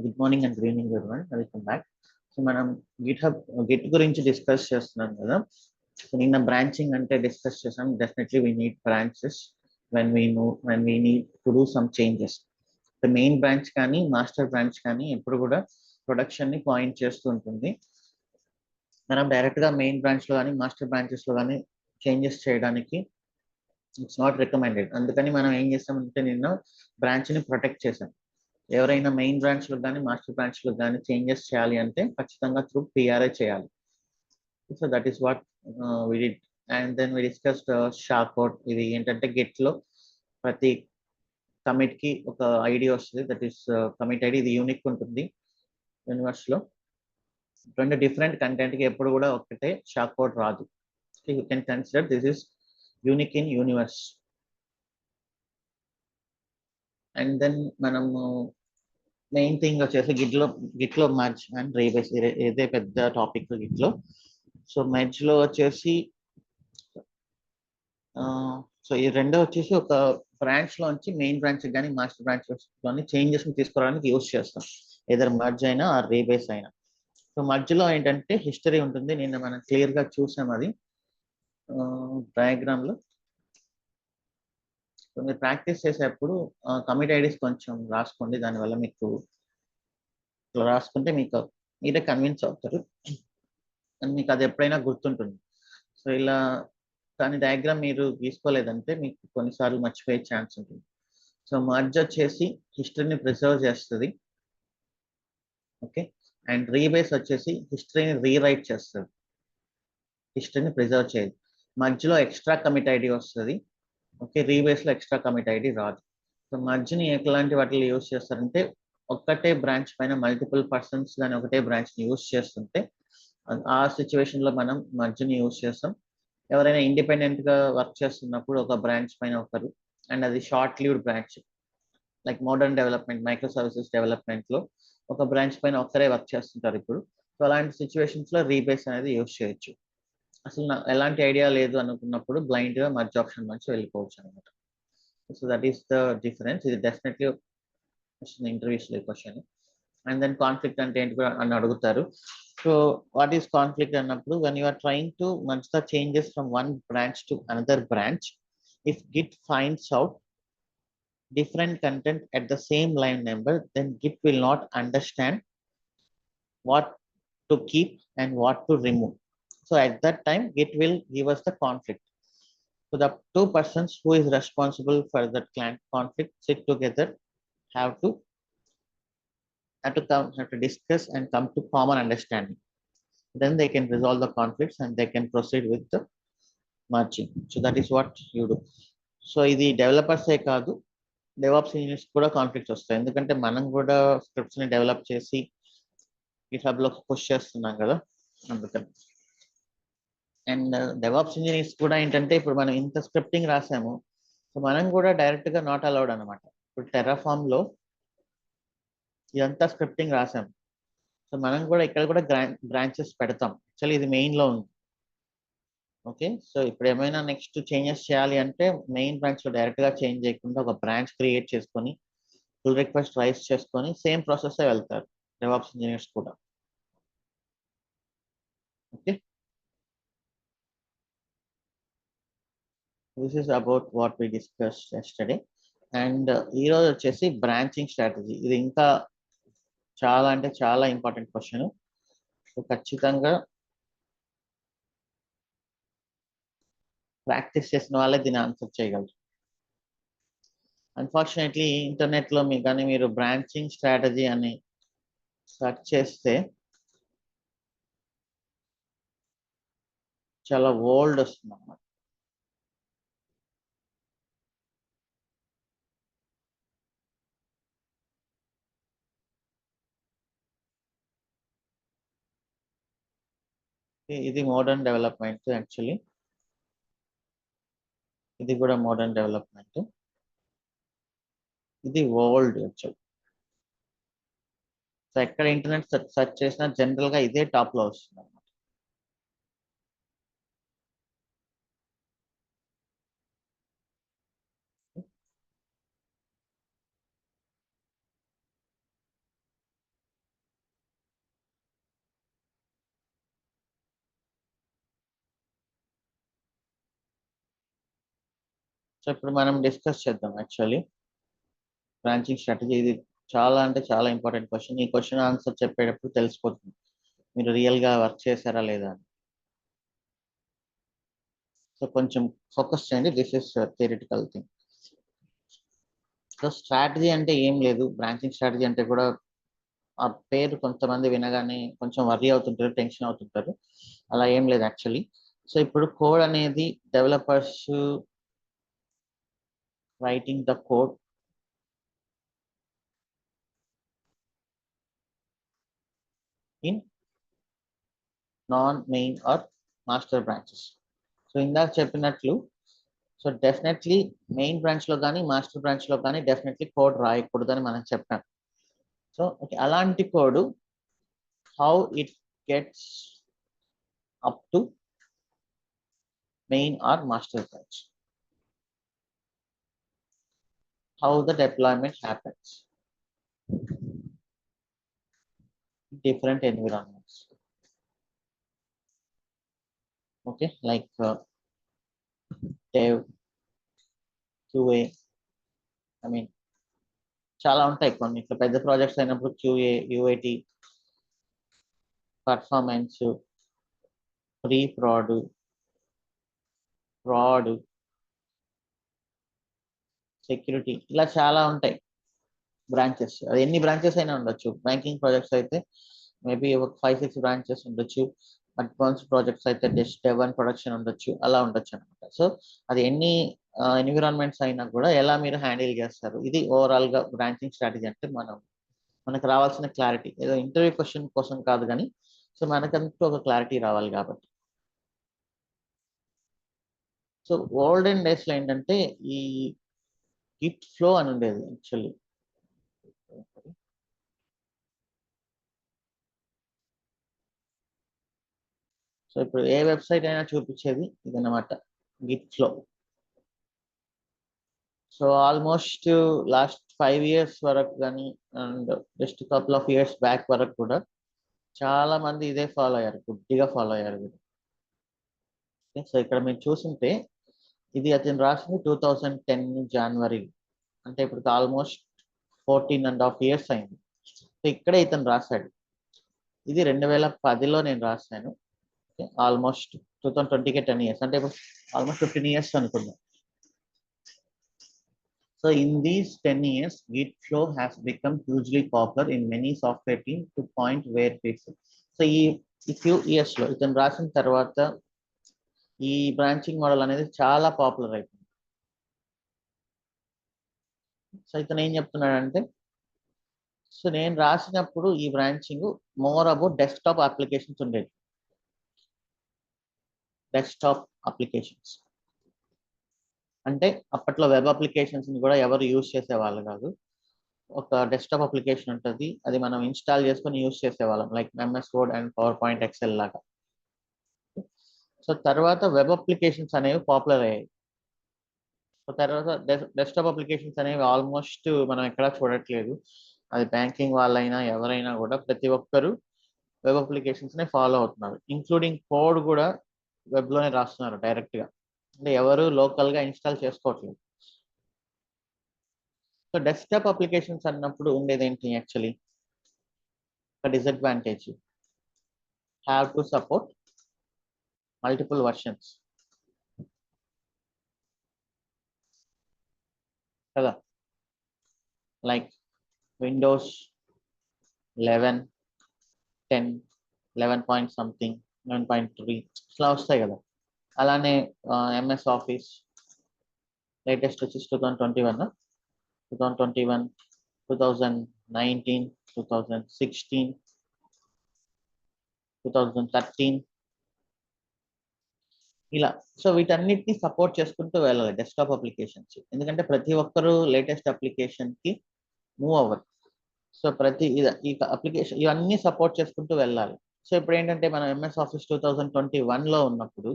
Good morning and good evening everyone, welcome back. So మనం Git గురించి discuss చేస్తున్నాం కదా. సో నిన్న బ్రాంచింగ్ అంటే డిస్కస్ చేసాం. Definitely we need branches when we need to do some changes. Main branch కానీ master branch కానీ ఎప్పుడు కూడా ప్రొడక్షన్ ని పాయింట్ చేస్తూ ఉంటుంది. మనం డైరెక్ట్ గా మెయిన్ బ్రాంచ్ లో కానీ మాస్టర్ బ్రాంచెస్ లో కానీ చేంజెస్ చేయడానికి ఇట్స్ నాట్ రికమెండెడ్. అందుకని మనం ఏం చేస్తామంటే నిన్న బ్రాంచ్ ని ప్రొటెక్ట్ చేసాం. ఎవరైనా మెయిన్ బ్రాంచ్ లో కానీ మాస్టర్ బ్రాంచ్ లో కానీ చేంజెస్ చేయాలి అంటే ఖచ్చితంగా త్రూ పిఆర్ఏ చేయాలి. So that is what we did. And then we discussed shock out. ఇది ఏంటంటే గెట్ లో ప్రతి కమిట్ కి ఒక ఐడి వస్తుంది. That is commit ID. ఇది యూనిక్ ఉంటుంది యూనివర్స్ లో. రెండు డిఫరెంట్ కంటెంట్ కి ఎప్పుడు కూడా ఒకటే షాక్ అవుట్ రాదు. You can consider this is unique in universe. And then మనము మెయిన్ థింగ్ వచ్చేసి గిట్లో మర్జ్ అండ్ రీబేస్. ఇదే పెద్ద టాపిక్ గిట్లో. సో మెర్జ్ లో వచ్చేసి సో ఈ రెండో వచ్చేసి ఒక బ్రాంచ్ లోంచి మెయిన్ బ్రాంచ్ కానీ మాస్టర్ బ్రాంచ్ లోని చేంజెస్ తీసుకురావడానికి యూస్ చేస్తాం. ఏదర్ మర్జ్ అయినా ఆ రీబేస్ అయినా. సో మర్జ్ లో ఏంటంటే హిస్టరీ ఉంటుంది. నిన్న మనం క్లియర్ గా చూసాం అది డయాగ్రామ్ లో. సో మీరు ప్రాక్టీస్ చేసేటప్పుడు కమిట్ ఐడీస్ కొంచెం రాసుకోండి. దానివల్ల మీకు రాసుకుంటే మీకు మీరే కన్విన్స్ అవుతారు అండ్ మీకు అది ఎప్పుడైనా గుర్తుంటుంది. సో ఇలా కానీ డయాగ్రామ్ మీరు గీసుకోలేదంటే మీకు కొన్నిసార్లు మర్చిపోయే ఛాన్స్ ఉంటుంది. సో మర్జ్ వచ్చేసి హిస్టరీని ప్రిజర్వ్ చేస్తుంది. ఓకే. అండ్ రీబేస్ వచ్చేసి హిస్టరీని రీరైట్ చేస్తుంది. హిస్టరీని ప్రిజర్వ్ చేయదు. మధ్యలో ఎక్స్ట్రా కమిట్ ఐడి వస్తుంది. ఓకే. రీబేస్ లో ఎక్స్ట్రా కమిట్ ఐడి రాదు. సో మర్జ్ని ఎట్లాంటి వాటిలో యూస్ చేస్తారంటే ఒక్కటే బ్రాంచ్ పైన మల్టిపుల్ పర్సన్స్ కానీ ఒకటే బ్రాంచ్ ని యూస్ చేస్తుంటే ఆ సిచ్యువేషన్ లో మనం మర్జ్ని యూస్ చేస్తాం. ఎవరైనా ఇండిపెండెంట్ గా వర్క్ చేస్తున్నప్పుడు ఒక బ్రాంచ్ పైన ఒకరు, అండ్ అది short లీవ్డ్ branch like modern development, micro services development లో ఒక బ్రాంచ్ పైన ఒకరే వర్క్ చేస్తుంటారు ఇప్పుడు. సో అలాంటి సిచ్యువేషన్స్ లో రీబేస్ అనేది యూస్ చేయొచ్చు. అసలు ఎలాంటి ఐడియా లేదు అనుకున్నప్పుడు బ్లైండ్ గా మర్జ్ ఆప్షన్ నుంచి వెళ్ళిపోవచ్చు అనమాట. So that is the difference. ఇది డెఫినెట్లీ ఇంటర్వ్యూస్ లో క్వశ్చన్. అండ్ దెన్ కాన్ఫ్లిక్ట్ అంటే ఏంటి కూడా అని అడుగుతారు. సో వాట్ ఈస్ కాన్ఫ్లిక్ట్ అన్నప్పుడు when you are trying to merge the changes from one branch to another branch, if git finds out different content at the same line number, then git will not understand what to keep and what to remove. So at that time git will give us the conflict. So the two persons who is responsible for that client conflict sit together, have to have to discuss and come to common understanding. Then they can resolve the conflicts and they can proceed with the merging. So that is what you do. So ఇది డెవలపర్సే కాదు, DevOps engineers కూడా conflicts వస్తాయి. ఎందుకంటే మనం కూడా scripts ని develop చేసి GitHub లో పుష్ చేస్తున్నాం కదా, అందుకని. అండ్ డెవాప్స్ ఇంజనీర్స్ కూడా ఏంటంటే ఇప్పుడు మనం ఇంత స్క్రిప్టింగ్ రాసాము, సో మనం కూడా డైరెక్ట్ గా నాట్ అలౌడ్ అనమాట. ఇప్పుడు టెర్రాఫామ్ లో ఇదంతా స్క్రిప్టింగ్ రాసాము. సో మనం కూడా ఇక్కడ కూడా బ్రాంచెస్ పెడతాం. యాక్చువల్లీ ఇది మెయిన్ లో ఉంది. ఓకే. సో ఇప్పుడు ఏమైనా నెక్స్ట్ చేంజెస్ చేయాలి అంటే మెయిన్ బ్రాంచ్ లో డైరెక్ట్ గా చేంజ్ చేయకుండా ఒక బ్రాంచ్ క్రియేట్ చేసుకొని పుల్ రిక్వెస్ట్ రైస్ చేసుకొని సేమ్ ప్రాసెస్ వెళ్తారు డెవాప్స్ ఇంజనీర్స్ కూడా. Okay. This is about what we discuss yesterday. And ఈ రోజు వచ్చేసి బ్రాంచింగ్ స్ట్రాటజీ. ఇది ఇంకా చాలా అంటే చాలా ఇంపార్టెంట్ క్వశ్చన్. సో ఖచ్చితంగా ప్రాక్టీస్ చేసిన వాళ్ళే దీన్ని ఆన్సర్ చేయగలరు. అన్ఫార్చునేట్లీ ఇంటర్నెట్ లో మీకు కానీ మీరు బ్రాంచింగ్ స్ట్రాటజీ అని సెర్చ్ చేస్తే చాలా ఓల్డ్ వస్తుంది అన్నమాట. ఇది మోడర్న్ డెవలప్మెంట్. యాక్చువల్లీ ఇది కూడా మోడర్న్ డెవలప్మెంట్. ఇది ఓల్డ్ యాక్చువల్. సో ఎక్కడ ఇంటర్నెట్ సెర్చ్ చేసినా జనరల్ గా ఇదే టాప్ లో వస్తుంది అన్నమాట. సో ఇప్పుడు మనం డిస్కస్ చేద్దాం యాక్చువల్లీ బ్రాంచింగ్ స్ట్రాటజీ. ఇది చాలా అంటే చాలా ఇంపార్టెంట్ క్వశ్చన్. ఈ క్వశ్చన్ ఆన్సర్ చెప్పేటప్పుడు తెలిసిపోతుంది మీరు రియల్గా వర్క్ చేశారా లేదా అని. సో కొంచెం ఫోకస్ చేయండి. This is theoretical thing. So strategy అంటే ఏం లేదు. బ్రాంచింగ్ స్ట్రాటజీ అంటే కూడా ఆ పేరు కొంతమంది వినగానే కొంచెం వర్రీ అవుతుంటారు, టెన్షన్ అవుతుంటారు. అలా ఏం లేదు యాక్చువల్లీ. సో ఇప్పుడు కోడ్ అనేది developers writing the code in non main or master branches. So ఇందాక చెప్పినట్లు సో డెఫినెట్లీ మెయిన్ బ్రాంచ్ లో కానీ మాస్టర్ బ్రాంచ్ లో కానీ డెఫినెట్లీ కోడ్ రాయకూడదని మనం చెప్పాం. సో ఓకే, అలాంటి code how it gets up to main or master branch, how the deployment happens, different environments. Okay, like dev, QA, I mean చాలా ఉంటాయి. కొన్ని ఇట్లా పెద్ద ప్రాజెక్ట్స్ అయినప్పుడు QA, UAT, performance, pre fraud, fraud, security, ఇలా చాలా ఉంటాయి బ్రాంచెస్. అది ఎన్ని బ్రాంచెస్ అయినా ఉండొచ్చు. బ్యాంకింగ్ ప్రాజెక్ట్స్ అయితే మేబీ ఒక 5-6 బ్రాంచెస్ ఉండొచ్చు. అడ్వాన్స్ ప్రాజెక్ట్స్ అయితే జస్ట్ 1 ప్రొడక్షన్ ఉండొచ్చు, అలా ఉండొచ్చు అనమాట. సో అది ఎన్ని ఎన్విరాన్మెంట్స్ అయినా కూడా ఎలా మీరు హ్యాండిల్ చేస్తారు, ఇది ఓవరాల్ గా బ్రాంచింగ్ స్ట్రాటజీ. అంటే మనకు రావాల్సిన క్లారిటీ ఏదో ఇంటర్వ్యూ క్వశ్చన్ కోసం కాదు కానీ సో మనకంటూ ఒక క్లారిటీ రావాలి కాబట్టి. సో ఓల్డెన్ డేస్ లో ఏంటంటే ఈ గిట్ ఫ్లో అని ఉండేది యాక్చువల్లీ. సో ఇప్పుడు ఏ వెబ్సైట్ అయినా చూపించేది ఇదన్నమాట, Git flow. So almost last 5 years వరకు కానీ and just couple of years back వరకు కూడా చాలా మంది ఇదే ఫాలో అయ్యారు, గుడ్డిగా ఫాలో అయ్యారు. సో ఇక్కడ మీరు చూస్తుంటే ఇది అతను రాసింది 2010 జనవరి, అంటే ఇప్పుడు ఆల్మోస్ట్ 14.5 years అయింది. సో ఇక్కడే ఇతను రాశాడు. ఇది 2010లో నేను రాశాను. ఆల్మోస్ట్ 2020కే 10 years, అంటే ఇప్పుడు ఆల్మోస్ట్ 15 years అనుకుందాం. So in these 10 years, Git flow has become hugely popular in many software teams to point where people. So ఈ few years లో ఇతను రాసిన తర్వాత ఈ బ్రాంచింగ్ మోడల్ అనేది చాలా పాపులర్ అయిపోయింది. సో ఇతను ఏం చెప్తున్నాడంటే సో నేను రాసినప్పుడు ఈ branching more about desktop applications ఉండేది. డెస్క్టాప్ అప్లికేషన్స్ అంటే అప్పట్లో వెబ్ అప్లికేషన్స్ కూడా ఎవరు యూజ్ చేసేవాళ్ళు కాదు. ఒక డెస్క్టాప్ అప్లికేషన్ ఉంటుంది, అది మనం ఇన్స్టాల్ చేసుకొని యూజ్ చేసేవాళ్ళం, like MS Word and PowerPoint, Excel లాగా. సో తర్వాత వెబ్ అప్లికేషన్స్ అనేవి పాపులర్ అయ్యాయి. సో తర్వాత డెస్క్టాప్ అప్లికేషన్స్ అనేవి ఆల్మోస్ట్ మనం ఎక్కడా చూడట్లేదు. అది బ్యాంకింగ్ వాళ్ళైనా ఎవరైనా కూడా ప్రతి ఒక్కరు వెబ్ అప్లికేషన్స్ ని ఫాలో అవుతున్నారు. ఇంక్లూడింగ్ కోడ్ కూడా వెబ్ లోనే రాస్తున్నారు డైరెక్ట్ గా, అంటే ఎవరు లోకల్ గా ఇన్స్టాల్ చేసుకోవట్లేదు. సో డెస్క్టాప్ అప్లికేషన్స్ అన్నప్పుడు ఉండేది ఏంటి యాక్చువల్లీ, ఒక disadvantage, have to support multiple versions కదా, లైక్ విండోస్ 11, 10, 11 పాయింట్ సంథింగ్, 11.3 ఇట్లా వస్తాయి కదా. అలానే ఎంఎస్ ఆఫీస్ లేటెస్ట్ వచ్చేసి 2021, 2019, 2016, 2013 ఇలా. సో వీటన్నిటిని సపోర్ట్ చేసుకుంటూ వెళ్ళాలి డెస్క్టాప్ అప్లికేషన్స్, ఎందుకంటే ప్రతి ఒక్కరు లేటెస్ట్ అప్లికేషన్ కి మూవ్ అవ్వరు. సో ప్రతి ఈ అప్లికేషన్ ఇవన్నీ సపోర్ట్ చేసుకుంటూ వెళ్ళాలి. సో ఇప్పుడు ఏంటంటే మనం ఎంఎస్ ఆఫీస్ 2021లో ఉన్నప్పుడు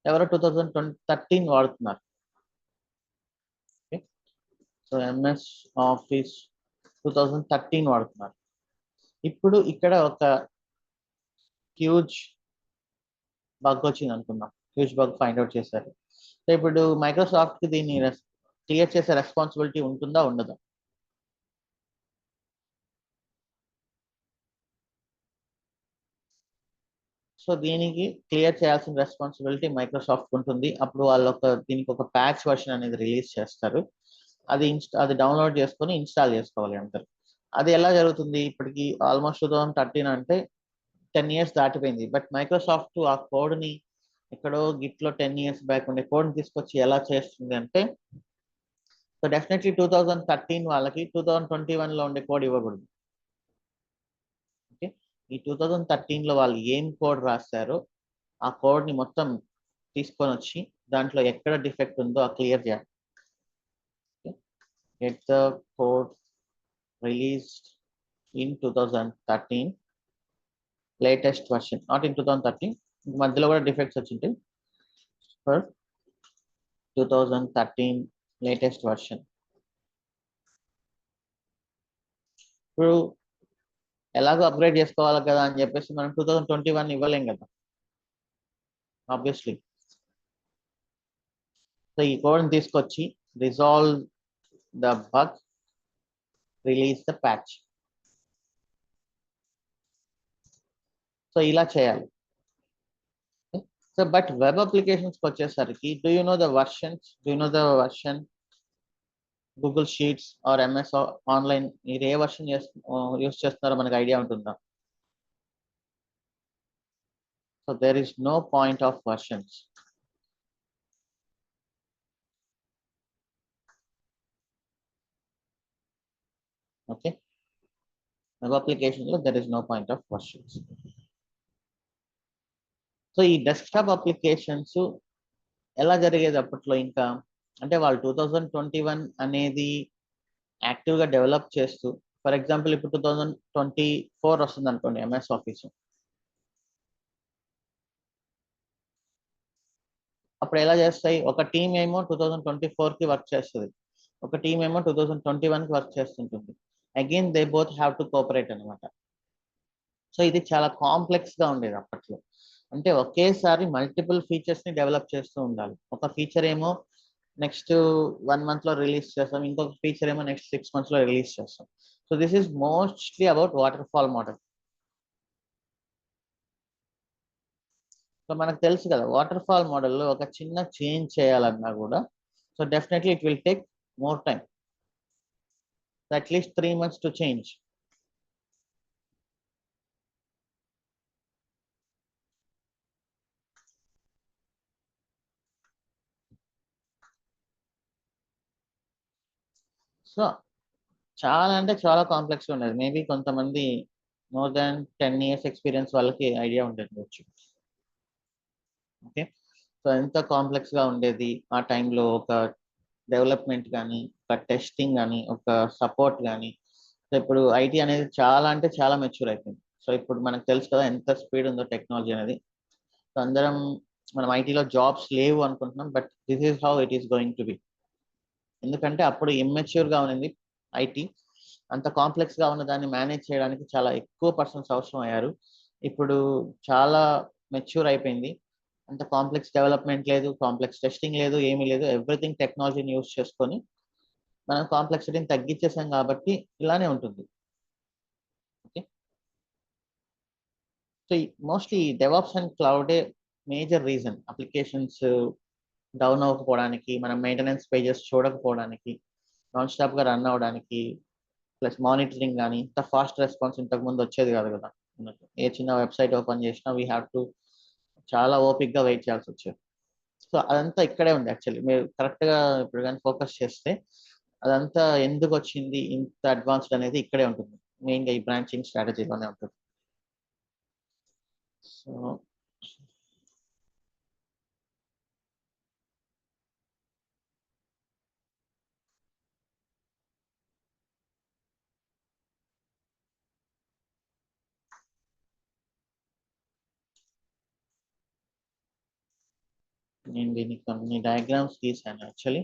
ఎవరో 2013 వాడుతున్నారు. సో ఎంఎస్ ఆఫీస్ 2013 వాడుతున్నారు. ఇప్పుడు ఇక్కడ ఒక హ్యూజ్ బగ్ వచ్చింది అనుకుందాం, హ్యూజ్ బగ్ ఫైండ్ అవుట్ చేశారు. సో ఇప్పుడు మైక్రోసాఫ్ట్ కి దీన్ని క్లియర్ చేసే రెస్పాన్సిబిలిటీ ఉంటుందా ఉండదా? సో దీనికి క్లియర్ చేయాల్సిన రెస్పాన్సిబిలిటీ మైక్రోసాఫ్ట్ ఉంటుంది. అప్పుడు వాళ్ళు దీనికి ఒక ప్యాచ్ వర్షన్ అనేది రిలీజ్ చేస్తారు. అది డౌన్లోడ్ చేసుకొని ఇన్స్టాల్ చేసుకోవాలి అంటారు. అది ఎలా జరుగుతుంది? ఇప్పటికి ఆల్మోస్ట్ 2013 అంటే 10 years దాటిపోయింది. బట్ మైక్రోసాఫ్ట్ ఆ కోడ్ ని ఎక్కడో గిట్ లో 10 years బ్యాక్ ఉండే కోడ్ తీసుకొచ్చి ఎలా చేస్తుంది అంటే, సో డెఫినెట్లీ 2013 వాళ్ళకి 2021 లో ఉండే కోడ్ ఇవ్వకూడదు. ఓకే, ఈ 2013 లో వాళ్ళు ఏం కోడ్ రాస్తారో ఆ కోడ్ ని మొత్తం తీసుకొని వచ్చి దాంట్లో ఎక్కడ డిఫెక్ట్ ఉందో ఆ క్లియర్ చేయాలి. Get the code released in 2013 latest version, not in 2013, మధ్యలో కూడా డిఫెక్ట్స్ వచ్చింటాయి. For 2013 latest version. ఇప్పుడు ఎలాగో అప్గ్రేడ్ చేసుకోవాలి కదా అని చెప్పేసి మనం 2021 ఇవ్వలేం కదా ఆబ్వియస్లీ. సో ఈ కోడ్ని తీసుకొచ్చి resolve the bug, release the patch. So ఇలా చేయాలి. సో బట్ వెబ్ అప్లికేషన్స్కి వచ్చేసరికి do you know the version Google Sheets or MS online మీరు ఏ వర్షన్ యూస్ చేస్తున్నారో మనకి ఐడియా ఉంటుందా? So there is no point of versions. Okay, web application లో there is no point of versions. So ఈ desktop applications ఎలా జరిగేది అప్పట్లో? ఇంకా అంటే వాళ్ళు 2021 అనేది యాక్టివ్గా డెవలప్ చేస్తూ, ఫర్ ఎగ్జాంపుల్ ఇప్పుడు 2024 వస్తుంది అనుకోండి ఎంఎస్ ఆఫీస్, అప్పుడు ఎలా చేస్తాయి? ఒక టీం ఏమో 2024కి వర్క్ చేస్తుంది, ఒక టీం ఏమో 2021కి వర్క్ చేస్తుంటుంది. Again they both have to cooperate అనమాట. సో ఇది చాలా కాంప్లెక్స్ గా ఉండేది అప్పట్లో. అంటే ఒకేసారి మల్టిపుల్ ఫీచర్స్ ని డెవలప్ చేస్తూ ఉండాలి. ఒక ఫీచర్ ఏమో నెక్స్ట్ 1 month లో రిలీజ్ చేస్తాం, ఇంకొక ఫీచర్ ఏమో నెక్స్ట్ 6 months లో రిలీజ్ చేస్తాం. So this is mostly about water fall model. So మనకు తెలుసు కదా, వాటర్ ఫాల్ మోడల్లో ఒక చిన్న చేంజ్ చేయాలన్నా కూడా so definitely it will take more time, at least 3 months to change. So చాలా అంటే చాలా కాంప్లెక్స్ ఉండేది. మేబీ కొంతమంది మోర్ దాన్ 10 years ఎక్స్పీరియన్స్ వాళ్ళకి ఐడియా ఉండవచ్చు. ఓకే, సో ఎంత కాంప్లెక్స్ గా ఉండేది ఆ టైంలో. ఒక డెవలప్మెంట్ కానీ, ఒక టెస్టింగ్ కానీ, ఒక సపోర్ట్ కానీ. సో ఇప్పుడు ఐటీ అనేది చాలా అంటే చాలా మెచ్యూర్ అయిపోయింది. సో ఇప్పుడు మనకు తెలుసు కదా ఎంత స్పీడ్ ఉందో టెక్నాలజీ అనేది. సో అందరం మనం ఐటీలో జాబ్స్ లేవు అనుకుంటున్నాం, but this is how it is going to be. ఎందుకంటే అప్పుడు ఇమ్మెచ్యూర్ గా ఉన్నది ఐటీ, అంత కాంప్లెక్స్ గా ఉన్న దాన్ని మేనేజ్ చేయడానికి చాలా ఎక్కువ పర్సన్స్ అవసరం అయ్యారు. ఇప్పుడు చాలా మెచ్యూర్ అయిపోయింది. అంత కాంప్లెక్స్ డెవలప్మెంట్ లేదు, కాంప్లెక్స్ టెస్టింగ్ లేదు, ఏమీ లేదు. ఎవ్రీథింగ్ టెక్నాలజీని యూస్ చేసుకొని మనం కాంప్లెక్సిటీని తగ్గించేసాం కాబట్టి ఇలానే ఉంటుంది. Okay, so mostly DevOps and క్లౌడే మేజర్ రీజన్ అప్లికేషన్స్ డౌన్ అవ్వకపోవడానికి, మనం మెయింటెనెన్స్ పేజెస్ చూడకపోవడానికి, నాన్ స్టాప్ గా రన్ అవడానికి, ప్లస్ మానిటరింగ్ కానీ ఇంత ఫాస్ట్ రెస్పాన్స్ ఇంతకు ముందు వచ్చేది కాదు కదా. ఏ చిన్న వెబ్సైట్ ఓపెన్ చేసినా వీ హ్యావ్ టు చాలా ఓపిక్ గా వెయిట్ చేయాల్సి వచ్చేది. సో అదంతా ఇక్కడే ఉంది యాక్చువల్లీ. మీరు కరెక్ట్ గా ఇప్పుడు కానీ ఫోకస్ చేస్తే అదంతా ఎందుకు వచ్చింది ఇంత అడ్వాన్స్డ్ అనేది ఇక్కడే ఉంటుంది. మెయిన్ గా ఈ బ్రాంచింగ్ స్ట్రాటజీలోనే ఉంటుంది. సో నేను దీనికి కొన్ని డయాగ్రామ్స్ తీసాను యాక్చువల్లీ.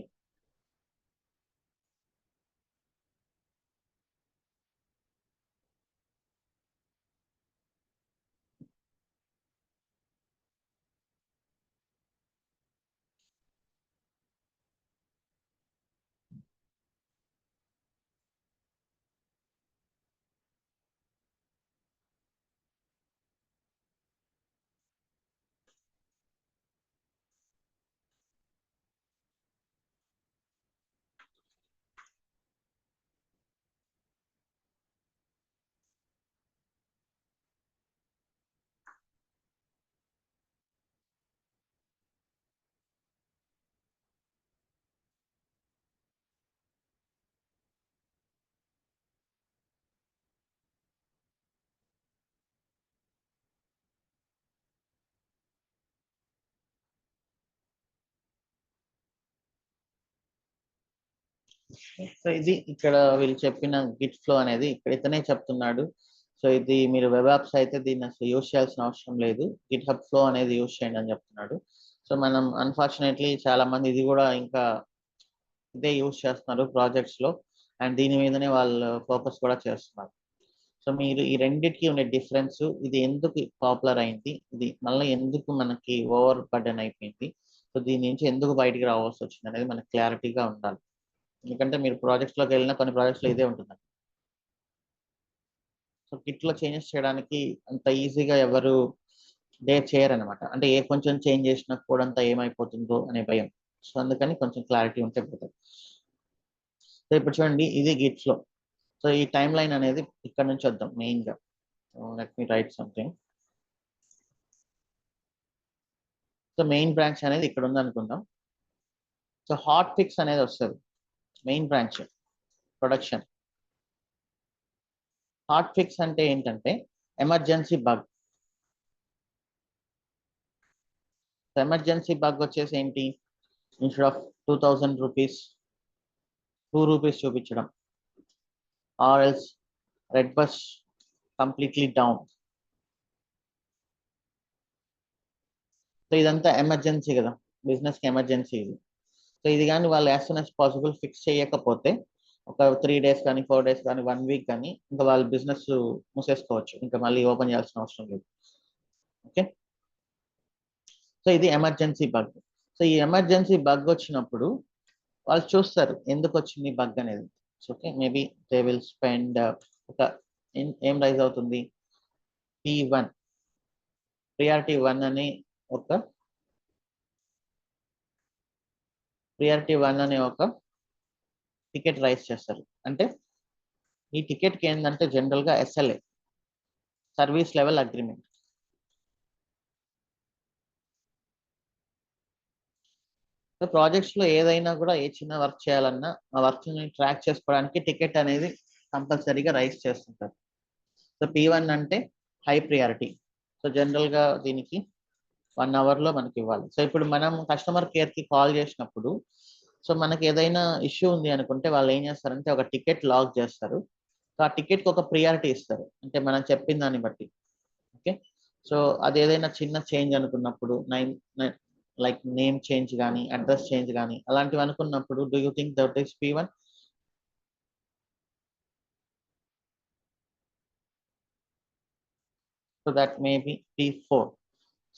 సో ఇది ఇక్కడ వీళ్ళు చెప్పిన గిట్ ఫ్లో అనేది ఇక్కడ ఇతనే చెప్తున్నాడు. సో ఇది మీరు వెబ్ యాప్స్ అయితే దీన్ని అసలు యూజ్ చేయాల్సిన అవసరం లేదు, గిట్ హబ్ ఫ్లో అనేది యూజ్ చేయండి అని చెప్తున్నాడు. సో మనం అన్ఫార్చునేట్లీ చాలా మంది ఇది కూడా ఇంకా ఇదే యూజ్ చేస్తున్నారు ప్రాజెక్ట్స్ లో, అండ్ దీని మీదనే వాళ్ళు ఫోకస్ కూడా చేస్తున్నారు. సో మీరు ఈ రెండింటికి ఉండే డిఫరెన్స్, ఇది ఎందుకు పాపులర్ అయింది, ఇది మళ్ళీ ఎందుకు మనకి ఓవర్ బర్డెన్ అయిపోయింది, సో దీని నుంచి ఎందుకు బయటికి రావాల్సి వచ్చింది అనేది మనకి క్లారిటీగా ఉండాలి. ఎందుకంటే మీరు ప్రాజెక్ట్స్ లోకి వెళ్ళినా కొన్ని ప్రాజెక్ట్స్ లో ఇదే ఉంటుంది. సో కిట్ లో చేంజెస్ చేయడానికి అంత ఈజీగా ఎవరు చేయరనమాట. అంటే ఏ కొంచెం చేంజ్ చేసినా కూడా అంతా ఏమైపోతుందో అనే భయం. సో అందుకని కొంచెం క్లారిటీ ఉంటే పోతుంది. సో ఇప్పుడు చూడండి ఇది గిట్ ఫ్లో. సో ఈ టైం లైన్ అనేది ఇక్కడ నుంచి వద్దాం మెయిన్ గా. Let me write something. So main branch అనేది ఇక్కడ ఉంది అనుకుందాం. సో హాట్ ఫిక్స్ అనేది వస్తుంది main branch production. Hot fix అంటే ఏంటంటే ఎమర్జెన్సీ బగ్. ఎమర్జెన్సీ బగ్ వచ్చేసి ఏంటి, ఇన్స్టెడ్ ఆఫ్ 2000 రూపీస్ 2 రూపీస్ చూపించడం, or else red bus completely down. So ఇదంతా ఎమర్జెన్సీ కదా, బిజినెస్ కి ఎమర్జెన్సీ ఇది. సో ఇది కానీ వాళ్ళు as soon as possible fix చేయకపోతే ఒక 3 డేస్ కానీ 4 డేస్ కానీ 1 వీక్ కానీ ఇంకా వాళ్ళ బిజినెస్ మూసేసుకోవచ్చు, ఇంకా మళ్ళీ ఓపెన్ చేయాల్సిన అవసరం లేదు. ఓకే, సో ఇది ఎమర్జెన్సీ బగ్. సో ఈ ఎమర్జెన్సీ బగ్ వచ్చినప్పుడు వాళ్ళు చూస్తారు ఎందుకు వచ్చింది బగ్ అనేది. Okay, maybe they will spend ఒక ఏం రైజ్ అవుతుంది, P1 ప్రియారిటీ 1 అని ఒక టికెట్ రైజ్ చేస్తారు. అంటే ఈ టికెట్కి ఏంటంటే జనరల్గా SLA, service level agreement. So projects లో ఏదైనా కూడా ఏ చిన్న వర్క్ చేయాలన్నా ఆ వర్క్ ని ట్రాక్ చేసుకోవడానికి టికెట్ అనేది కంపల్సరీగా రైజ్ చేస్తుంటారు. సో P1 అంటే హై ప్రియారిటీ. సో జనరల్ గా దీనికి 1 అవర్ లో మనకి ఇవ్వాలి. సో ఇప్పుడు మనం కస్టమర్ కేర్ కి కాల్ చేసినప్పుడు సో మనకి ఏదైనా ఇష్యూ ఉంది అనుకుంటే వాళ్ళు ఏం చేస్తారంటే ఒక టికెట్ లాక్ చేస్తారు. సో ఆ టికెట్ కి ఒక ప్రియారిటీ ఇస్తారు, అంటే మనం చెప్పిన దాన్ని బట్టి. ఓకే, సో అది ఏదైనా చిన్న చేంజ్ అనుకున్నప్పుడు లైక్ నేమ్ చేంజ్ కానీ అడ్రస్ చేంజ్ కానీ అలాంటివి అనుకున్నప్పుడు do you think that is P1? So that may be P4.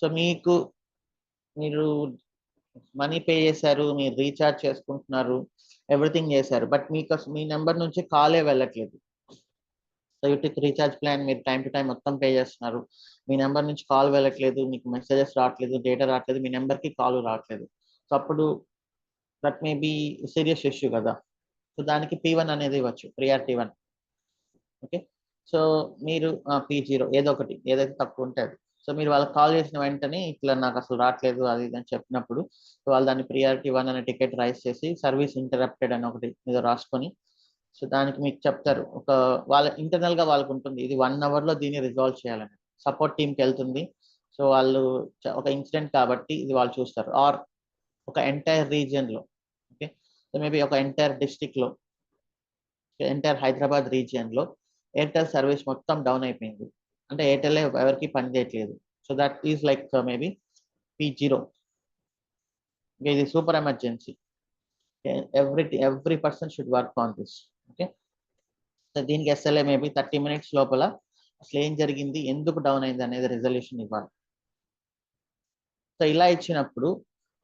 So మీరు మనీ పే చేశారు, మీరు రీఛార్జ్ చేసుకుంటున్నారు, ఎవ్రీథింగ్ చేశారు, బట్ మీకు మీ నెంబర్ నుంచి కాలే వెళ్ళట్లేదు. సో యూటిక్ రీఛార్జ్ ప్లాన్ మీరు టైం టు టైం మొత్తం పే చేస్తున్నారు, మీ నెంబర్ నుంచి కాల్ వెళ్ళట్లేదు, మీకు మెసేజెస్ రావట్లేదు, డేటా రావట్లేదు, మీ నెంబర్కి కాల్ రావట్లేదు. సో అప్పుడు that may be serious issue కదా. సో దానికి P1 అనేది ఇవ్వచ్చు, ప్రియారిటీ 1. ఓకే, సో మీరు P0 ఏదో ఒకటి ఏదైతే తక్కువ ఉంటే అది. సో మీరు వాళ్ళకి కాల్ చేసిన వెంటనే ఇట్లా నాకు అసలు రావట్లేదు అది ఇది అని చెప్పినప్పుడు వాళ్ళు దాన్ని ప్రియారిటీ 1 అనే టికెట్ రైజ్ చేసి సర్వీస్ ఇంటరప్టెడ్ అని ఒకటి మీద రాసుకొని సో దానికి మీకు చెప్తారు. ఒక వాళ్ళ ఇంటర్నల్ గా వాళ్ళకు ఉంటుంది, ఇది 1 అవర్ లో దీన్ని రిజాల్వ్ చేయాలని. సపోర్ట్ టీంకి వెళ్తుంది. సో వాళ్ళు ఒక ఇన్సిడెంట్ కాబట్టి ఇది వాళ్ళు చూస్తారు, ఆర్ ఒక ఎంటైర్ రీజియన్ లో. ఓకే, సో మేబీ ఒక ఎంటైర్ డిస్ట్రిక్ట్ లో, ఎంటైర్ హైదరాబాద్ రీజియన్ లో ఎయిర్టెల్ సర్వీస్ మొత్తం డౌన్ అయిపోయింది, అంటే ఎయిర్టెల్ ఎవరికి పని చేయట్లేదు. So that is like maybe P0. ఇది super emergency, every person should work on this. Okay, so దీనికి SLA మేబీ 30 minutes లోపల అసలు ఏం జరిగింది, ఎందుకు డౌన్ అయింది అనేది రిజల్యూషన్ ఇవ్వాలి. సో ఇలా ఇచ్చినప్పుడు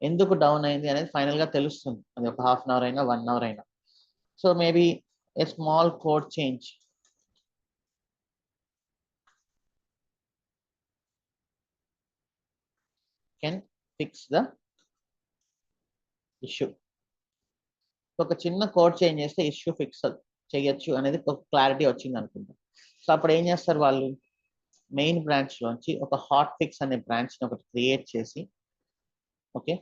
ఎందుకు డౌన్ అయింది అనేది ఫైనల్ గా తెలుస్తుంది, అది ఒక ½ అవర్ అయినా 1 అవర్ అయినా. So maybe a small code change can fix the issue. ఒక చిన్న కోడ్ చేంజ్ చేస్తే ఇష్యూ ఫిక్స్ చేయొచ్చు అనేది ఒక క్లారిటీ వచ్చింది అనుకుంటాం. సో అప్పుడు ఏం చేస్తారు వాళ్ళు, మెయిన్ బ్రాంచ్ లోంచి ఒక హాట్ ఫిక్స్ అనే బ్రాంచ్ ని ఒకటి క్రియేట్ చేసి, ఓకే,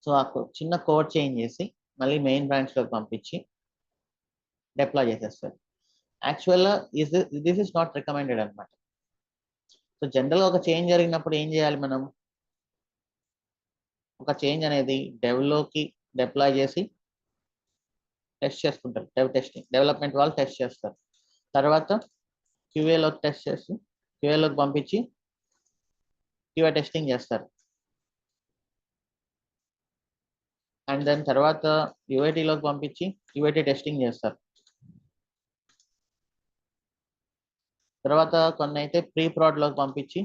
సో ఆ చిన్న కోడ్ చేంజ్ చేసి మళ్ళీ మెయిన్ బ్రాంచ్ లోకి పంపించి డిప్లాయ్ చేసేస్తారు. యాక్చువల్గా దిస్ ఇస్ నాట్ రికమెండెడ్ అనమాట. సో జనరల్గా ఒక చేంజ్ జరిగినప్పుడు ఏం చేయాలి మనం, ఒక చేంజ్ అనేది డెవ్లోకి డిప్లాయ్ చేసి టెస్ట్ చేసుకుంటారు, డెవలప్మెంట్ వాళ్ళు టెస్ట్ చేస్తారు. తర్వాత క్యూఏలో టెస్ట్ చేసి క్యూఏలోకి పంపించి క్యూఏ టెస్టింగ్ చేస్తారు. అండ్ దాని తర్వాత యూఐటీలోకి పంపించి యూఐటీ టెస్టింగ్ చేస్తారు. తర్వాత కొన్ని అయితే ప్రీ ప్రాడ్లోకి పంపించి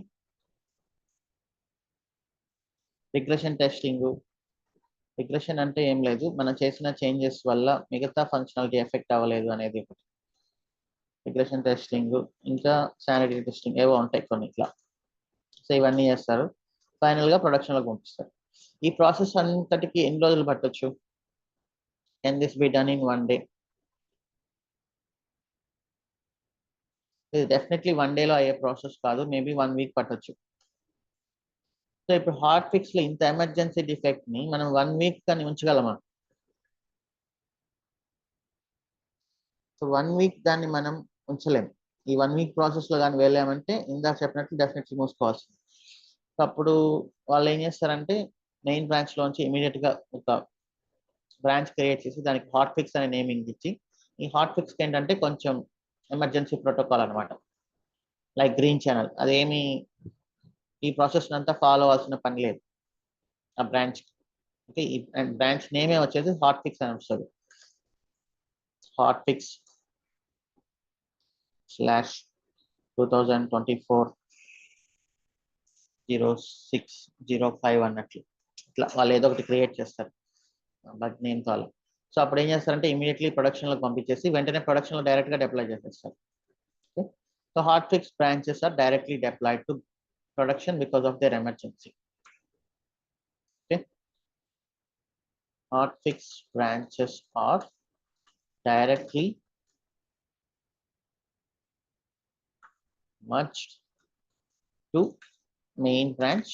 రిగ్రెషన్ టెస్టింగ్. రిగ్రెషన్ అంటే ఏం లేదు, మనం చేసిన చేంజెస్ వల్ల మిగతా ఫంక్షనాలిటీ ఎఫెక్ట్ అవ్వలేదు అనేది ఒకటి రిగ్రెషన్ టెస్టింగ్. ఇంకా శానిటరీ టెస్టింగ్ ఏవో ఉంటాయి కొన్ని ఇట్లా. సో ఇవన్నీ చేస్తారు, ఫైనల్గా ప్రొడక్షన్లోకి పంపిస్తారు. ఈ ప్రాసెస్ అంతటికి ఎన్ని రోజులు పట్టొచ్చు? Can this be done in 1 day? ఇది డెఫినెట్లీ 1 డేలో అయ్యే ప్రాసెస్ కాదు, మేబీ 1 వీక్ పట్టొచ్చు. సో ఇప్పుడు హాట్ ఫిక్స్ లో ఇంత ఎమర్జెన్సీ డిఫెక్ట్ ని మనం 1 వీక్ కానీ ఉంచగలమా? సో 1 వీక్ దాన్ని మనం ఉంచలేం. ఈ 1 వీక్ ప్రాసెస్ లో కానీ వెళ్ళామంటే ఇందాక చెప్పినట్లు డెఫినెట్లీ మూసుకోవాల్సింది. సో అప్పుడు వాళ్ళు ఏం చేస్తారంటే మెయిన్ బ్రాంచ్ లోంచి ఇమీడియట్ గా ఒక బ్రాంచ్ క్రియేట్ చేసి దానికి హాట్ ఫిక్స్ అనే నేమింగ్ ఇచ్చి, ఈ హాట్ ఫిక్స్ ఏంటంటే కొంచెం ఎమర్జెన్సీ ప్రోటోకాల్ అనమాట, లైక్ గ్రీన్ ఛానల్. అదేమి ఈ ప్రాసెస్ అంతా ఫాలో అవ్వాల్సిన పని లేదు ఆ బ్రాంచ్. ఓకే, ఈ బ్రాంచ్ నేమే వచ్చేసి హాట్ ఫిక్స్ అని వస్తుంది. హాట్ ఫిక్స్ /2024/06/05 అన్నట్లు ఇట్లా వాళ్ళు ఏదో ఒకటి క్రియేట్ చేస్తారు బట్ నేమ్ కావాలి. సో అప్పుడు ఏం చేస్తారంటే ఇమీడియట్లీ ప్రొడక్షన్లోకి పంపించేసి వెంటనే ప్రొడక్షన్లో డైరెక్ట్గా డిప్లాయ్ చేసేస్తారు. Okay, so hot fix branches are directly deployed to production because of their emergency. Okay, hot fix branches are directly merged to main branch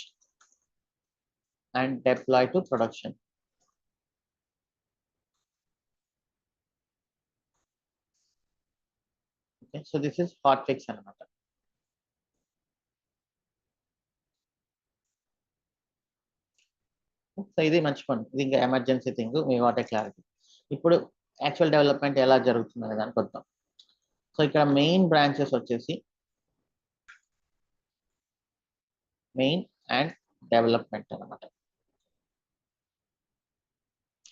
and deployed to production. Okay, so this is hotfix anamata. So ఇది మంచి పని, ఇది ఇంకా emergency thing, me what clarity. ఇప్పుడు actual development ఎలా జరుగుతుంది అనే దానికి వద్దాం. సో ఇక్కడ మెయిన్ బ్రాంచెస్ వచ్చేసి మెయిన్ అండ్ డెవలప్మెంట్ అనమాట.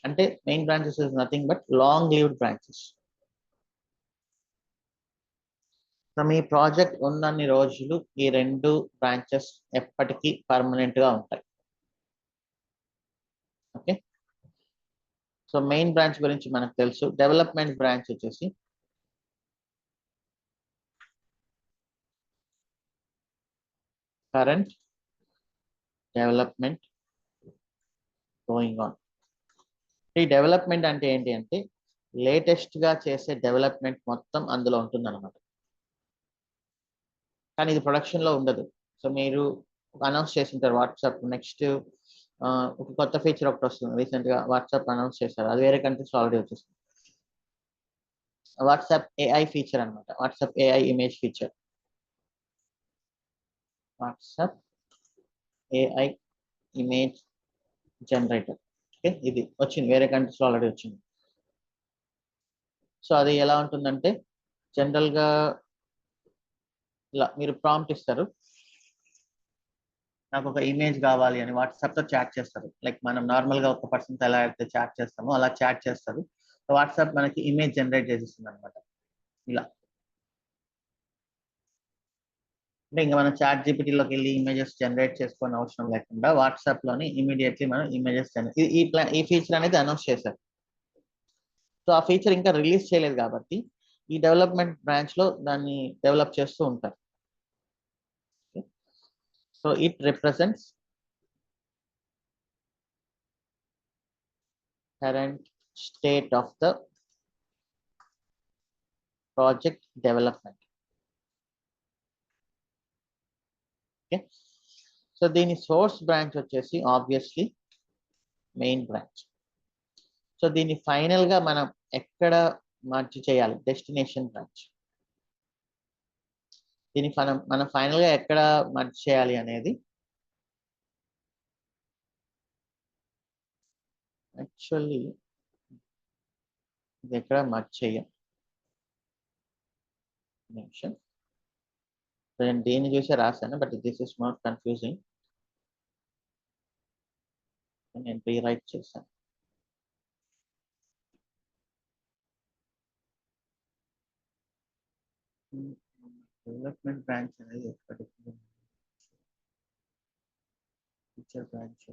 అంటే main branches is nothing but long lived branches. So me project ఉన్నన్ని రోజులు ఈ 2 బ్రాంచెస్ ఎప్పటికీ పర్మనెంట్ గా ఉంటాయి. ఓకే, సో మెయిన్ బ్రాంచ్ గురించి మనకు తెలుసు. డెవలప్మెంట్ బ్రాంచ్ వచ్చేసి కరెంట్ డెవలప్మెంట్ గోయింగ్ ఆన్. ఈ డెవలప్మెంట్ అంటే ఏంటి అంటే లేటెస్ట్ గా చేసే డెవలప్మెంట్ మొత్తం అందులో ఉంటుంది అనమాట. కానీ ఇది ప్రొడక్షన్ లో ఉండదు. సో మీరు అనౌన్స్ చేసింటారు వాట్సాప్ నెక్స్ట్ ఒక కొత్త ఫీచర్ ఒకటి వస్తుంది, రీసెంట్ గా వాట్సాప్ అనౌన్స్ చేశారు, అది వేరే కంట్రీస్ ఆల్రెడీ వచ్చేస్తుంది. వాట్సాప్ ఏఐ ఫీచర్ అనమాట, WhatsApp AI image feature, WhatsApp AI image generator. Okay, ఇది వచ్చింది, వేరే కంట్రీస్ ఆల్రెడీ వచ్చింది. సో అది ఎలా ఉంటుందంటే జనరల్ గా ఇలా మీరు ప్రాంప్ట్ ఇస్తారు, నాకు ఒక ఇమేజ్ కావాలి అని వాట్సాప్ తో చాట్ చేస్తారు. లైక్ మనం నార్మల్ గా ఒక పర్సన్ తో ఎలా అయితే చాట్ చేస్తామో అలా చాట్ చేస్తారు. వాట్సాప్ మనకి ఇమేజ్ జనరేట్ చేసిస్తుంది అనమాట ఇలా. అంటే ఇంకా మనం చాట్ జీపీటీలోకి వెళ్ళి ఇమేజెస్ జనరేట్ చేసుకోని అవసరం లేకుండా వాట్సాప్ లోని ఇమీడియట్లీ మనం ఇమేజెస్ ఈ ఫీచర్ అనేది అనౌన్స్ చేశారు. సో ఆ ఫీచర్ ఇంకా రిలీజ్ చేయలేదు కాబట్టి ఈ డెవలప్మెంట్ బ్రాంచ్ లో దాన్ని డెవలప్ చేస్తూ ఉంటారు. So it represents current state of the project development. Okay, so దీని సోర్స్ బ్రాంచ్ వచ్చేసి ఆబ్వియస్లీ మెయిన్ బ్రాంచ్. సో దీన్ని ఫైనల్ గా మనం ఎక్కడ మర్జ్ చేయాలి? Destination branch. దీన్ని మనం ఫైనల్ గా ఎక్కడ మర్జ్ చేయాలి అనేది యాక్చువల్లీ ఇది ఎక్కడ మర్జ్ చేయం నిమిషం. నేను దీన్ని చూసి రాశాను, but this is not confusing. నేను రీరైట్ చేశాను. డెవలప్మెంట్ బ్రాంచ్ అనేది ఎక్కడికి ఫీచర్ బ్రాంచ్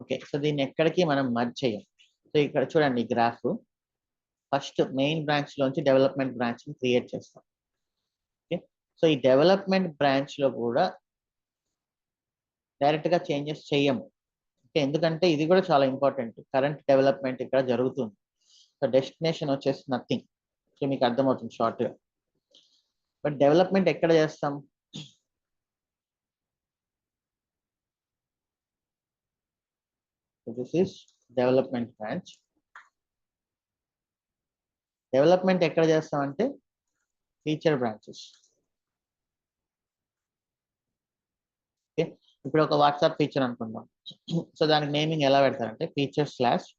ఓకే. సో దీన్ని ఎక్కడికి మనం మర్జ్ చేయం. సో ఇక్కడ చూడండి గ్రాఫ్, ఫస్ట్ మెయిన్ బ్రాంచ్ లోంచి డెవలప్మెంట్ బ్రాంచ్ ని క్రియేట్ చేస్తాం. ఓకే. సో ఈ డెవలప్మెంట్ బ్రాంచ్ లో కూడా డైరెక్ట్ గా చేంజెస్ చేయము. ఓకే, ఎందుకంటే ఇది కూడా చాలా ఇంపార్టెంట్. కరెంట్ డెవలప్మెంట్ ఇక్కడ జరుగుతుంది. సో డెస్టినేషన్ వచ్చేసి నథింగ్. సో మీకు అర్థమవుతుంది షార్ట్ గా. బట్ డెవలప్మెంట్ ఎక్కడ చేస్తాం? This is development branch. Development ఎక్కడ చేస్తామంటే ఫీచర్ బ్రాంచెస్. ఓకే, ఇప్పుడు ఒక వాట్సాప్ ఫీచర్ అనుకుందాం. సో దానికి నేమింగ్ ఎలా పెడతారంటే feature slash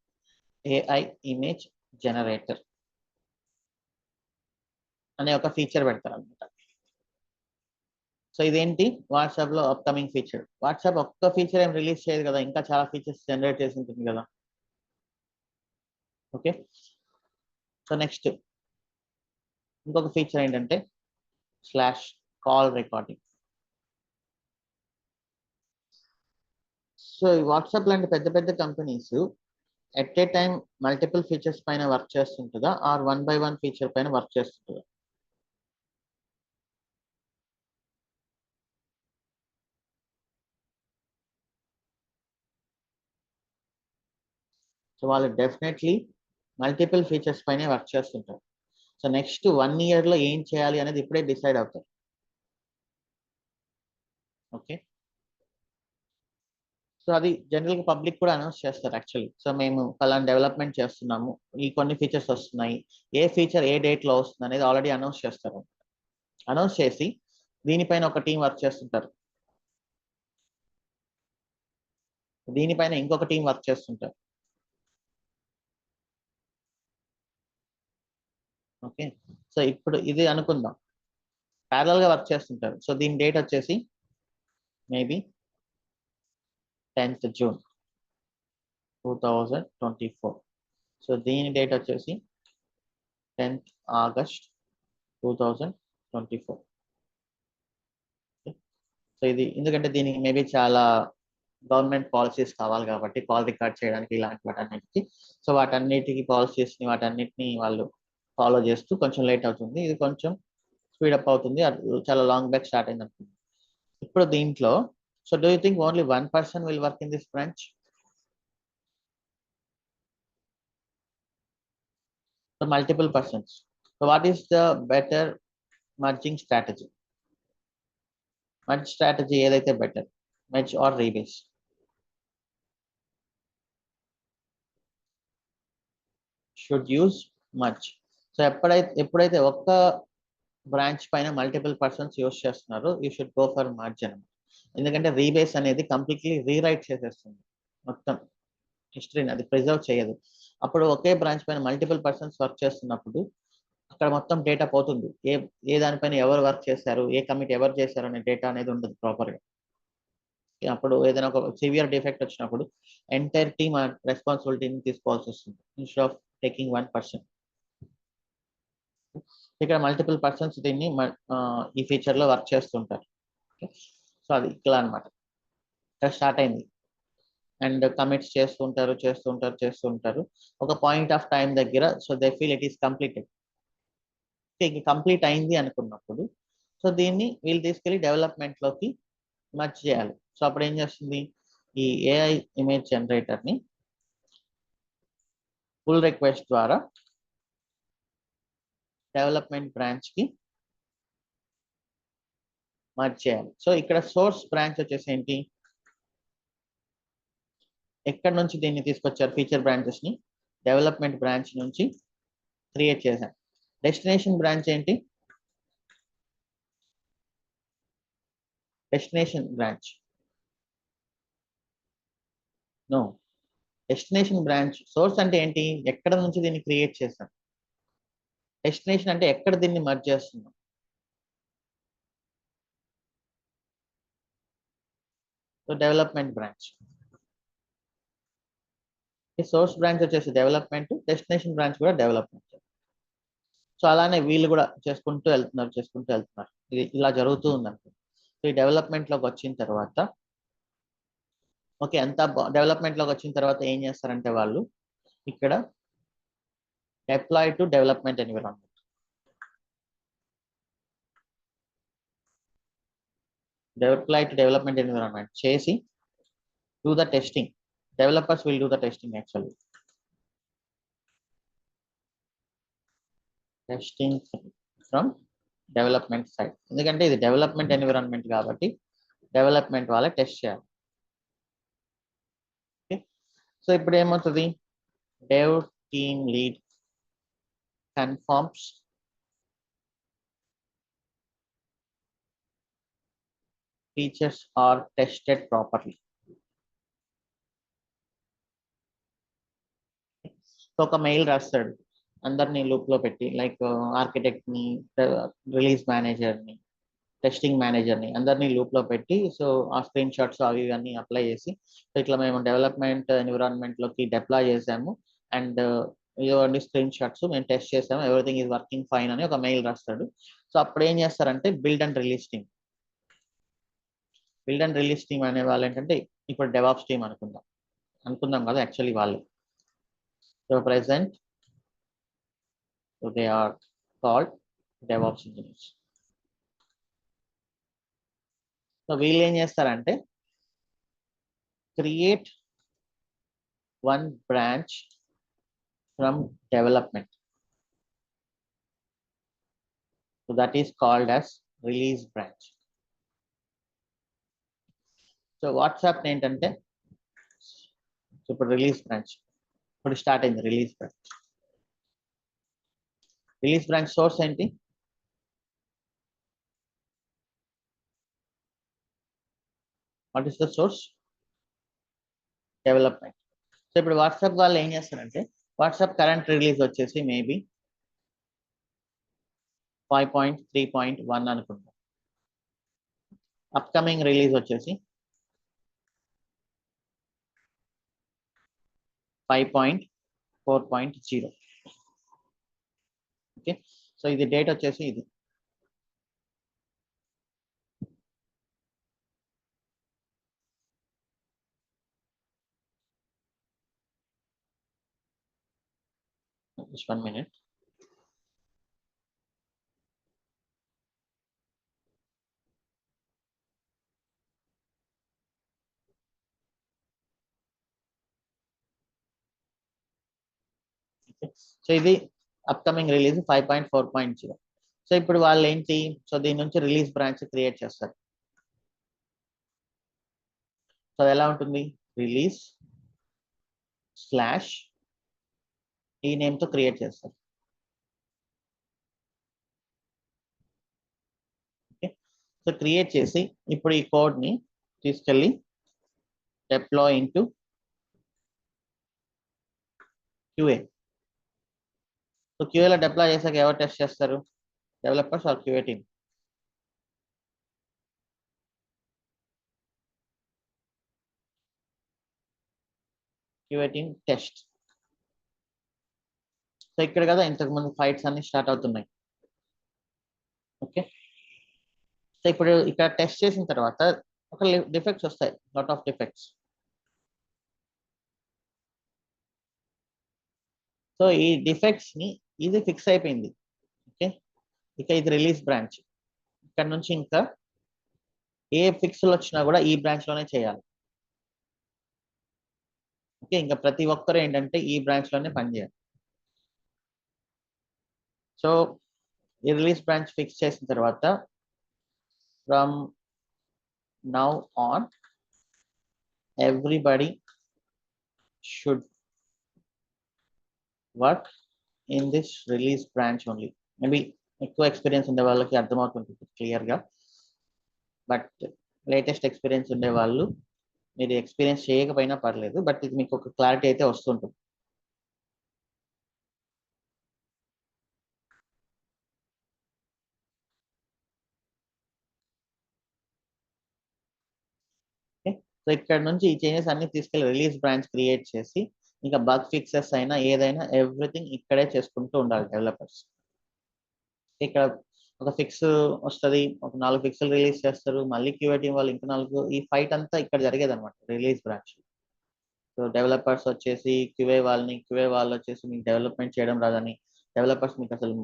AI image generator అనే ఒక ఫీచర్ పెడతారు అనమాట. సో ఇదేంటి, వాట్సాప్ లో అప్కమింగ్ ఫీచర్. వాట్సాప్ ఒక్క ఫీచర్ ఏం రిలీజ్ చేయదు కదా, ఇంకా చాలా ఫీచర్స్ జనరేట్ చేసి ఉంటుంది కదా. ఓకే, సో నెక్స్ట్ ఇంకొక ఫీచర్ ఏంటంటే స్లాష్ కాల్ రికార్డింగ్. సో ఈ వాట్సాప్ లాంటి పెద్ద పెద్ద companies at a time multiple features పైన వర్క్ చేస్తుంటుందా, ఆర్ 1 by 1 ఫీచర్ పైన వర్క్ చేస్తుంటుందా? సో వాళ్ళు డెఫినెట్లీ మల్టిపుల్ ఫీచర్స్ పైనే వర్క్ చేస్తుంటారు. సో నెక్స్ట్ 1 year లో ఏం చేయాలి అనేది ఇప్పుడే డిసైడ్ అవుతారు. ఓకే, సో అది జనరల్ గా పబ్లిక్ కూడా అనౌన్స్ చేస్తారు యాక్చువల్లీ. సో మేము ఫలానా డెవలప్మెంట్ చేస్తున్నాము, ఈ కొన్ని ఫీచర్స్ వస్తున్నాయి, ఏ ఫీచర్ ఏ డేట్ లో వస్తుంది అనేది ఆల్రెడీ అనౌన్స్ చేస్తారు. అనౌన్స్ చేసి దీనిపైన ఒక టీం వర్క్ చేస్తుంటారు, దీనిపైన ఇంకొక టీం వర్క్ చేస్తుంటారు. ఓకే, సో ఇప్పుడు ఇది అనుకుందాం ప్యారల్ గా వర్క్ చేస్తుంటారు. సో దీని డేట్ వచ్చేసి మేబీ 10th June 2024. సో దీని డేట్ వచ్చేసి 10th August 2024. సో ఇది ఎందుకంటే దీనికి మేబీ చాలా గవర్నమెంట్ పాలసీస్ కావాలి కాబట్టి కాల్ రికార్డ్ చేయడానికి ఇలాంటి వాటన్నిటికి. సో వాటన్నిటికి పాలసీస్ని వాటన్నిటిని వాళ్ళు ఫాలో చేస్తూ కొంచెం లేట్ అవుతుంది. ఇది కొంచెం స్పీడప్ అవుతుంది, చాలా లాంగ్ బ్యాక్ స్టార్ట్ అయింది అనుకుంది. ఇప్పుడు దీంట్లో so do you think only 1 person will work in this branch? So multiple persons. So what is the better merging strategy? Merge strategy ఏదైతే better, merge or rebase? Should use merge. So ఎప్పుడైతే ఒక్క branch పైన multiple persons use చేస్తున్నారు, you should go for merge అనమాట. ఎందుకంటే rebase అనేది completely rewrite చేసేస్తుంది మొత్తం హిస్టరీని, అది ప్రిజర్వ్ చేయదు. అప్పుడు ఒకే బ్రాంచ్ పైన మల్టిపుల్ పర్సన్స్ వర్క్ చేస్తున్నప్పుడు అక్కడ మొత్తం డేటా పోతుంది. ఏ దానిపైన ఎవరు వర్క్ చేశారు, ఏ కమిటీ ఎవరు చేశారు అనే డేటా అనేది ఉండదు ప్రాపర్గా. అప్పుడు ఏదైనా ఒక సివియర్ డిఫెక్ట్ వచ్చినప్పుడు ఎంటైర్ టీమ్ రెస్పాన్సిబిలిటీని తీసుకోవాల్సి వస్తుంది ఇన్స్టెడ్ ఆఫ్ టేకింగ్ 1 person. ఇక్కడ మల్టిపుల్ పర్సన్స్ దీన్ని ఈ ఫీచర్ లో వర్క్ చేస్తుంటారు. సో అది ఇట్లా అనమాట, ఇక్కడ స్టార్ట్ అయింది. అండ్ కమిట్స్ చేస్తుంటారు. ఒక పాయింట్ ఆఫ్ టైం దగ్గర so they feel it is completed. Complete అయింది అనుకున్నప్పుడు సో దీన్ని వీళ్ళు తీసుకెళ్లి డెవలప్మెంట్ లోకి మర్జ్ చేయాలి. సో అప్పుడు ఏం చేస్తుంది, ఈ AI ఇమేజ్ జనరేటర్ ని పుల్ రిక్వెస్ట్ ద్వారా డెవలప్మెంట్ బ్రాంచ్ కి మర్జ్ చేయాలి. సో ఇక్కడ సోర్స్ బ్రాంచ్ వచ్చేసి ఏంటి, ఎక్కడ నుంచి దీన్ని తీసుకొచ్చారు ఫీచర్ బ్రాంచెస్ ని? డెవలప్మెంట్ బ్రాంచ్ నుంచి క్రియేట్ చేశాం. డెస్టినేషన్ బ్రాంచ్ ఏంటి, destination branch. No, destination branch source అంటే ఏంటి, ఎక్కడ నుంచి దీన్ని క్రియేట్ చేస్తాం. డెస్టినేషన్ అంటే ఎక్కడ దీన్ని మర్జ్ చేస్తున్నాం. So development branch. ఈ సోర్స్ బ్రాంచ్ వచ్చేసి డెవలప్మెంట్, డెస్టినేషన్ బ్రాంచ్ కూడా డెవలప్మెంట్. సో అలానే వీళ్ళు కూడా చేసుకుంటూ వెళ్తున్నారు. ఇది ఇలా జరుగుతూ ఉంది అనుకో. సో ఈ డెవలప్మెంట్ లోకి వచ్చిన తర్వాత ఓకే, ఎంత డెవలప్మెంట్ లోకి వచ్చిన తర్వాత ఏం చేస్తారంటే వాళ్ళు ఇక్కడ deploy to development environment. Deploy to development environment చేసి do the testing. Developers will do the testing actually. Testing from development side. ఎందుకంటే ఇది డెవలప్మెంట్ ఎన్విరాన్మెంట్ కాబట్టి డెవలప్మెంట్ వాళ్ళ టెస్ట్ చేయాలి. ఓకే, సో ఇప్పుడు ఏమవుతుంది, dev team lead confirms features are tested properly. So ఒక mail రాస్తాడు అందరినీ లూప్ లో పెట్టి, లైక్ ఆర్కిటెక్ట్ ని, రిలీజ్ మేనేజర్ ని, టెస్టింగ్ మేనేజర్ ని అందరినీ లూప్ లో పెట్టి, సో ఆ స్క్రీన్ షాట్స్ అవి ఇవన్నీ అప్లై చేసి, సో ఇట్లా మేము డెవలప్మెంట్ ఎన్విరాన్మెంట్ లోకి డిప్లాయ్ చేసాము అండ్ ఇవన్నీ స్క్రీన్ షాట్స్ మేము టెస్ట్ చేసాము, ఎవ్రీథింగ్ ఈజ్ వర్కింగ్ ఫైన్ అని ఒక మెయిల్ రాస్తాడు. సో అప్పుడు ఏం చేస్తారంటే build and release team. Build and release team అనే వాళ్ళు ఏంటంటే ఇప్పుడు డెవాప్స్ టీమ్ అనుకుందాం కదా యాక్చువల్లీ వాళ్ళు. So present so they are called DevOps engineers. So వీళ్ళు ఏం చేస్తారంటే create one branch from development. So that is called as release branch. So WhatsApp ఏంటంటే ఇప్పుడు రిలీజ్ బ్రాంచ్ ఇప్పుడు స్టార్ట్ అయింది. Release branch, release branch source ఏంటి, what is the source, development. So ఇప్పుడు WhatsApp వాళ్ళు ఏం చేస్తారంటే వాట్సాప్ కరెంట్ రిలీజ్ వచ్చేసి మేబీ 5.3.1 అనుకుంటాం. అప్కమింగ్ రిలీజ్ వచ్చేసి 5.4.0. ఓకే, సో ఇది డేట్ వచ్చేసి ఇది. Just 1 minute. సో ఇది అప్కమింగ్ రిలీజ్ 5.4.0. సో ఇప్పుడు వాళ్ళు ఏంటి, సో దీని నుంచి రిలీజ్ బ్రాంచ్ క్రియేట్ చేస్తారు. సో ఎలా ఉంటుంది, రిలీజ్ స్లాష్ ఈ నేమ్ తో క్రియేట్ చేస్తారు. ఓకే, సో క్రియేట్ చేసి ఇప్పుడు ఈ కోడ్ ని తీసుకెళ్ళి డిప్లాయ్ ఇంటూ క్యూఏ. సో క్యూఏలో డిప్లాయ్ చేసాక ఎవరు టెస్ట్ చేస్తారు, developers or QA team. QA team test. So ఇక్కడ కదా ఇంతకు ముందు ఫైట్స్ అన్ని స్టార్ట్ అవుతున్నాయి. ఓకే, సో ఇప్పుడు ఇక్కడ టెస్ట్ చేసిన తర్వాత ఒక డిఫెక్ట్స్ వస్తాయి, లాట్ ఆఫ్ డిఫెక్ట్స్. సో ఈ డిఫెక్ట్స్ ని ఇది ఫిక్స్ అయిపోయింది. ఓకే, ఇక ఇది రిలీజ్ బ్రాంచ్. ఇక్కడ నుంచి ఇంకా ఏ ఫిక్స్లు వచ్చినా కూడా ఈ బ్రాంచ్ లోనే చేయాలి. ఓకే, ఇంకా ప్రతి ఒక్కరు ఏంటంటే ఈ బ్రాంచ్ లోనే పనిచేయాలి. సో ఈ రిలీజ్ బ్రాంచ్ ఫిక్స్ చేసిన తర్వాత from now on everybody should work in this release branch only. Maybe ఎక్కువ ఎక్స్పీరియన్స్ ఉండే వాళ్ళకి అర్థమవుతుంది క్లియర్ గా, బట్ లేటెస్ట్ ఎక్స్పీరియన్స్ ఉండే వాళ్ళు మీరు ఎక్స్పీరియన్స్ చేయకపోయినా పర్లేదు, బట్ ఇది మీకు ఒక క్లారిటీ అయితే వస్తుంటుంది. సో ఇక్కడ నుంచి ఈ చేంజెస్ అన్ని తీసుకెళ్లి రిలీజ్ బ్రాంచ్ క్రియేట్ చేసి ఇంకా బగ్ ఫిక్సెస్ అయినా ఏదైనా ఎవ్రీథింగ్ ఇక్కడే చేసుకుంటూ ఉండాలి డెవలపర్స్. ఇక్కడ ఒక ఫిక్స్ వస్తుంది, ఒక 4 ఫిక్స్లు రిలీజ్ చేస్తారు, మళ్ళీ క్యూఏ టీం వాళ్ళు ఇంకా 4, ఈ ఫైట్ అంతా ఇక్కడ జరిగేది అనమాట రిలీజ్ బ్రాంచ్. సో డెవలపర్స్ వచ్చేసి క్యూఏ వాళ్ళు వచ్చేసి మీకు డెవలప్మెంట్ చేయడం రాదని, డెవలపర్స్ మీకు అసలు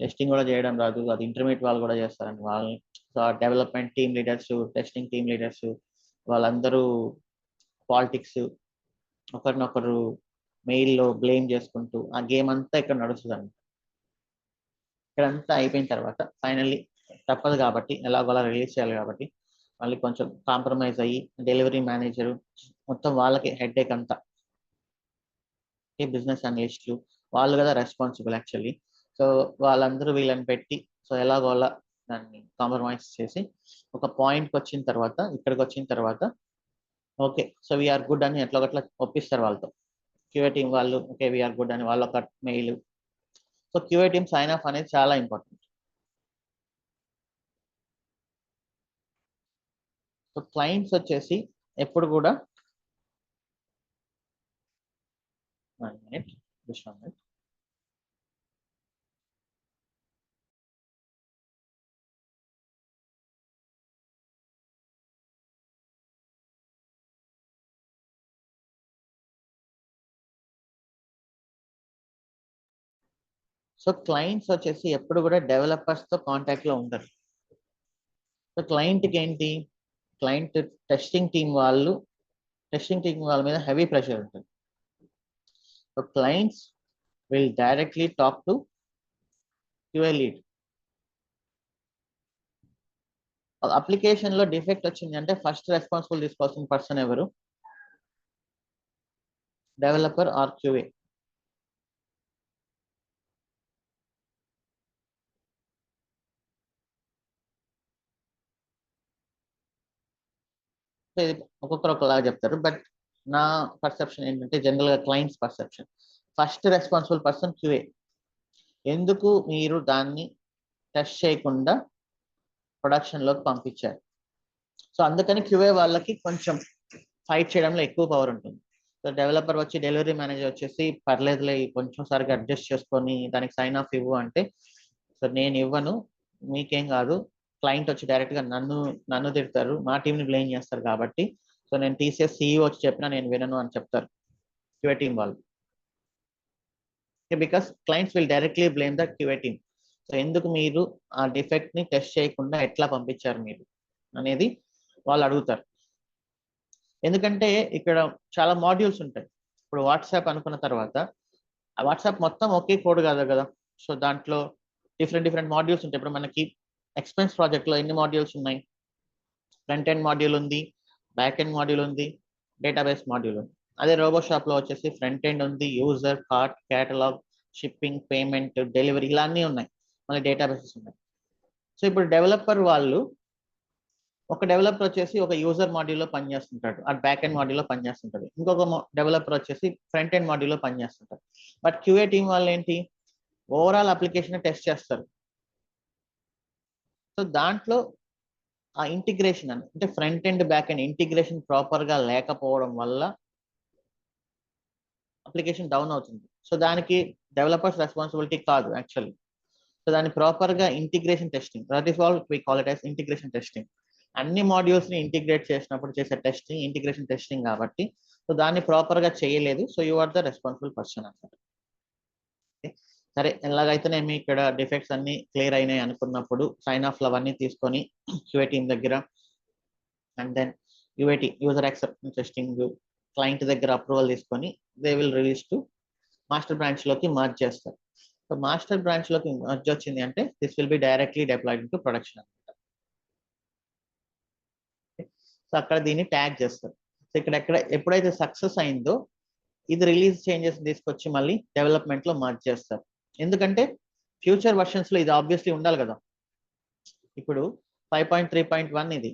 టెస్టింగ్ కూడా చేయడం రాదు, అది ఇంటర్మీడియట్ వాళ్ళు కూడా చేస్తారని వాళ్ళని. సో ఆ development team leaders, testing team leaders వాళ్ళందరూ పాలిటిక్స్, ఒకరినొకరు మెయిల్లో బ్లేమ్ చేసుకుంటూ ఆ గేమ్ అంతా ఇక్కడ నడుస్తుంది అనమాట. ఇక్కడంతా అయిపోయిన తర్వాత ఫైనల్లీ తప్పదు కాబట్టి ఎలాగోలా రిలీజ్ చేయాలి కాబట్టి మళ్ళీ కొంచెం కాంప్రమైజ్ అయ్యి డెలివరీ మేనేజర్ మొత్తం వాళ్ళకి హెడ్ఏక్ అంతా, బిజినెస్ అనలిస్టులు వాళ్ళు కదా రెస్పాన్సిబుల్ యాక్చువల్లీ. సో వాళ్ళందరూ వీళ్ళని పెట్టి సో ఎలాగోలా దాన్ని కాంప్రమైజ్ చేసి ఒక పాయింట్కి వచ్చిన తర్వాత, ఇక్కడికి వచ్చిన తర్వాత ఓకే సో వీఆర్ గుడ్ అని ఎట్లా ఒకట్లా ఒప్పిస్తారు వాళ్ళతో. క్యూఏ టీం వాళ్ళు ఓకే వీఆర్ గుడ్ అని వాళ్ళ ఒక mail. So QA team sign off అనేది చాలా ఇంపార్టెంట్. సో క్లయింట్స్ వచ్చేసి ఎప్పుడు కూడా 1 minute, just 1 minute. So clients వచ్చేసి ఎప్పుడు కూడా డెవలపర్స్ తో కాంటాక్ట్ లో ఉంటారు. సో క్లయింట్కి ఏంటి, క్లయింట్ టెస్టింగ్ టీం వాళ్ళ మీద హెవీ ప్రెషర్ ఉంటుంది. So clients will directly talk to QA lead. Application లో డిఫెక్ట్ వచ్చింది అంటే ఫస్ట్ రెస్పాన్సిబుల్ తీసుకోవాల్సిన పర్సన్ ఎవరు, డెవలపర్ ఆర్ క్యూఏ. సో ఇది ఒక్కొక్కరు ఒకలాగా చెప్తారు, బట్ నా పర్సెప్షన్ ఏంటంటే జనరల్ గా clients perception first responsible person QA. ఎందుకు మీరు దాన్ని టెస్ట్ చేయకుండా ప్రొడక్షన్ లోకి పంపించారు. సో అందుకని క్యూఏ వాళ్ళకి కొంచెం ఫైట్ చేయడంలో ఎక్కువ పవర్ ఉంటుంది. సో డెవలపర్ వచ్చి డెలివరీ మేనేజర్ వచ్చేసి పర్లేదులే కొంచెం సరిగ్గా అడ్జస్ట్ చేసుకొని దానికి సైన్ ఆఫ్ ఇవ్వు అంటే, సో నేను ఇవ్వను, మీకేం కాదు, క్లయింట్ వచ్చి డైరెక్ట్ గా నన్ను తిడతారు, మా టీంని బ్లేమ్ చేస్తారు కాబట్టి సో నేను టీసీఎస్ CEO వచ్చి చెప్పినా నేను వినను అని చెప్తారు క్యూఏ టీం వాళ్ళు. Because clients will directly blame the QA team. So ఎందుకు మీరు ఆ డిఫెక్ట్ ని టెస్ట్ చేయకుండా ఎట్లా పంపించారు మీరు అనేది వాళ్ళు అడుగుతారు. ఎందుకంటే ఇక్కడ చాలా మాడ్యూల్స్ ఉంటాయి. ఇప్పుడు వాట్సాప్ అనుకున్న తర్వాత ఆ వాట్సాప్ మొత్తం ఒకే కోడ్ కాదు కదా. సో దాంట్లో డిఫరెంట్ మాడ్యూల్స్ ఉంటాయి. ఇప్పుడు మనకి ఎక్స్పెన్స్ ప్రాజెక్ట్ లో ఎన్ని మాడ్యూల్స్ ఉన్నాయి, ఫ్రంట్ ఎండ్ మాడ్యూల్ ఉంది, బ్యాక్ ఎండ్ మాడ్యూల్ ఉంది, డేటాబేస్ మాడ్యూల్ ఉంది. అదే రోబో షాప్ లో వచ్చేసి ఫ్రంట్ ఎండ్ ఉంది, user, cart, catalogue, shipping, payment, delivery ఇలా అన్నీ ఉన్నాయి, మళ్ళీ డేటాబేసెస్ ఉన్నాయి. సో ఇప్పుడు ఒక డెవలపర్ వచ్చేసి ఒక యూజర్ మాడ్యూల్లో పనిచేస్తుంటాడు, ఆ బ్యాక్ ఎండ్ మాడ్యూల్లో పనిచేస్తుంటాడు, ఇంకొక డెవలపర్ వచ్చేసి ఫ్రంట్ ఎండ్ మాడ్యూల్లో పనిచేస్తుంటాడు. బట్ క్యూఏ టీం వాళ్ళు ఏంటి, ఓవరాల్ అప్లికేషన్ టెస్ట్ చేస్తారు. సో దాంట్లో ఆ ఇంటిగ్రేషన్ అంటే front end back end integration proper గా లేకపోవడం వల్ల అప్లికేషన్ డౌన్ అవుతుంది. సో దానికి డెవలపర్స్ రెస్పాన్సిబిలిటీ కాదు యాక్చువల్లీ. సో దాన్ని ప్రాపర్ గా integration testing, that is all we call it as integration testing. అన్ని మాడ్యూల్స్ ని ఇంటిగ్రేట్ చేసినప్పుడు చేసే టెస్టింగ్ ఇంటిగ్రేషన్ టెస్టింగ్ కాబట్టి సో దాన్ని ప్రాపర్ గా చేయలేదు, so you are the responsible person అన్నమాట. సరే ఎలాగైతేనేమి ఇక్కడ డిఫెక్ట్స్ అన్ని క్లియర్ అయినాయి అనుకున్నప్పుడు సైన్ ఆఫ్ అవన్నీ తీసుకొని క్యూఏ టీం దగ్గర, and then UAT user acceptance testing client దగ్గర అప్రూవల్ తీసుకొని they will release to master branch లోకి మార్చ్ చేస్తారు. సో మాస్టర్ బ్రాంచ్ లోకి మార్చ్ వచ్చింది అంటే this will be directly deployed to production అనమాట. సో అక్కడ దీన్ని ట్యాగ్ చేస్తారు. సో ఎప్పుడైతే సక్సెస్ అయిందో ఇది రిలీజ్ చేంజెస్ తీసుకొచ్చి మళ్ళీ డెవలప్మెంట్ లో మార్చ్ చేస్తారు. ఎందుకంటే ఫ్యూచర్ వర్షన్స్ లో ఇది ఆబ్వియస్లీ ఉండాలి కదా. ఇప్పుడు 5.3.1 ఇది.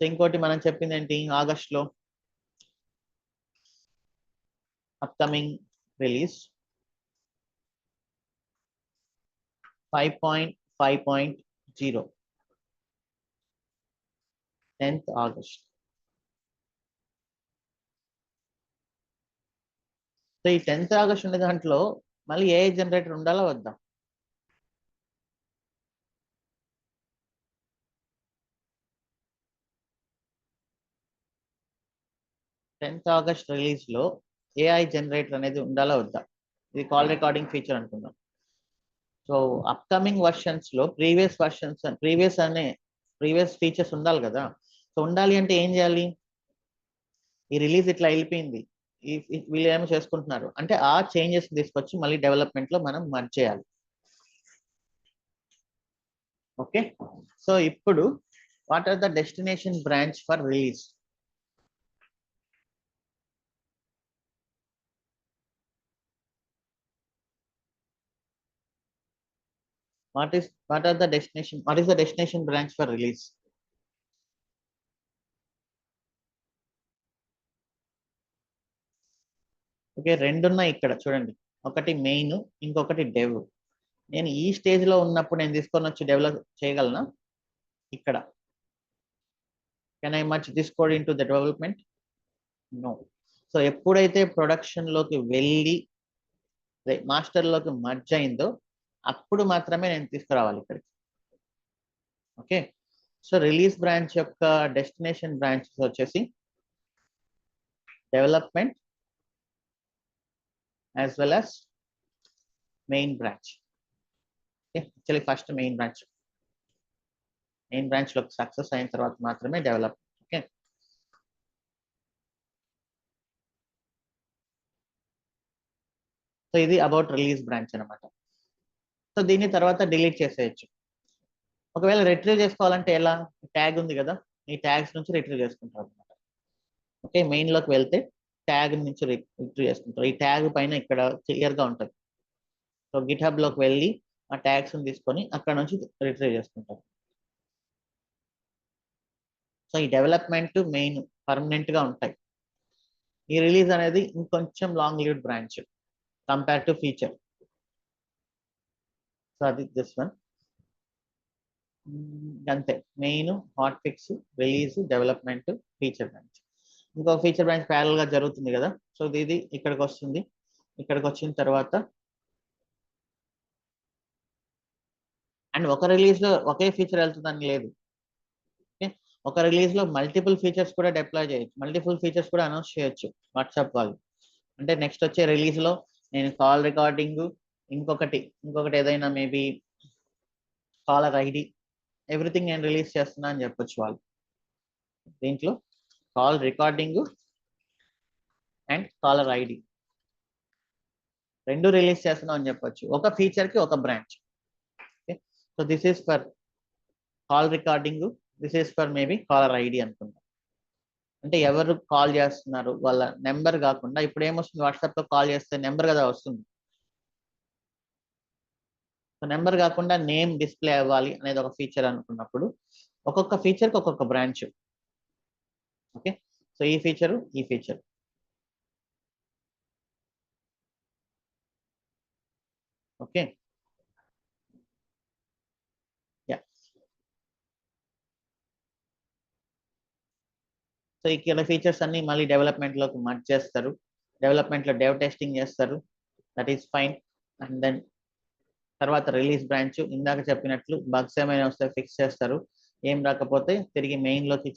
సో ఇంకోటి మనం చెప్పింది ఏంటి, ఆగస్ట్లో upcoming release 5.5.0 10th August. So ఈ 10th ఆగస్ట్ ఉండే దాంట్లో మళ్ళీ ఏ జనరేటర్ ఉండాలా వద్దా? 10th ఆగస్ట్ రిలీజ్ లో ఏఐ జనరేటర్ అనేది ఉండాలా వద్దా? ఇది కాల్ రికార్డింగ్ ఫీచర్ అనుకుందాం. సో అప్కమింగ్ వర్షన్స్ లో ప్రీవియస్ ఫీచర్స్ ఉండాలి కదా. సో ఉండాలి అంటే ఏం చేయాలి? ఈ రిలీజ్ ఇట్లా వెళ్ళిపోయింది, వీళ్ళు ఏమో చేసుకుంటున్నారు అంటే ఆ చేంజెస్ తీసుకొచ్చి మళ్ళీ డెవలప్మెంట్ లో మనం మర్జ్ చేయాలి. ఓకే, సో ఇప్పుడు what are the destination branch for release? what is the destination branch for release? Okay, రెండున్నాయి ఇక్కడ చూడండి, ఒకటి మెయిన్, ఇంకొకటి డెవ్. నేను ఈ స్టేజ్ లో ఉన్నప్పుడు నేను తీసుకొని వచ్చి డెవలప్ చేయగలనా? ఇక్కడ can I much this code in to the development? No. So ఎప్పుడైతే ప్రొడక్షన్ లోకి వెళ్ళి మాస్టర్ లోకి మర్జ్ అయిందో అప్పుడు మాత్రమే నేను తీసుకురావాలి ఇక్కడికి. ఓకే, సో రిలీజ్ బ్రాంచ్ యొక్క డెస్టినేషన్ బ్రాంచెస్ వచ్చేసి development as well as main branch. Okay, actually first main branch లో సక్సెస్ అయిన తర్వాత మాత్రమే డెవలప్. ఓకే, సో ఇది అబౌట్ రిలీజ్ బ్రాంచ్ అనమాట. సో దీని తర్వాత డిలీట్ చేసేయచ్చు. ఒకవేళ రిట్రీవ్ చేసుకోవాలంటే ఎలా? ట్యాగ్ ఉంది కదా, ఈ ట్యాగ్స్ నుంచి రిట్రీవ్ చేసుకుంటారు అనమాట. ఓకే, మెయిన్ లోకి వెళ్తే ట్యాగ్ నుంచి రిట్రీవ్ చేసుకుంటారు. ఈ ట్యాగ్ పైన ఇక్కడ క్లియర్ గా ఉంటుంది. సో గిట్ హబ్ లోకి వెళ్ళి ఆ ట్యాగ్స్ తీసుకొని అక్కడ నుంచి రిట్రీవ్ చేసుకుంటారు. సో ఈ డెవలప్మెంట్ మెయిన్ పర్మనెంట్ గా ఉంటాయి. ఈ రిలీజ్ అనేది ఇంకొంచెం long lived branch compare to feature. So అది దిస్ వన్ అంతే. Main, hot fix, release, development, feature branch. ఇంకొక ఫీచర్ బ్రాంచ్ ప్యారల్ గా జరుగుతుంది కదా. సో ఇది ఇక్కడికి వస్తుంది. ఇక్కడికి వచ్చిన తర్వాత అండ్ ఒక రిలీజ్ లో ఒకే ఫీచర్ వెళ్తుందని లేదు. ఒక రిలీజ్ లో మల్టిపుల్ ఫీచర్స్ కూడా డిప్లాయ్ చేయొచ్చు, మల్టిపుల్ ఫీచర్స్ కూడా అనౌన్స్ చేయొచ్చు వాట్సాప్ వాళ్ళు. అంటే నెక్స్ట్ వచ్చే రిలీజ్ లో నేను కాల్ రికార్డింగ్, ఇంకొకటి ఏదైనా మేబీ కాలర్ ఐడి, ఎవ్రీథింగ్ నేను రిలీజ్ చేస్తున్నా అని చెప్పొచ్చు వాళ్ళు. దీంట్లో call recording and caller ID రెండు రిలీజ్ చేస్తున్నాం అని చెప్పొచ్చు, ఒక ఫీచర్ కి ఒక branch. Okay, so this is for call recording, this is for maybe caller ID అనుకుంటా. అంటే ఎవరు కాల్ చేస్తున్నారు వాళ్ళ నెంబర్ కాకుండా, ఇప్పుడు ఏమొస్తుంది వాట్సాప్ లో కాల్ చేస్తే నెంబర్ కదా వస్తుంది. సో నెంబర్ కాకుండా నేమ్ డిస్ప్లే అవ్వాలి అనేది ఒక ఫీచర్ అనుకున్నప్పుడు ఒక్కొక్క ఫీచర్కి ఒక్కొక్క బ్రాంచ్. ఓకే, సో ఈ ఫీచరు, ఈ ఫీచర్. Okay, yeah. సో ఇక్కడ ఫీచర్స్ అన్ని మళ్ళీ డెవలప్మెంట్ లోకి మర్జ్ చేస్తారు. డెవలప్మెంట్ లో డెవ్ టెస్టింగ్ చేస్తారు, that is fine. And then తర్వాత రిలీజ్ బ్రాంచ్ ఇందాక చెప్పినట్లు బగ్స్ ఏమైనా వస్తే ఫిక్స్ చేస్తారు, ఏం రాకపోతే తిరిగి మెయిన్ లోకి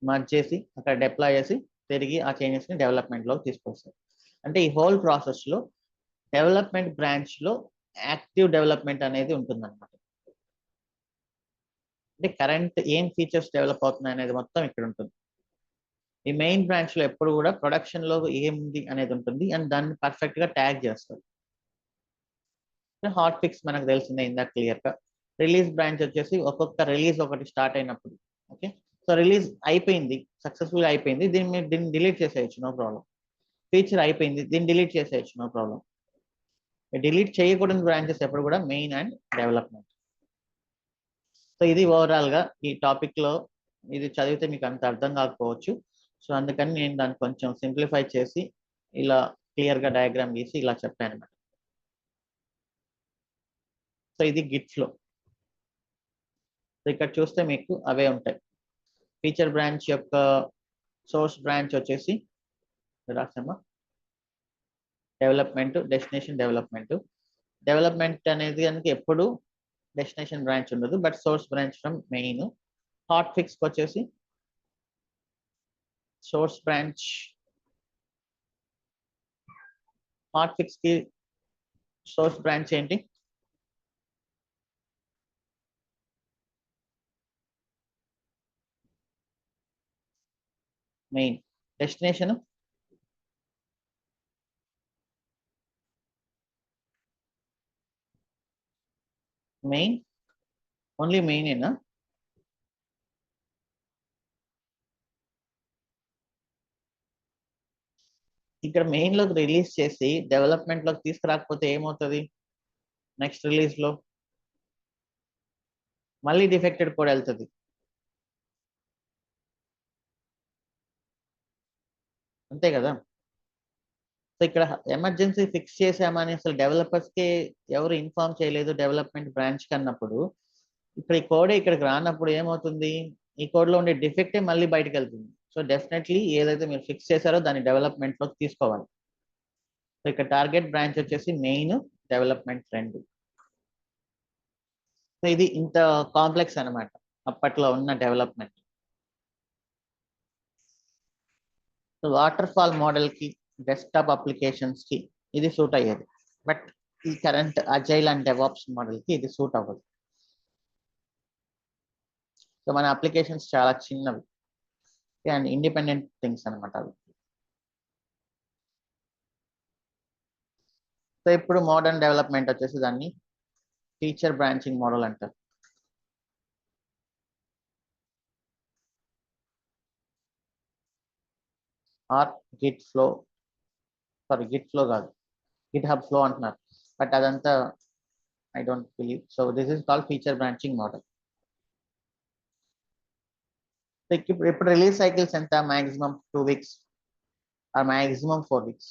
మర్జ్ చేసి అక్కడ డిప్లాయ్ చేసి తిరిగి ఆ చేంజెస్ ని డెవలప్మెంట్ లోకి తీసుకొస్తారు. అంటే ఈ హోల్ ప్రాసెస్ లో డెవలప్మెంట్ బ్రాంచ్ లో యాక్టివ్ డెవలప్మెంట్ అనేది ఉంటుంది అనమాట. అంటే కరెంట్ ఏం ఫీచర్స్ డెవలప్ అవుతున్నాయి అనేది మొత్తం ఇక్కడ ఉంటుంది. ఈ మెయిన్ బ్రాంచ్ లో ఎప్పుడు కూడా ప్రొడక్షన్ లో ఏముంది అనేది ఉంటుంది అండ్ దాన్ని పర్ఫెక్ట్ గా ట్యాగ్ చేస్తారు. హాట్ ఫిక్స్ మనకు తెలిసిందే ఇందాక క్లియర్ గా. రిలీజ్ బ్రాంచ్ వచ్చేసి ఒక్కొక్క రిలీజ్ ఒకటి స్టార్ట్ అయినప్పుడు. ఓకే, సో రిలీజ్ అయిపోయింది, సక్సెస్ఫుల్ అయిపోయింది, దీన్ని డిలీట్ చేసేయచ్చు, నో ప్రాబ్లం. ఫీచర్ అయిపోయింది, దీన్ని డిలీట్ చేసేయచ్చు, నో ప్రాబ్లం. డిలీట్ చేయకూడని బ్రాంచెస్ ఎప్పుడు కూడా మెయిన్ అండ్ డెవలప్మెంట్. సో ఇది ఓవరాల్ గా ఈ టాపిక్ లో ఇది చదివితే మీకు అంత అర్థం కాకపోవచ్చు. సో అందుకని నేను దాన్ని కొంచెం సింప్లిఫై చేసి ఇలా క్లియర్గా డయాగ్రామ్ గీసి ఇలా చెప్పాను అనమాట. సో ఇది గిట్ ఫ్లో. సో ఇక్కడ చూస్తే మీకు అవే ఉంటాయి. ఫీచర్ బ్రాంచ్ యొక్క సోర్స్ బ్రాంచ్ వచ్చేసి రాసామా, డెవలప్మెంట్, డెస్టినేషన్, డెవలప్మెంట్. డెవలప్మెంట్ అనేది కనుక ఎప్పుడు డెస్టినేషన్ బ్రాంచ్ ఉండదు, but source branch from main. Hot fix వచ్చేసి సోర్స్ బ్రాంచ్. హాట్ ఫిక్స్ కి సోర్స్ బ్రాంచ్ ఏంటి? Main. Destination main, only main ఏనా? ఇక్కడ మెయిన్ లోకి రిలీజ్ చేసి డెవలప్మెంట్ లోకి తీసుకురాకపోతే ఏమవుతుంది? నెక్స్ట్ రిలీజ్ లో మళ్ళీ డిఫెక్టెడ్ కోడ్ వెళ్తుంది. అంతే కదా? సో ఇక్కడ ఎమర్జెన్సీ ఫిక్స్ చేసామని అసలు డెవలపర్స్ కి ఎవరు ఇన్ఫార్మ్ చేయలేదు డెవలప్మెంట్ బ్రాంచ్ కన్నప్పుడు, ఇక్కడ ఈ కోడే ఇక్కడికి రానప్పుడు ఏమవుతుంది? ఈ కోడ్ లో ఉండే డిఫెక్టే మళ్ళీ బయటకు వెళ్తుంది. సో డెఫినెట్లీ ఏదైతే మీరు ఫిక్స్ చేశారో దాన్ని డెవలప్మెంట్ లోకి తీసుకోవాలి. సో ఇక్కడ టార్గెట్ బ్రాంచ్ వచ్చేసి మెయిన్, డెవలప్మెంట్ రెండు. సో ఇది ఇంత కాంప్లెక్స్ అనమాట అప్పట్లో ఉన్న development. So water fall model కి, డెస్క్టాప్ అప్లికేషన్స్ కి ఇది సూట్ అయ్యేది. బట్ ఈ current agile and DevOps model కి ఇది సూట్ అవ్వదు. సో మన అప్లికేషన్స్ చాలా చిన్నవి అండ్ ఇండిపెండెంట్ థింగ్స్ అనమాట అవి. సో ఇప్పుడు మోడర్న్ డెవలప్మెంట్ వచ్చేసి దాన్ని ఫీచర్ బ్రాంచింగ్ మోడల్ అంటారు. Or Git flow, sorry Git flow కాదు, గిట్ హబ్ ఫ్లో అంటున్నారు, బట్ అదంతా I don't believe. So this is called feature branching model. ఇప్పుడు రిలీజ్ సైకిల్స్ ఎంత? Maximum 2 weeks or maximum 4 weeks.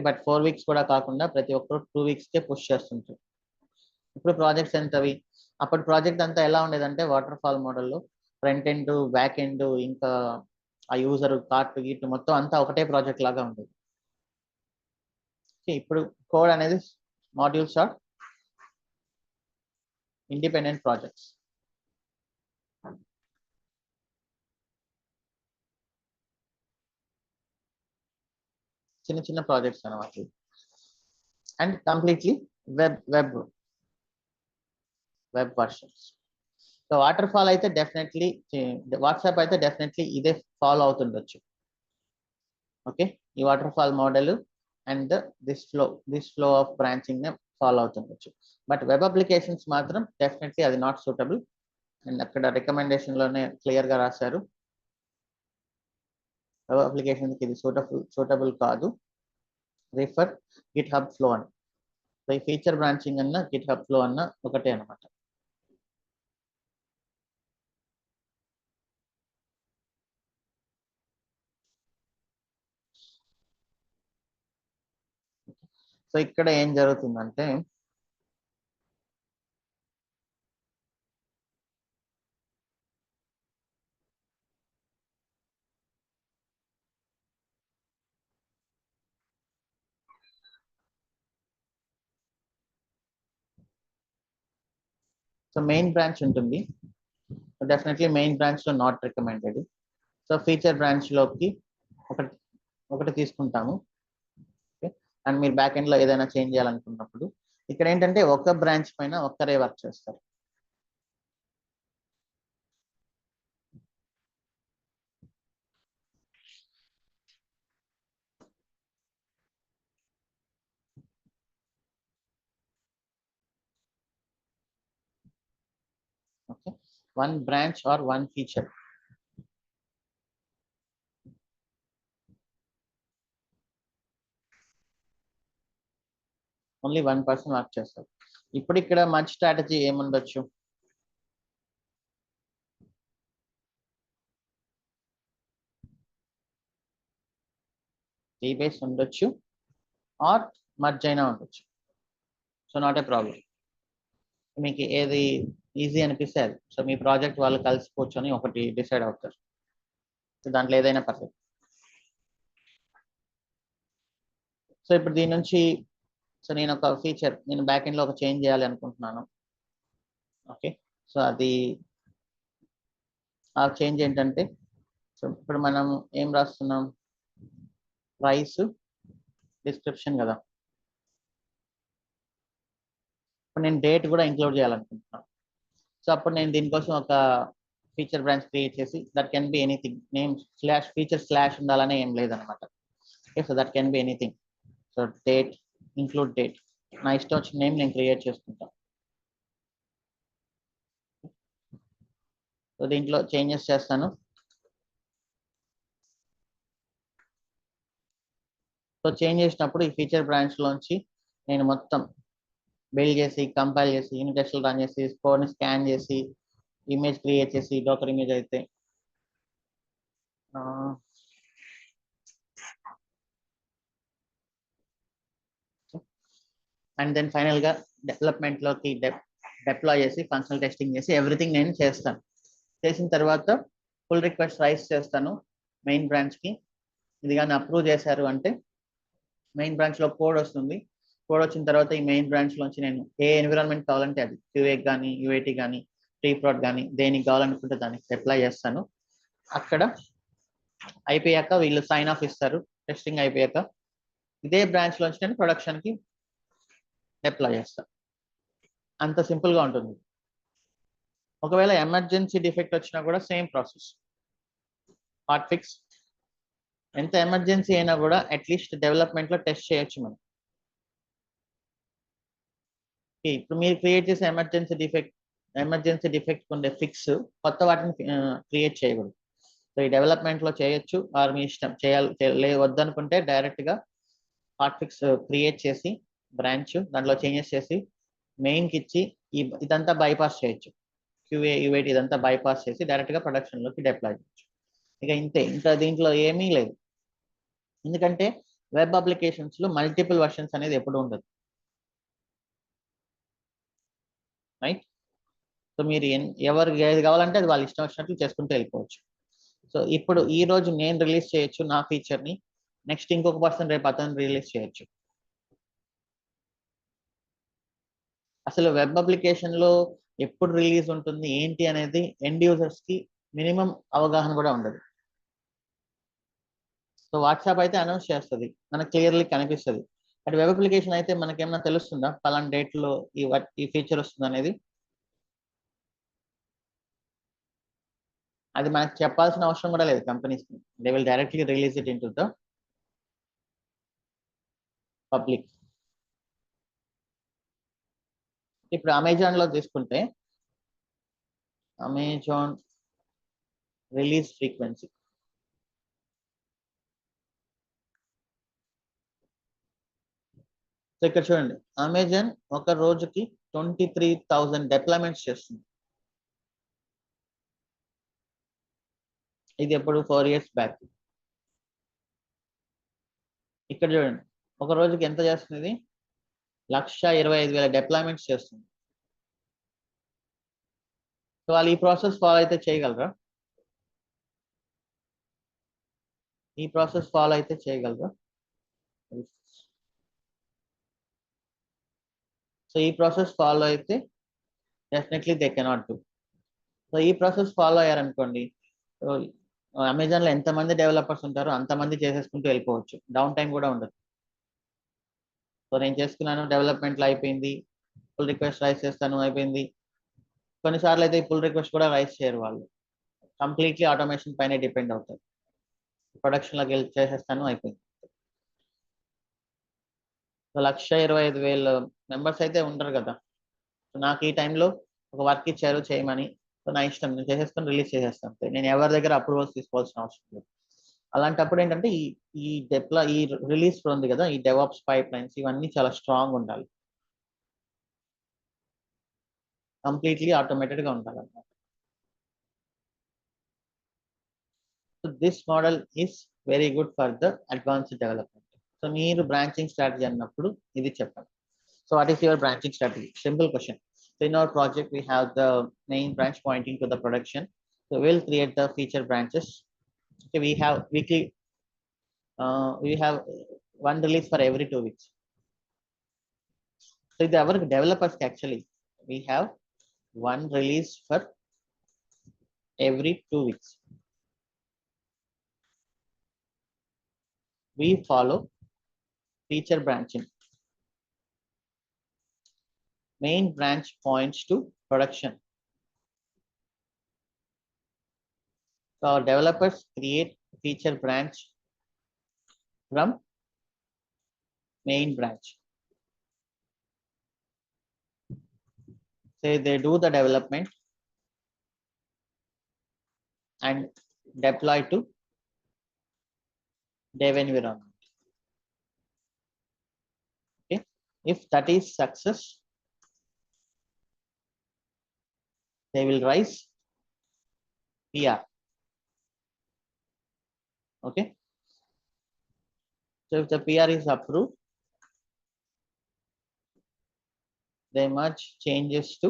But 4 weeks కూడా కాకుండా ప్రతి ఒక్కరు 2 weeks కే పుష్ చేస్తుంటారు. ఇప్పుడు ప్రాజెక్ట్స్ ఎంతవి? అప్పుడు ప్రాజెక్ట్ అంతా ఎలా ఉండేదంటే వాటర్ ఫాల్ మోడల్లో ఫ్రంట్ ఎండ్, బ్యాక్ ఎండ్, ఇంకా ఆ యూజర్ కార్ట్ గిట్ మొత్తం అంతా ఒకటే ప్రాజెక్ట్ లాగా ఉండేది. ఇప్పుడు కోడ్ అనేది మాడ్యూల్స్ ఆర్ ఇండిపెండెంట్ ప్రాజెక్ట్స్. చిన్న చిన్న ప్రాజెక్ట్స్ అనమాట. And completely web versions. So water fall అయితే డెఫినెట్లీ, వాట్సాప్ అయితే డెఫినెట్లీ ఇదే ఫాలో అవుతుండొచ్చు. ఓకే, ఈ water fall model and this flow of branching నే ఫాలో అవుతుండొచ్చు. బట్ వెబ్ అప్లికేషన్స్ మాత్రం డెఫినెట్లీ అది నాట్ సూటబుల్. అండ్ అక్కడ రికమెండేషన్ లోనే క్లియర్ గా రాశారు, వెబ్ అప్లికేషన్ కి ఇది సూటబుల్ కాదు, రిఫర్ గిట్ హబ్ ఫ్లో అని. సో ఈ ఫీచర్ బ్రాంచింగ్ అన్న గిట్ హబ్ ఫ్లో అన్న ఒకటే అనమాట. సో ఇక్కడ ఏం జరుగుతుందంటే సో మెయిన్ బ్రాంచ్ ఉంటుంది, డెఫినెట్లీ మెయిన్ బ్రాంచ్ లో not recommended. So feature branch లోకి ఒకటి ఒకటి తీసుకుంటాము. అండ్ మీరు బ్యాక్ ఎండ్ లో ఏదైనా చేంజ్ చేయాలనుకున్నప్పుడు ఇక్కడ ఏంటంటే ఒక బ్రాంచ్ పైన ఒక్కరే వర్క్ చేస్తారు. Okay, one branch or one feature. Only 1 person work చేస్తారు. ఇప్పుడు ఇక్కడ మంచి స్ట్రాటజీ ఏముండొచ్చు? బేస్ ఉండొచ్చు ఆర్ మర్జ్ అయినా ఉండొచ్చు. So not a problem. మీకు ఏది ఈజీ అనిపిస్తే అది. సో మీ ప్రాజెక్ట్ వాళ్ళు కలిసి కూర్చొని ఒకటి డిసైడ్ అవుతారు. సో దాంట్లో ఏదైనా పర్లేదు. సో ఇప్పుడు దీని నుంచి సో నేను ఒక ఫీచర్ నేను బ్యాక్ ఎండ్లో ఒక చేంజ్ చేయాలి అనుకుంటున్నాను. ఓకే, సో అది ఆ చేంజ్ ఏంటంటే, సో ఇప్పుడు మనం ఏం రాస్తున్నాం, ప్రైస్ డిస్క్రిప్షన్ కదా. ఇప్పుడు నేను డేట్ కూడా ఇంక్లూడ్ చేయాలనుకుంటున్నాను. సో అప్పుడు నేను దీనికోసం ఒక ఫీచర్ బ్రాంచ్ క్రియేట్ చేసి that can be anything, name slash feature slash ఉండాలనే ఏం లేదనమాట. Okay, so that can be anything. So date, include date, నా ఇష్టం వచ్చిన నేమ్ నేను క్రియేట్ చేసుకుంటాను. సో దీంట్లో చేంజెస్ చేస్తాను. సో చేంజ్ చేసినప్పుడు ఈ ఫీచర్ బ్రాంచ్లోంచి నేను మొత్తం బిల్డ్ చేసి, కంపైల్ చేసి, యూనిట్ టెస్ట్లు రన్ చేసి, స్కోర్ని స్కాన్ చేసి, ఇమేజ్ క్రియేట్ చేసి, డోకర్ ఇమేజ్ అయితే అండ్ దెన్ ఫైనల్గా డెవలప్మెంట్లోకి డిప్లాయ్ చేసి, ఫంక్షనల్ టెస్టింగ్ చేసి ఎవ్రీథింగ్ నేను చేస్తాను. చేసిన తర్వాత పుల్ రిక్వెస్ట్ రైస్ చేస్తాను మెయిన్ బ్రాంచ్కి. ఇది కానీ అప్రూవ్ చేశారు అంటే మెయిన్ బ్రాంచ్లో కోడ్ వస్తుంది. కోడ్ వచ్చిన తర్వాత ఈ మెయిన్ బ్రాంచ్లోంచి నేను ఏ ఎన్విరాన్మెంట్ కావాలంటే అది QA కానీ, UAT కానీ, ప్రీ ప్రోడ్ కానీ, దేనికి కావాలనుకుంటే దానికి అప్లై చేస్తాను. అక్కడ అయిపోయాక వీళ్ళు సైన్ ఆఫ్ ఇస్తారు. టెస్టింగ్ అయిపోయాక ఇదే బ్రాంచ్లోంచి నేను ప్రొడక్షన్కి అప్లై చేస్తాను. అంత సింపుల్గా ఉంటుంది. ఒకవేళ ఎమర్జెన్సీ డిఫెక్ట్ వచ్చినా కూడా సేమ్ ప్రాసెస్, హాట్ ఫిక్స్. ఎంత ఎమర్జెన్సీ అయినా కూడా అట్లీస్ట్ డెవలప్మెంట్లో టెస్ట్ చేయొచ్చు మనం. ఇప్పుడు మీరు క్రియేట్ చేసే ఎమర్జెన్సీ డిఫెక్ట్ ఉండే ఫిక్స్ కొత్త వాటిని క్రియేట్ చేయకూడదు. సో ఈ డెవలప్మెంట్లో చేయొచ్చు, ఆర్ మీ ఇష్టం. చేయాలి వద్దనుకుంటే డైరెక్ట్గా హాట్ ఫిక్స్ క్రియేట్ చేసి బ్రాంచ్ దాంట్లో చేంజెస్ చేసి మెయిన్కి ఇచ్చి ఇదంతా బైపాస్ చేయొచ్చు. QA UAT ఇదంతా బైపాస్ చేసి డైరెక్ట్గా ప్రొడక్షన్లోకి డిప్లాయ్ చేయొచ్చు. ఇక ఇంతే, ఇంకా దీంట్లో ఏమీ లేదు. ఎందుకంటే వెబ్ అప్లికేషన్స్లో మల్టిపుల్ వర్షన్స్ అనేది ఎప్పుడు ఉండదు, రైట్? సో మీరు ఎవరికి ఏది కావాలంటే అది వాళ్ళు ఇష్టం వచ్చినట్లు చేసుకుంటూ వెళ్ళిపోవచ్చు. సో ఇప్పుడు ఈ రోజు నేను రిలీజ్ చేయొచ్చు నా ఫీచర్ని, నెక్స్ట్ ఇంకొక పర్సన్ రేపు అతను రిలీజ్ చేయొచ్చు. అసలు వెబ్ అప్లికేషన్లో ఎప్పుడు రిలీజ్ ఉంటుంది ఏంటి అనేది ఎండ్ యూజర్స్కి మినిమం అవగాహన కూడా ఉండదు. సో వాట్సాప్ అయితే అనౌన్స్ చేస్తుంది, మనకు క్లియర్లీ కనిపిస్తుంది. బట్ వెబ్ అప్లికేషన్ అయితే మనకేమన్నా తెలుస్తుందా పలానా డేట్లో ఈ ఫీచర్ వస్తుంది అనేది? అది మనకు చెప్పాల్సిన అవసరం కూడా లేదు కంపెనీస్కి. They will directly release it in to the public. ఇప్పుడు అమెజాన్లో తీసుకుంటే అమెజాన్ రిలీజ్ ఫ్రీక్వెన్సీ, సో ఇక్కడ చూడండి, అమెజాన్ ఒక రోజుకి 23,000 డిప్లాయ్మెంట్స్ చేస్తుంది. ఇది ఎప్పుడు 4 years బ్యాక్. ఇక్కడ చూడండి, ఒక రోజుకి ఎంత చేస్తుంది, 125,000 డిప్లాయ్మెంట్స్ చేస్తుంది. సో వాళ్ళు ఈ ప్రాసెస్ ఫాలో అయితే చేయగలరా? ఈ ప్రాసెస్ ఫాలో అయితే చేయగలరా? సో ఈ ప్రాసెస్ ఫాలో అయితే definitely they cannot do. So ఈ ప్రాసెస్ ఫాలో అయ్యారనుకోండి, అమెజాన్లో ఎంతమంది డెవలపర్స్ ఉంటారో అంతమంది చేసేసుకుంటూ వెళ్ళిపోవచ్చు, డౌన్ టైం కూడా ఉండదు. సో నేను చేసుకున్నాను, డెవలప్మెంట్లో అయిపోయింది, పుల్ రిక్వెస్ట్ రైస్ చేస్తాను, అయిపోయింది. కొన్నిసార్లు అయితే పుల్ రిక్వెస్ట్ కూడా రైస్ చేయరు వాళ్ళు, కంప్లీట్లీ ఆటోమేషన్ పైన డిపెండ్ అవుతారు. ప్రొడక్షన్లోకి వెళ్ళి చేసేస్తాను, అయిపోయింది. సో 125,000 మెంబర్స్ అయితే ఉండరు కదా. సో నాకు ఈ టైంలో ఒక వర్క్ ఇచ్చారు చేయమని, సో నా ఇష్టం, నేను చేసేసుకొని రిలీజ్ చేసేస్తాను. నేను ఎవరి దగ్గర అప్రూవల్స్ తీసుకోవాల్సిన అవసరం లేదు. అలాంటప్పుడు ఏంటంటే ఈ రిలీజ్ ఉంది కదా, ఈ డెవాప్స్ పైప్ లైన్స్ ఇవన్నీ చాలా స్ట్రాంగ్ ఉండాలి, కంప్లీట్లీ ఆటోమేటెడ్గా ఉండాలి అన్నమాట. So this model is very good for the advanced development. So మీరు బ్రాంచింగ్ స్ట్రాటజీ అన్నప్పుడు ఇది చెప్పండి. So what is your branching strategy? Simple question. So in our project, we have the main branch pointing to the production. So we'll create the feature branches. Okay, we have weekly, we have one release for every 2 weeks. So the our developers actually, we have one release for every 2 weeks. We follow feature branching. Main branch points to production. So our developers create feature branch from main branch. Say they do the development and deploy to dev environment. Okay, if that is success, they will rise PR. Okay, so if the PR is approved, they merge changes to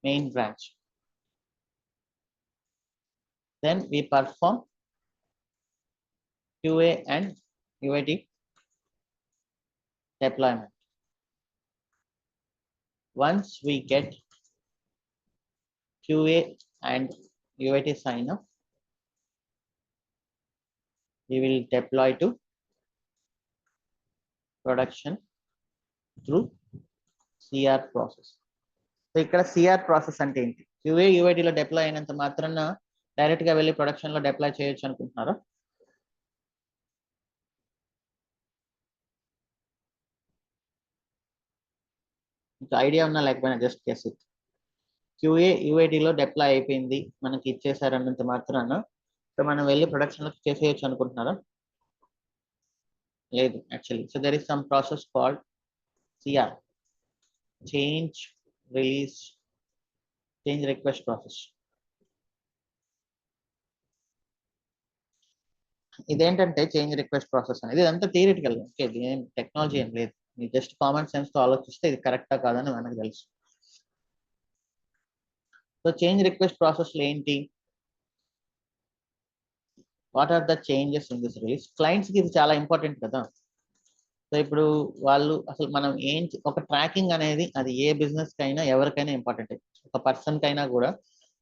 main branch. Then we perform QA and UAT deployment. Once we get QA and UAT sign up, we will deploy to production through CR process. So ఇక్కడ CR process అంటే ఏంటి? QA UATలో deploy అయినంత మాత్రాన direct గా వెళ్ళి production లో deploy చేయొచ్చు అనుకుంటున్నారా? మీకు ఐడియా ఉన్నా లేకపోయినా జస్ట్ గెస్ ఇట్. QA UATలో డిప్లాయ్ అయిపోయింది, మనకి ఇచ్చేసారు అన్నంత మాత్రాన సో మనం వెళ్ళి ప్రొడక్షన్ లో చేసేయచ్చు అనుకుంటున్నారా? లేదు actually. So there is some process called CR, change release change request process. ఇదేంటంటే చేంజ్ రిక్వెస్ట్ ప్రాసెస్ అనేది ఇదంతా థియరిటికల్. ఓకే, ఏం టెక్నాలజీ ఏం లేదు, మీరు జస్ట్ కామన్ సెన్స్ తో ఆలోచిస్తే ఇది కరెక్టా కాదని మనకు తెలుసు. సో చేంజ్ రిక్వెస్ట్ ప్రాసెస్ లో ఏంటి? What are the changes in this release? Clients కి ఇది చాలా ఇంపార్టెంట్ కదా. సో ఇప్పుడు వాళ్ళు అసలు మనం ఏం ఒక ట్రాకింగ్ అనేది అది ఏ బిజినెస్ కైనా ఎవరికైనా ఇంపార్టెంట్. ఒక పర్సన్ కైనా కూడా.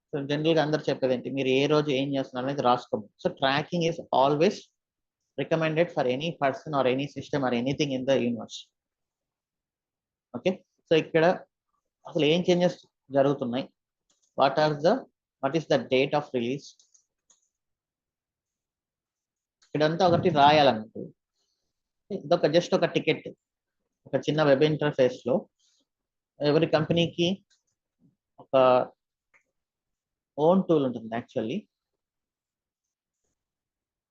సో జనరల్ గా అందరు చెప్పేది ఏంటి, మీరు ఏ రోజు ఏం చేస్తున్నారు అనేది రాసుకోండి. So tracking is always recommended for any person or any system or anything in the universe. Okay, so ఇక్కడ అసలు ఏం చేంజెస్ జరుగుతున్నాయి, what is the date of release, ఇదంతా ఒకటి రాయాలన్నట్టు. ఇదొక జస్ట్ ఒక టికెట్, ఒక చిన్న వెబ్ ఇంటర్ఫేస్ లో ఎవరి కంపెనీకి ఒక ఓన్ టూల్ ఉంటుంది. Actually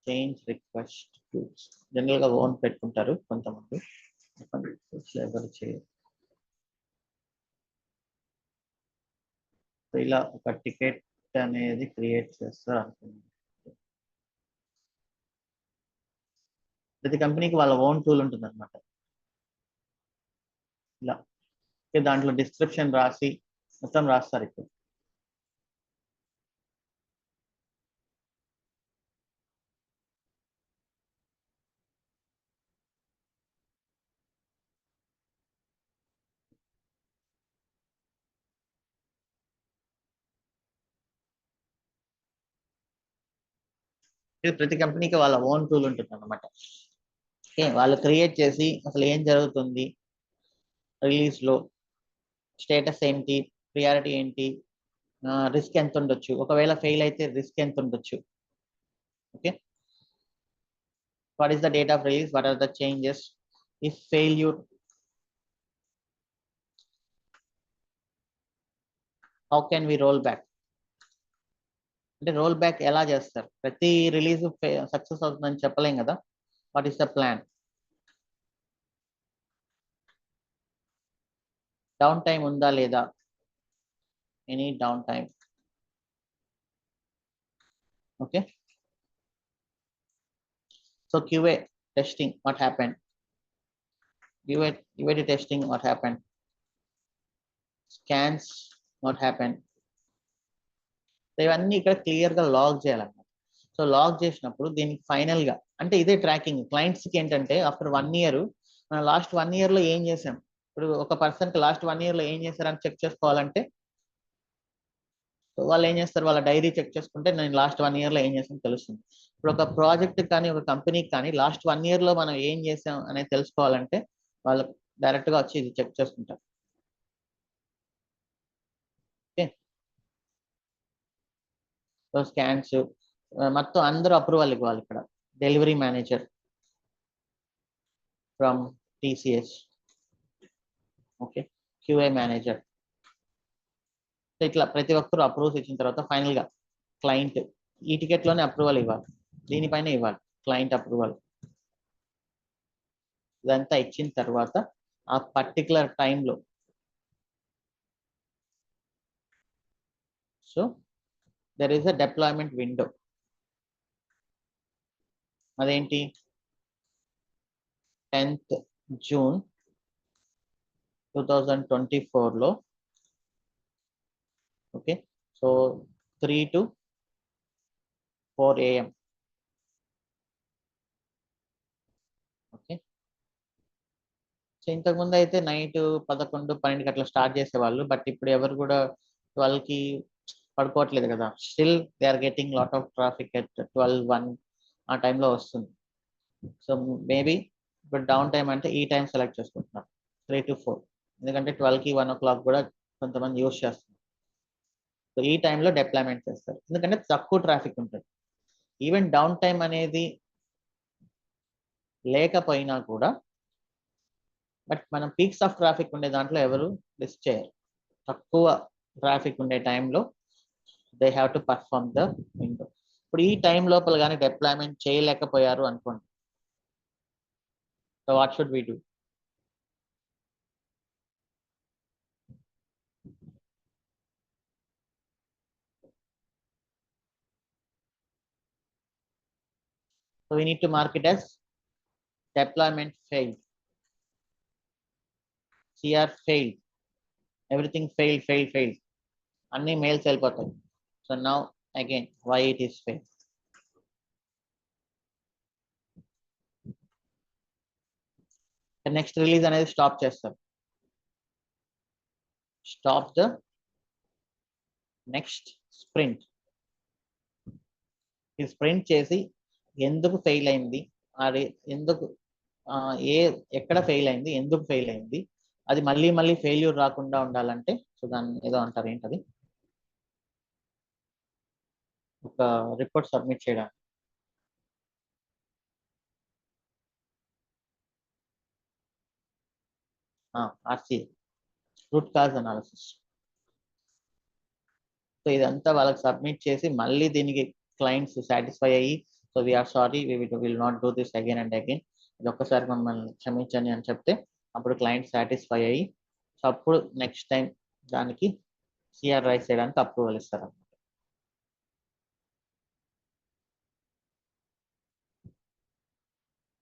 change request tools general గా ఓన్ పెట్టుకుంటారు కొంతమంది, ఎవరు చేయరు. ఇలా ఒక టికెట్ అనేది క్రియేట్ చేస్తారు అనుకుంటున్నాను. ప్రతి కంపెనీకి వాళ్ళ ఓన్ టూల్ ఉంటుంది అనమాట. ఇలా దాంట్లో డిస్క్రిప్షన్ రాసి మొత్తం రాస్తారు. ఇక్కడ ప్రతి కంపెనీకి వాళ్ళ ఓన్ టూల్ ఉంటుంది అనమాట. వాళ్ళు క్రియేట్ చేసి అసలు ఏం జరుగుతుంది రిలీజ్ లో, స్టేటస్ ఏంటి, ప్రియారిటీ ఏంటి, రిస్క్ ఎంత ఉండొచ్చు, ఒకవేళ ఫెయిల్ అయితే రిస్క్ ఎంత ఉండొచ్చు. Okay, what is the date of release, what are the changes, if failure how can we roll back, అంటే రోల్ బ్యాక్ ఎలా చేస్తారు? ప్రతి రిలీజ్ సక్సెస్ అవుతుందని చెప్పలేం కదా. What is the plan? Down time ఉందా లేదా, any downtime. Okay. So QA testing, what happened? UAT testing, what happened? Scans, what happened? ఇవన్నీ ఇక్కడ క్లియర్ గా లాగ్ చేయాలన్నమాట. సో లాగ్ చేసినప్పుడు దీనికి ఫైనల్ గా అంటే ఇదే ట్రాకింగ్ క్లయింట్స్ కి ఏంటంటే ఆఫ్టర్ 1 year మనం లాస్ట్ 1 year లో ఏం చేసాం, ఇప్పుడు ఒక పర్సన్ కి లాస్ట్ 1 year లో ఏం చేశారని చెక్ చేసుకోవాలంటే వాళ్ళు ఏం చేస్తారు, వాళ్ళ డైరీ చెక్ చేసుకుంటే నేను లాస్ట్ 1 year లో ఏం చేసాను తెలుస్తుంది. ఇప్పుడు ఒక ప్రాజెక్ట్ కానీ ఒక కంపెనీకి కానీ లాస్ట్ 1 year లో మనం ఏం చేసాం అనేది తెలుసుకోవాలంటే వాళ్ళు డైరెక్ట్ గా వచ్చి ఇది చెక్ చేసుకుంటారు. ఓకే. సో స్కాన్స్ మొత్తం అందరూ అప్రూవల్ ఇవ్వాలి. ఇక్కడ delivery manager from TCS, okay, QA manager, ఇట్లా ప్రతి ఒక్కరు అప్రూవల్స్ ఇచ్చిన తర్వాత ఫైనల్ గా క్లయింట్ ఈ టికెట్ లోనే అప్రూవల్ ఇవ్వాలి, దీనిపైన ఇవ్వాలి క్లయింట్ అప్రూవల్. ఇదంతా ఇచ్చిన తర్వాత ఆ పర్టికులర్ టైంలో so there is a deployment window. అదేంటి 10th June 2024 లో, okay, so 3 to 4 AM. Okay. So ఇంతకుముందు అయితే నైట్ 11, 12 అట్లా స్టార్ట్ చేసేవాళ్ళు, బట్ ఇప్పుడు ఎవరు కూడా 12కి పడుకోవట్లేదు కదా, still they are getting lot of traffic at 12, 1 ఆ టైంలో వస్తుంది. సో మేబీ ఇప్పుడు డౌన్ టైం అంటే ఈ టైం సెలెక్ట్ చేసుకుంటున్నారు 3 to 4, ఎందుకంటే 12కి 1 o'clock కూడా కొంతమంది యూస్ చేస్తున్నారు. సో ఈ టైంలో డిప్లాయ్మెంట్ చేస్తారు ఎందుకంటే తక్కువ ట్రాఫిక్ ఉంటుంది. ఈవెన్ డౌన్ టైం అనేది లేకపోయినా కూడా బట్ మనం పీక్స్ ఆఫ్ ట్రాఫిక్ ఉండే దాంట్లో ఎవరు రిస్క్ చేయరు. తక్కువ ట్రాఫిక్ ఉండే టైంలో they have to perform the window. ఇప్పుడు ఈ టైం లోపల కానీ డిప్లాయ్మెంట్ చేయలేకపోయారు అనుకోండి, so what should we do? So we need to mark it as deployment failed. CR failed. Everything failed. Anni mails వెళ్ళిపోతాయి. So now again why it is failed. The next release అనేది stop చేస్తారు. Stop the next sprint. ఈ sprint చేసి ఎందుకు fail అయింది, అది ఎందుకు ఎక్కడ ఫెయిల్ అయింది, ఎందుకు ఫెయిల్ అయింది, అది మళ్ళీ ఫెయిల్యూర్ రాకుండా ఉండాలంటే సో దాన్ని ఏదో అంటారు, ఏంటది, ఒక రిపోర్ట్ సబ్మిట్ చేయడానికి. RCA, root cause analysis. So ఇదంతా వాళ్ళకి సబ్మిట్ చేసి మళ్ళీ దీనికి క్లయింట్స్ సాటిస్ఫై అయ్యి so we're sorry will not do this again and again, ఇది ఒక్కసారి మమ్మల్ని క్షమించండి అని చెప్తే అప్పుడు క్లయింట్ సాటిస్ఫై అయ్యి సో అప్పుడు నెక్స్ట్ టైం దానికి CR రైస్ చేయడానికి అప్రూవల్ ఇస్తారు.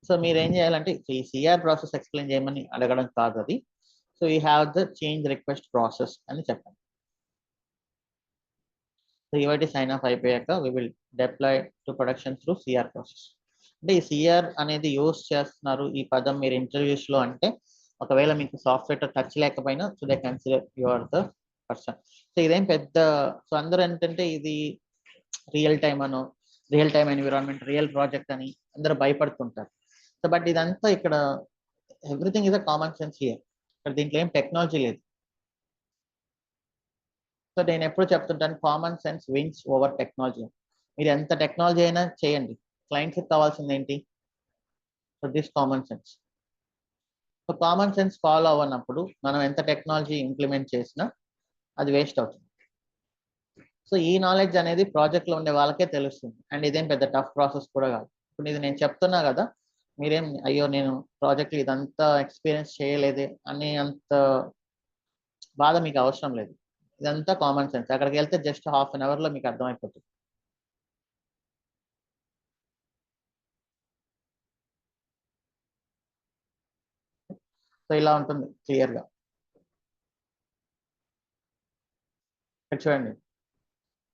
సో మీరు ఏం చేయాలంటే ఈ CR ప్రాసెస్ ఎక్స్ప్లెయిన్ చేయమని అడగడం కాదు అది. So you have the change request process అని చెప్పండి. సో ఇవాటి సైన్ ఆఫ్ అయిపోయాక we will deploy to production through CR process. అంటే ఈ CR అనేది యూస్ చేస్తున్నారు ఈ పదం మీరు ఇంటర్వ్యూస్ లో అంటే ఒకవేళ మీకు సాఫ్ట్వేర్ టచ్ లేకపోయినా so they consider you are the person. So ఇదేం పెద్ద సో అందరూ ఏంటంటే ఇది real time environment real project అని అందరూ భయపడుతుంటారు. సో బట్ ఇదంతా ఇక్కడ everything is a common sense here. ఇక్కడ దీంట్లో ఏం టెక్నాలజీ లేదు. సో నేను ఎప్పుడు చెప్తుంటాను common sense wins over technology. మీరు ఎంత టెక్నాలజీ అయినా చేయండి, క్లయింట్స్కి కావాల్సింది ఏంటి, so this common sense. So common sense follow అవ్వనప్పుడు మనం ఎంత టెక్నాలజీ ఇంప్లిమెంట్ చేసినా అది వేస్ట్ అవుతుంది. సో ఈ నాలెడ్జ్ అనేది ప్రాజెక్ట్లో ఉండే వాళ్ళకే తెలుస్తుంది అండ్ ఇదేం పెద్ద టఫ్ ప్రాసెస్ కూడా కాదు. ఇప్పుడు ఇది నేను చెప్తున్నా కదా, మీరేం అయ్యో నేను ప్రాజెక్ట్లో ఇదంతా ఎక్స్పీరియన్స్ చేయలేదే అని అంత బాధ మీకు అవసరం లేదు. ఇదంతా కామన్ సెన్స్. అక్కడికి వెళ్తే జస్ట్ హాఫ్ అన్ అవర్ లో మీకు అర్థమైపోతుంది. సో ఇలా ఉంటుంది క్లియర్ గా. ఇక్కడ చూడండి,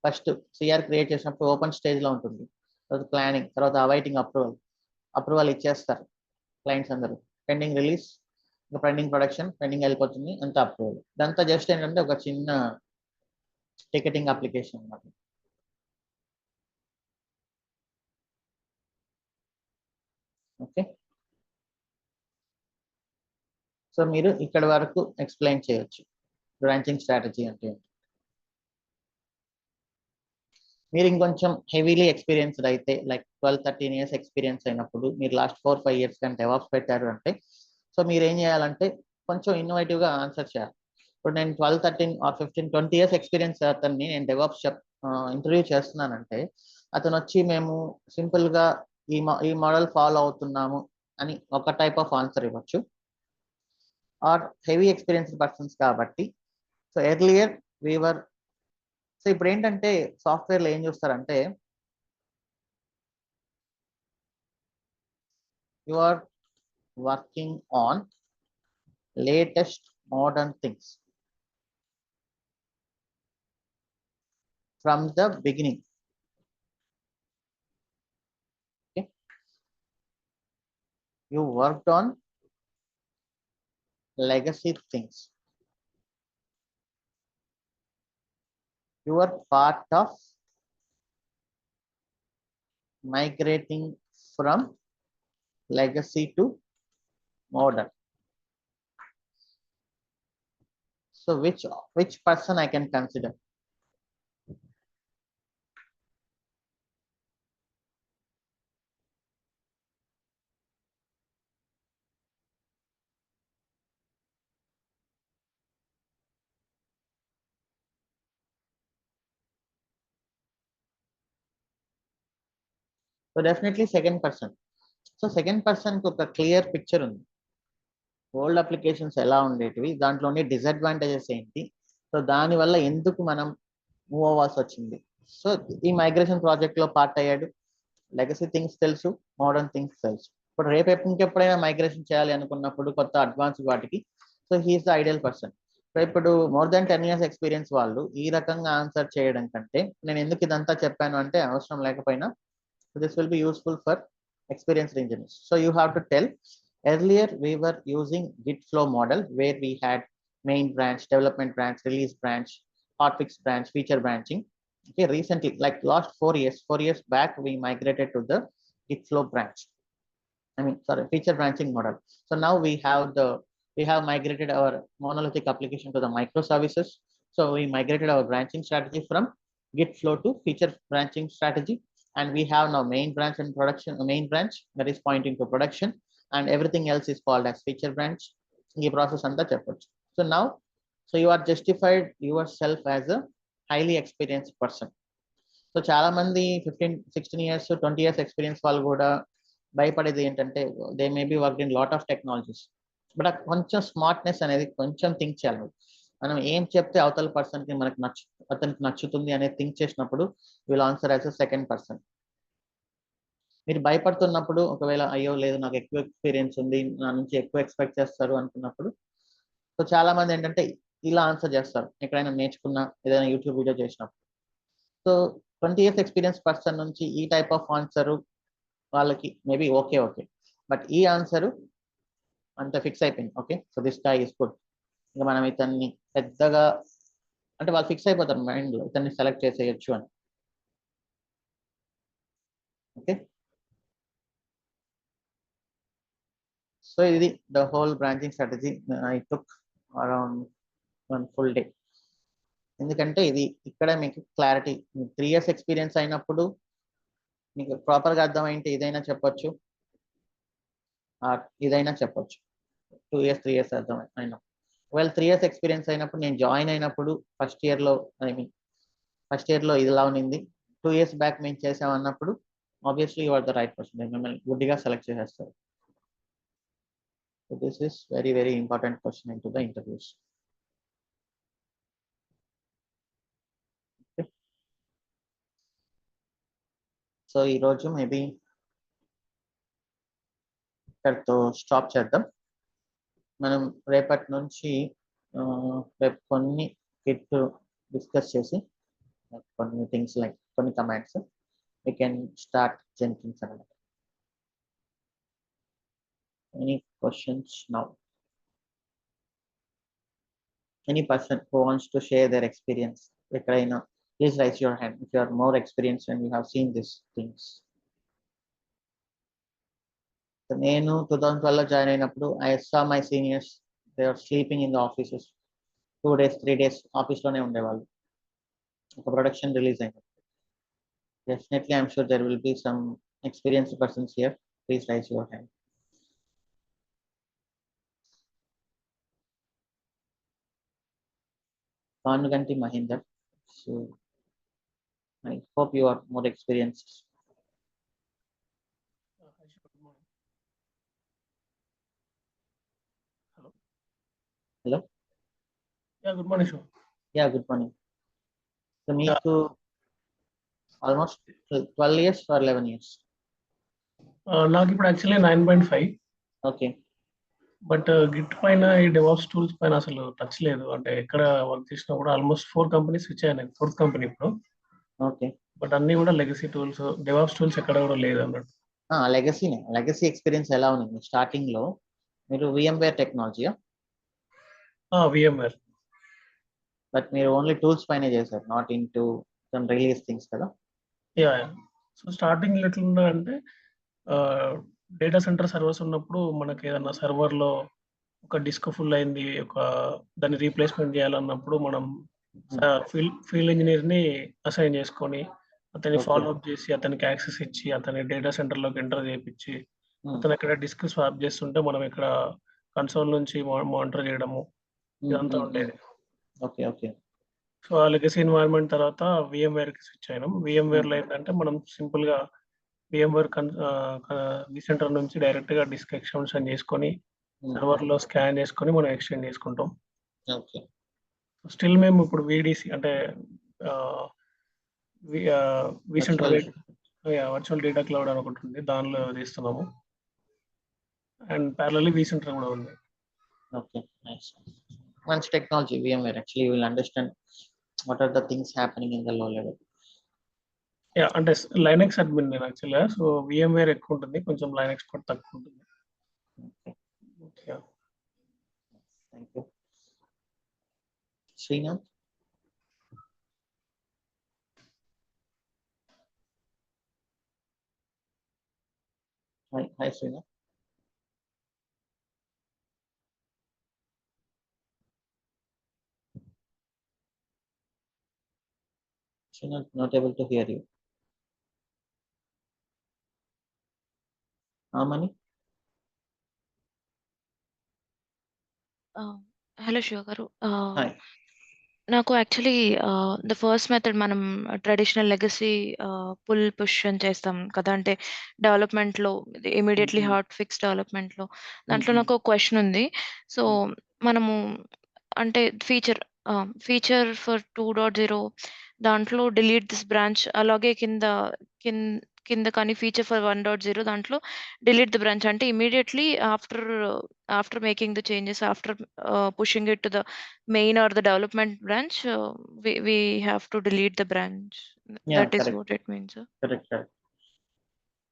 ఫస్ట్ సిఆర్ క్రియేట్ చేసినప్పుడు ఓపెన్ స్టేజ్ లో ఉంటుంది, తర్వాత ప్లానింగ్, తర్వాత అవైటింగ్ అప్రూవల్. అప్రూవల్ ఇచ్చేస్తారు క్లయింట్స్ అందరూ. Pending release, pending production, pending వెళ్ళిపోతుంది, అంత అప్రూవల్. ఇదంతా జస్ట్ ఏంటంటే ఒక చిన్న టికెటింగ్ అప్లికేషన్ అన్నమాట. ఓకే, సో మీరు ఇక్కడ వరకు ఎక్స్ప్లెయిన్ చేయొచ్చు బ్రాంచింగ్ స్ట్రాటజీ అంటే ఏంటి. మీరు ఇంకొంచెం హెవీలీ ఎక్స్పీరియన్స్డ్ అయితే, లైక్ 12-13 years ఎక్స్పీరియన్స్ అయినప్పుడు, మీరు లాస్ట్ 4-5 years కానీ డెవాప్స్ పెట్టారు అంటే, సో మీరు ఏం చేయాలంటే కొంచెం ఇన్నోవేటివ్గా ఆన్సర్ చేయాలి. ఇప్పుడు నేను 12-13 or 15-20 years ఎక్స్పీరియన్స్ అతన్ని నేను డెవాప్స్ ఇంటర్వ్యూ చేస్తున్నానంటే, అతను వచ్చి మేము సింపుల్గా ఈ మోడల్ ఫాలో అవుతున్నాము అని ఒక టైప్ ఆఫ్ ఆన్సర్ ఇవ్వచ్చు. ఆర్ హెవీ ఎక్స్పీరియన్స్డ్ పర్సన్స్ కాబట్టి, సో ఎర్లియర్ వీవర్, సో ఇప్పుడు ఏంటంటే సాఫ్ట్వేర్లో ఏం చూస్తారంటే, you are working on latest modern things from the beginning. Okay, you worked on legacy things, you are part of migrating from legacy to modern. So which person I can consider? So definitely second person. So second person కి ఒక clear picture ఉంది, old applications ఎలా ఉండేటివి, దాంట్లోని disadvantages ఏంటి, so దానివల్ల ఎందుకు మనం మూవ్ అవ్వాల్సి వచ్చింది. సో ఈ మైగ్రేషన్ ప్రాజెక్ట్ లో పార్ట్ అయ్యాడు, లెగసీ థింగ్స్ తెలుసు, మోడర్న్ థింగ్స్ తెలుసు. ఇప్పుడు రేపు ఇంకెప్పుడైనా మైగ్రేషన్ చేయాలి అనుకున్నప్పుడు కొత్త అడ్వాన్స్ వాటికి, so he is the ideal person. ఇప్పుడు మోర్ దాన్ 10 years ఎక్స్పీరియన్స్ వాళ్ళు ఈ రకంగా ఆన్సర్ చేయడం కంటే, నేను ఎందుకు ఇదంతా చెప్పాను అంటే, అవసరం లేకపోయినా this will be useful for experienced engineers. So you have to tell, earlier we were using Git flow model where we had main branch, development branch, release branch, hotfix branch, feature branching. Okay, recently, like last 4 years back, we migrated to the Git flow branch. Feature branching model. So now we have migrated our monolithic application to the microservices. So we migrated our branching strategy from Git flow to feature branching strategy. And we have now main branch and production, main branch that is pointing to production, and everything else is called as feature branch. ఈ process అంతా చెప్పొచ్చు. So now, so you are justified yourself as a highly experienced person. So చాలా మంది 15-16 years 20 years experience వాళ్ళు కూడా భయపడేది ఏంటంటే, they may be work in lot of technologies, but కొంచెం స్మార్ట్నెస్ అనేది కొంచెం థింక్ చేయాలి. మనం ఏం చెప్తే అవతల పర్సన్ కి మనకు అతనికి నచ్చుతుంది అనేది థింక్ చేసినప్పుడు will answer as a second person. మీరు భయపడుతున్నప్పుడు, ఒకవేళ అయ్యో లేదు నాకు ఎక్కువ ఎక్స్పీరియన్స్ ఉంది, నా నుంచి ఎక్కువ ఎక్స్పెక్ట్ చేస్తారు అనుకున్నప్పుడు, సో చాలా మంది ఏంటంటే ఇలా ఆన్సర్ చేస్తారు ఎక్కడైనా నేర్చుకున్న, ఏదైనా యూట్యూబ్ వీడియో చేసినప్పుడు. సో 20 years ఎక్స్పీరియన్స్ పర్సన్ నుంచి ఈ టైప్ ఆఫ్ ఆన్సర్ వాళ్ళకి మేబీ ఓకే, బట్ ఈ ఆన్సర్ అంత ఫిక్స్ అయిపోయింది. Okay, so this guy is good. ఇంకా మనం ఇతన్ని పెద్దగా, అంటే వాళ్ళు ఫిక్స్ అయిపోతారు మైండ్ లో, ఇతన్ని సెలెక్ట్ చేసేయచ్చు అని. ఓకే, సో ఇది the whole branching strategy. I took around 1 full day. ఎందుకంటే ఇది ఇక్కడ మీకు క్లారిటీ, 3 years ఎక్స్పీరియన్స్ అయినప్పుడు మీకు ప్రాపర్గా అర్థమైంటే ఇదైనా చెప్పొచ్చు, ఇదైనా చెప్పొచ్చు. 2 years 3 years అర్థం అయినా, ఒకవేళ 3 years ఎక్స్పీరియన్స్ అయినప్పుడు నేను జాయిన్ అయినప్పుడు ఫస్ట్ ఇయర్ లో ఇదిలా ఉన్నింది, 2 years బ్యాక్ మేము చేసామన్నప్పుడు obviously you are the right person, మిమ్మల్ని గుడ్డిగా సెలెక్ట్ చేసేస్తారు. So this is very important question into the interviews. So ఈరోజు మేబీ ఇక్కడితో స్టాప్ చేద్దాం. మనం రేపటి నుంచి రేపు కొన్ని కిట్ డిస్కస్ చేసి కొన్ని థింగ్స్ లైక్ కొన్ని commands we can start Jenkins అనమాట. Any questions now? Any person who wants to share their experience, ఎక్కడైనా please raise your hand if you are more experienced and you have seen these things. So నేను 2012 join అయినప్పుడు I saw my seniors, they are sleeping in the offices. 2 days 3 days office లోనే ఉండేవాళ్ళు. ఒక production release అయింది. Definitely I'm sure there will be some experienced persons here. Please raise your hand. Panuganti Mahinder. So I hope you are more experienced. Good morning. Hello. Yeah, good morning, sir. Yeah, good morning. So meeku almost 12 years or 11 years? నాకు ఇప్పుడు actually 9.5, Okay. But Git పైన ఈ DevOps tools పైన అసలు touch లేదు. అంటే ఎక్కడ work చేసినా కూడా ఆల్మోస్ట్ 4 కంపెనీస్ స్విచ్ అయ్యాను, 4th కంపెనీ ఇప్పుడు. Okay. బట్ అన్ని కూడా లెగసీ టూల్స్, డెవాప్స్ టూల్స్ ఎక్కడ కూడా లేదు అన్నట్టు. లెగసీ ఎక్స్పీరియన్స్ ఎలా ఉంది స్టార్టింగ్ లో? మీరు VMware టెక్నాలజీయా? VMware. బట్ మీరు ఓన్లీ టూల్స్ పైన చేశారు, naught into some release things కదా? యా. సో స్టార్టింగ్ ఎట్లున్నా అంటే డేటా సెంటర్ సర్వర్స్ ఉన్నప్పుడు మనకి ఏదన్నా సర్వర్లో ఒక డిస్క్ ఫుల్ అయింది, దాన్ని రీప్లేస్మెంట్ చేయాలన్నప్పుడు మనం ఫీల్డ్ ఇంజనీర్ని అసైన్ చేసుకొని అతన్ని ఫాలో అప్ చేసి అతనికి యాక్సెస్ ఇచ్చి అతని డేటా సెంటర్లోకి ఎంటర్ చేయించి అతను ఎక్కడ డిస్క్ స్వాప్ చేస్తుంటే మనం ఇక్కడ కన్సోల్ నుంచి మానిటర్ చేయడము ఇదంతా ఉండేది. Okay okay. సో ఆ లెగసీ ఎన్వైరన్మెంట్ తర్వాత VMwareకి స్విచ్ అయినాం. VMwareలో ఏంటంటే మనం సింపుల్గా VMware సెంటర్ నుంచి డైరెక్ట్గా డిస్క్ ఎక్స్టెన్షన్ చేసుకొని సర్వర్లో స్కాన్ చేసుకొని మనం ఎక్స్టెండ్ చేసుకుంటాం. ఓకే. స్టిల్ మేము ఇప్పుడు VDC అంటే విసెంటర్ వర్చువల్ డేటా క్లౌడ్ అని ఒకటి ఉంది, దానిలో తీస్తున్నాము. అండ్ ప్యారలల్లీ విసెంటర్ కూడా ఉంది. Okay, nice. మంచి technology VMware. Actually you will understand what are the things happening in the low level. Yeah, అంటే లైనక్స్ అడ్మిన్ నేను యాక్చువల్గా. సో VMware ఎక్కువ ఉంటుంది, కొంచెం లైనక్స్ కూడా తక్కువ ఉంటుంది. Okay, thank you. Srinath. Hi Srinath. Srinath, not able to hear you. How many? Hello Shiva గారు. Hi. నాకు యాక్చువల్లీ ద ఫస్ట్ మెథడ్ మనం ట్రెడిషనల్ లెగసీ పుల్ పుష్ అని చేస్తాం కదా, అంటే డెవలప్మెంట్లో ఇమీడియట్లీ హాట్ ఫిక్స్ డెవలప్మెంట్లో. దాంట్లో నాకు ఒక క్వశ్చన్ ఉంది. సో మనము అంటే ఫీచర్ ఫర్ 2.0 దాంట్లో డిలీట్ దిస్ బ్రాంచ్, అలాగే కింద కానీ ఫీచర్ ఫర్ 1.0 దాంట్లో డిలీట్ ద బ్రాంచ్ అంటే immediately after making the changes, after pushing it to the main or the development branch, we have to delete the branch. Yeah, That is correct. what it means, sir. Correct.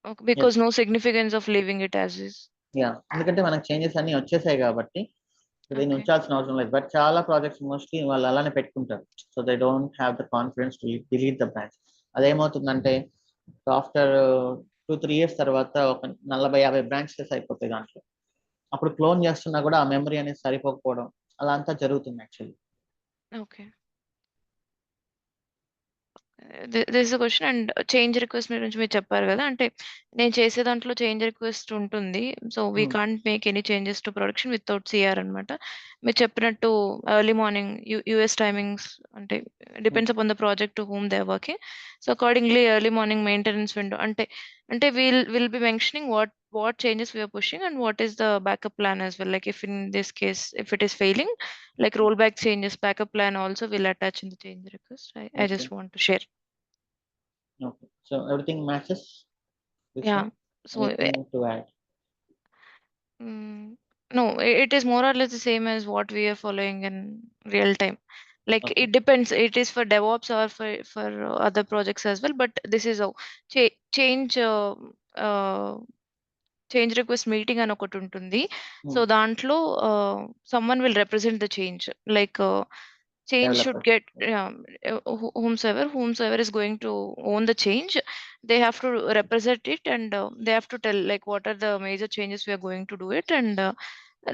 Okay, because no significance of leaving it as is. Yeah, ఎందుకంటే మనకు changes అన్ని వచ్చేసాయి కాబట్టి దీన్ని ఉంచాల్సిన అవసరం లేదు. But చాలా ప్రాజెక్ట్స్ మోస్ట్లీ వాళ్ళు అలానే పెట్టుకుంటారు. So they don't have the confidence to delete the branch. అదేమవుతుందంటే ఆఫ్టర్ 2-3 years తర్వాత ఒక 40-50 బ్రాంచెస్ అయిపోతాయి దాంట్లో. అప్పుడు క్లోన్ చేస్తున్నా కూడా ఆ మెమరీ అనేది సరిపోకపోవడం అలా అంతా జరుగుతుంది actually. Okay. This is question. And change request గురించి మీరు చెప్పారు కదా, అంటే నేను చేసే దాంట్లో చేంజ్ రిక్వెస్ట్ ఉంటుంది. So we can't make any changes to production without CR అనమాట. మీరు చెప్పినట్టు ఎర్లీ మార్నింగ్ US టైమింగ్స్ అంటే depends upon the project to whom they are working. So accordingly early morning maintenance window అంటే will be mentioning what changes we are pushing and what is the backup plan as well. Like if in this case, if it is failing, like rollback changes, backup plan also will attach in the change request. I just want to share. Okay. So everything matches this Yeah. one? So Anything to add? no, it is more or less the same as what we are following in real time. Like Okay. it depends. It is for DevOps or for other projects as well. But this is a change. Uh, change request meeting అని ఒకటి ఉంటుంది. So Hmm. దాంట్లో someone will represent the change. Like change should Developer. get whomsoever is going to own the change, they have to represent it, and they have to tell like what are the major changes we are going to do it, and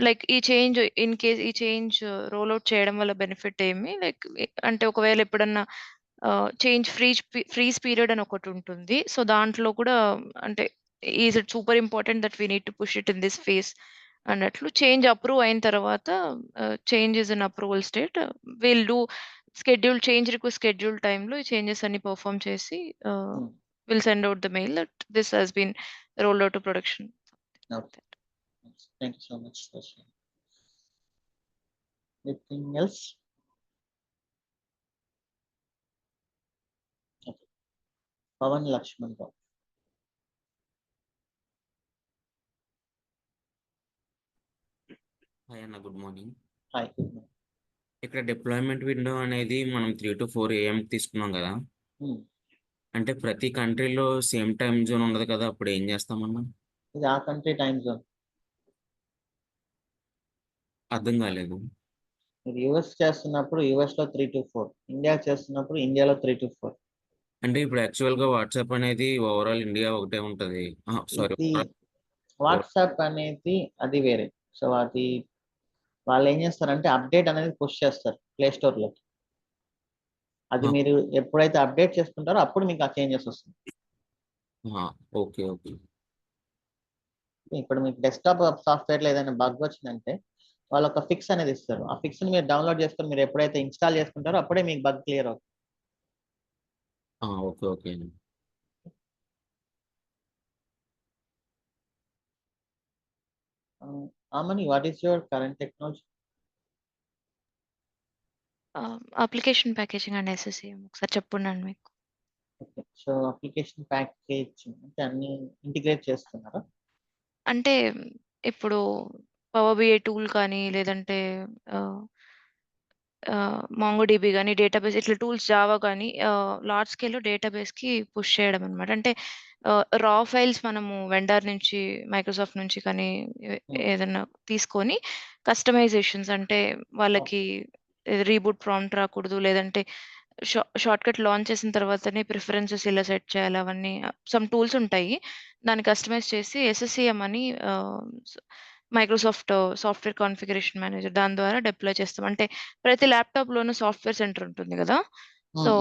like ఈ change in case ఈ change roll out చేయడం వల్ల benefit ఏమి, like అంటే ఒకవేళ ఎప్పుడన్నా change freeze period అని ఒకటి ఉంటుంది. సో దాంట్లో కూడా అంటే is it super important that we need to push it in this phase అన్నట్లు. చేంజ్ అప్రూవ్ అయిన తర్వాత change is in approval state, will do schedule change request schedule టైంలో ఈ చేంజెస్ అన్ని పర్ఫామ్ చేసి Hmm. Will send out the mail that this has been rolled out to production. Okay. Thank you so much. Rashmi. Anything else? Okay. Pavan Lakshman Rao. Hi అన్న, good morning. Hi. Good morning. ఇక్కడ deployment window అనేది మనం 3 to 4 AM తీసుకున్నాం కదా. Hmm. అంటే ప్రతి కంట్రీలో same time zone ఉండదు కదా, అప్పుడు ఏం చేస్తామన్నా? ఇది ఆ కంట్రీ టైం జోన్. అర్థం కాలేదు. మీరు యుఎస్ చేస్తున్నప్పుడు యుఎస్ లో 3 to 4, ఇండియా చేస్తున్నప్పుడు ఇండియాలో 3 to 4. అంటే ఇప్పుడు యాక్చువల్ గా వాట్సాప్ అనేది ఓవరాల్ ఇండియా ఒకటే ఉంటది. సారీ, ఇది వాట్సాప్ అనేది అది వేరే. సో అది వాళ్ళు ఏం చేస్తారంటే అప్డేట్ అనేది పుష్ చేస్తారు ప్లే స్టోర్ లోకి. అది మీరు ఎప్పుడైతే అప్డేట్ చేసుకుంటారో అప్పుడు మీకు ఆ చేంజెస్ వస్తుంది. Okay okay. ఇప్పుడు మీకు డెస్క్టాప్ సాఫ్ట్వేర్ లో ఏదైనా బగ్ వచ్చిందంటే వాళ్ళు ఒక ఫిక్స్ అనేది ఇస్తారు. ఆ ఫిక్స్ ని మీరు డౌన్లోడ్ చేసుకొని మీరు ఎప్పుడైతే ఇన్స్టాల్ చేసుకుంటారో అప్పుడే మీకు బగ్ క్లియర్ అవుతుంది. Okay okay. Amani, what is your current technology? Application packaging and SSAM ఒకసారి చెప్పున్నాను మీకు. ఓకే. సో అప్లికేషన్ ప్యాకేజ్ అంటే అన్ని ఇంటిగ్రేట్ చేస్తున్నారా? అంటే ఇప్పుడు పవర్ బిఐ టూల్ కానీ లేదంటే మాంగోడిబి కానీ డేటాబేస్ ఇట్లా టూల్స్ జావా కానీ లార్జ్ స్కేల్లో డేటాబేస్కి పుష్ చేయడం అనమాట. అంటే రా ఫైల్స్ మనము వెండర్ నుంచి మైక్రోసాఫ్ట్ నుంచి కానీ ఏదైనా తీసుకొని కస్టమైజేషన్స్ అంటే వాళ్ళకి రీబూట్ ప్రాంప్ట్ రాకూడదు, లేదంటే షార్ట్ కట్ లాంచ్ చేసిన తర్వాతనే ప్రిఫరెన్సెస్ ఇలా సెట్ చేయాలి, అవన్నీ సమ్ టూల్స్ ఉంటాయి. దాన్ని కస్టమైజ్ చేసి SSCM అని మైక్రోసాఫ్ట్ సాఫ్ట్వేర్ కాన్ఫిగరేషన్ మేనేజర్ దాని ద్వారా డిప్లాయ్ చేస్తాం. అంటే ప్రతి ల్యాప్టాప్ లోనూ సాఫ్ట్వేర్ సెంటర్ ఉంటుంది కదా. సో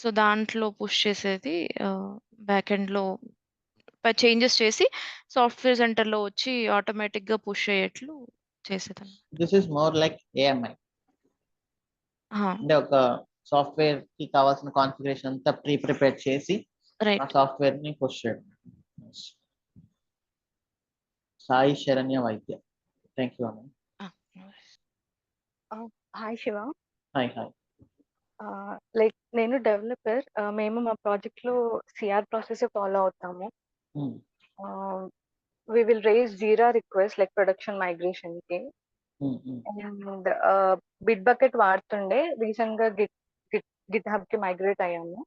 సో దాంట్లో పుష్ చేసేది బ్యాక్ ఎండ్ లో చేంజెస్ చేసి సాఫ్ట్వేర్ సెంటర్ లో వచ్చి ఆటోమేటిక్ గా పుష్ అయ్యేట్లు చేసేదాన్ని. This is more like AMI. అంటే ఒక సాఫ్ట్వేర్ కి కావాల్సిన కాన్ఫిగరేషన్ అంతా ప్రిపేర్ చేసి ఆ రైట్. సాఫ్ట్వేర్ ని పుష్ చేయడం. సాయి శరణ్య వైద్య. థ్యాంక్ యూ అమ్మ. Hi Shiva. Hi hi. Like నేను డెవలపర్, మేము మా ప్రాజెక్ట్ లో సిఆర్ ప్రాసెస్ ఫాలో అవుతాము. We will raise Jira request like production migration కి, అండ్ బిట్ బకెట్ వాడుతుండే, రీసెంట్ గా గిట్ హబ్ కి మైగ్రేట్ అయ్యాము.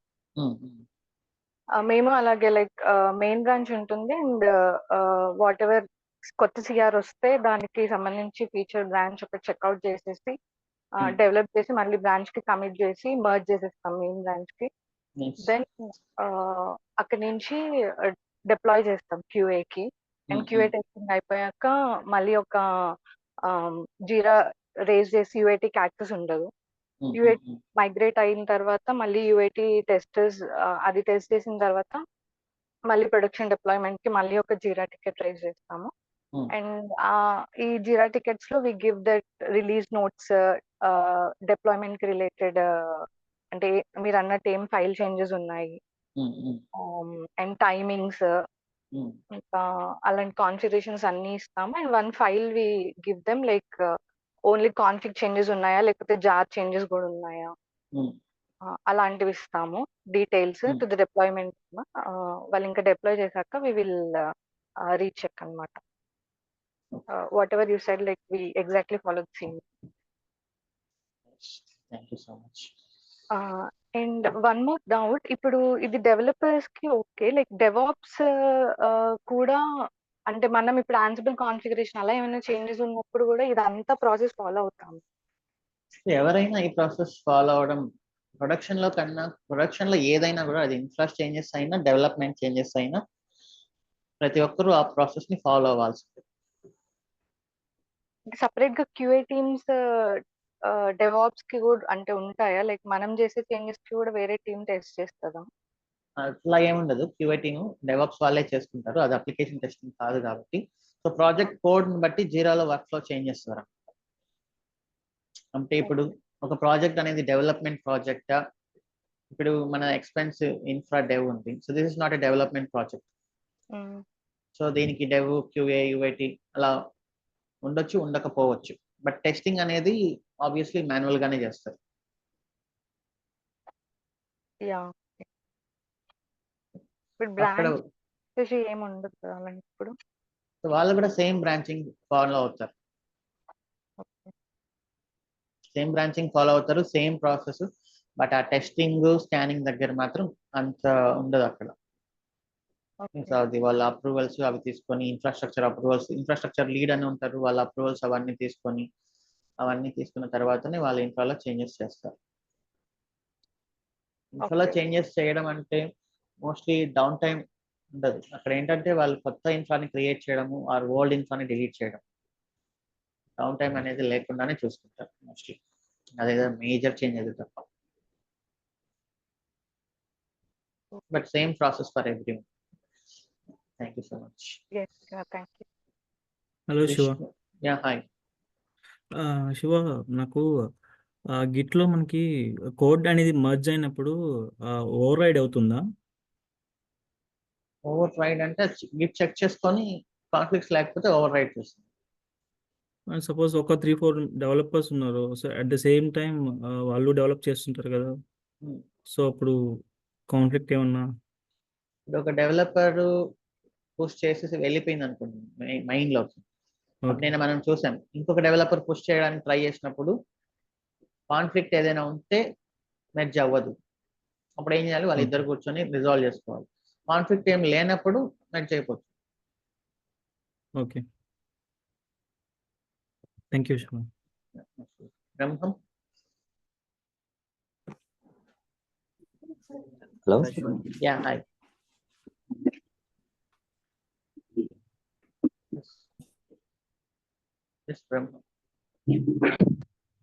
మేము అలాగే లైక్ మెయిన్ బ్రాంచ్ ఉంటుంది, అండ్ వాట్ ఎవర్ కొత్త సిఆర్ వస్తే దానికి సంబంధించి ఫీచర్ బ్రాంచ్ ఒకటి చెక్అవుట్ చేసేసి డెవలప్ చేసి మళ్ళీ బ్రాంచ్ కి కమిట్ చేసి మర్జ్ చేసేస్తాం మెయిన్ బ్రాంచ్ కి. దెన్ అక్కడి నుంచి డిప్లాయ్ చేస్తాం QA కి, అండ్ QA టెస్టింగ్ అయిపోయాక మళ్ళీ ఒక జీరా రేజ్ చేసి UAT కి యాక్సెస్ ఉండదు. UAT మైగ్రేట్ అయిన తర్వాత మళ్ళీ UAT టెస్టర్స్ అది టెస్ట్ చేసిన తర్వాత మళ్ళీ ప్రొడక్షన్ డిప్లాయ్మెంట్ కి మళ్ళీ ఒక జీరా టికెట్ రైజ్ చేస్తాము. అండ్ ఈ జీరా టికెట్స్ లో we give that release notes, deployment కి రిలేటెడ్, అంటే మీరు అన్నట్టు ఏం ఫైల్ చేంజెస్ ఉన్నాయి, అండ్ టైమింగ్స్, ఇంకా అలాంటి కాన్ఫిగరేషన్స్ అన్ని ఇస్తాము. And one file we give them like only config changes ఉన్నాయా లేకపోతే జార్ చేంజెస్ కూడా ఉన్నాయా, అలాంటివి ఇస్తాము details Hmm. To the deployment. వాళ్ళు ఇంకా డిప్లాయ్ చేశాక వి విల్ రీచెక్ అనమాట. Whatever you said, like we exactly follow the same. Thank you so much. And one more doubt, ఇప్పుడు ఇది డెవలపర్స్ కి ఓకే, లైక్ డెవాప్స్ కూడా, అంటే మనం ఇప్పుడు ఆన్సిబుల్ కాన్ఫిగరేషన్ అలా ఏమైనా చేంజెస్ ఉన్నప్పుడు కూడా ఇదంతా ప్రాసెస్ ఫాలో అవుతాం. ఎవరైనా ఈ ప్రాసెస్ ఫాలో అవడం, ప్రొడక్షన్ లో కన్నా ప్రొడక్షన్ లో ఏదైనా కూడా, అది ఇన్ఫ్రా చేంజెస్ అయినా డెవలప్మెంట్ చేంజెస్ అయినా ప్రతి ఒక్కరూ ఆ ప్రాసెస్ ని ఫాలో అవ్వాల్సిందే. సపరేట్ గా క్యూఏ టీమ్స్ డెవాప్స్ కి కూడా అంటే ఉంటాయా? లైక్ మనం చేసే చేంజెస్ కి కూడా వేరే టీమ్ టెస్ట్ చేస్తుందా? అట్లా ఏముండదు, క్యూఏ టీమ్ డెవలప్స్ వాళ్ళే చేసుకుంటారు, అది అప్లికేషన్ టెస్టింగ్ కాదు కాబట్టి. సో ప్రాజెక్ట్ కోడ్ ని బట్టి జీరాలో వర్క్ ఫ్లో చేంజ్ చేస్తారు. అంటే ఇప్పుడు ఒక ప్రాజెక్ట్ అనేది డెవలప్మెంట్ ప్రాజెక్టా, ఇప్పుడు మన ఎక్స్పెన్స్ ఇన్ఫ్రా డెవ్ ఉంది, so this is not a development project. So దీనికి డెవ్, క్యూఏ, యూఐటి అలా ఉండొచ్చు, ఉండకపోవచ్చు. బట్ టెస్టింగ్ అనేది ఆబ్వియస్లీ మాన్యువల్ గానే చేస్తారు. యా, ఇప్పుడు అక్కడ బ్రాంచ్ ఏమి ఉండదు కదా అలాంటి ఇప్పుడు. వాళ్ళు కూడా సేమ్ బ్రాంచింగ్ ఫాలో అవుతారు, సేమ్ బ్రాంచింగ్ ఫాలో అవుతారు, సేమ్ ప్రాసెస్. బట్ ఆ టెస్టింగ్ స్కానింగ్ దగ్గర మాత్రం అంత ఉండదు అక్కడ. సో అది వాళ్ళ అప్రూవల్స్ అవి తీసుకొని, ఇన్ఫ్రాస్ట్రక్చర్ అప్రూవల్స్, ఇన్ఫ్రాస్ట్రక్చర్ లీడ్ అని ఉంటారు, వాళ్ళ అప్రూవల్స్ అవన్నీ తీసుకున్న తర్వాతనే వాళ్ళ ఇన్ఫ్రాలో చేంజెస్ చేస్తారు. ఇన్ఫ్రాలో చేంజెస్ చేయడం అంటే మోస్ట్లీ డౌన్ టైం ఉండదు అక్కడ. ఏంటంటే వాళ్ళు కొత్త ఇన్ఫ్రాని క్రియేట్ చేయడము, ఆర్ ఓల్డ్ ఇన్ఫ్రాని డిలీట్ చేయడం, డౌన్ టైం అనేది లేకుండానే చూసుకుంటారు మోస్ట్లీ. అదేదో మేజర్ చేంజ్ అది తప్ప. But same process for every. Thank you so much. Thank you. Hello Shiva. Yeah, hi. Shiva, నాకు గిట్లో మనకి కోడ్ అనేది మర్జ్ అయినప్పుడు ఓవర్ రైడ్ అవుతుందా? ఓవర్ రైడ్ అంటే గిట్ చెక్ చేసుకొని కాన్ఫ్లిక్ట్స్ లేకపోతే ఓవర్ రైడ్ చేస్తుంది. సపోజ్ ఒక 3-4 డెవలపర్స్ ఉన్నారు, so at the same time వాళ్ళు డెవలప్ చేస్తుంటారు కదా, సో అప్పుడు కాన్ఫ్లిక్ట్ ఏమన్నా? ఇప్పుడు ఒక డెవలపర్ పుష్ చేసేసి వెళ్ళిపోయింది అనుకోండి మైండ్లోకి, నేను మనం చూసాం. ఇంకొక డెవలపర్ పుష్ చేయడానికి ట్రై చేసినప్పుడు కాన్ఫ్లిక్ట్ ఏదైనా ఉంటే మెర్జ్ అవ్వదు. అప్పుడు ఏం చేయాలి, వాళ్ళిద్దరు కూర్చొని రిజాల్వ్ చేసుకోవాలి. కాన్ఫ్లిక్ట్ ఏం లేనప్పుడు మెర్జ్ అయిపోతుంది. Okay, thank you Shiva. Brahmam. Hello. Yeah, hi. Brahmam.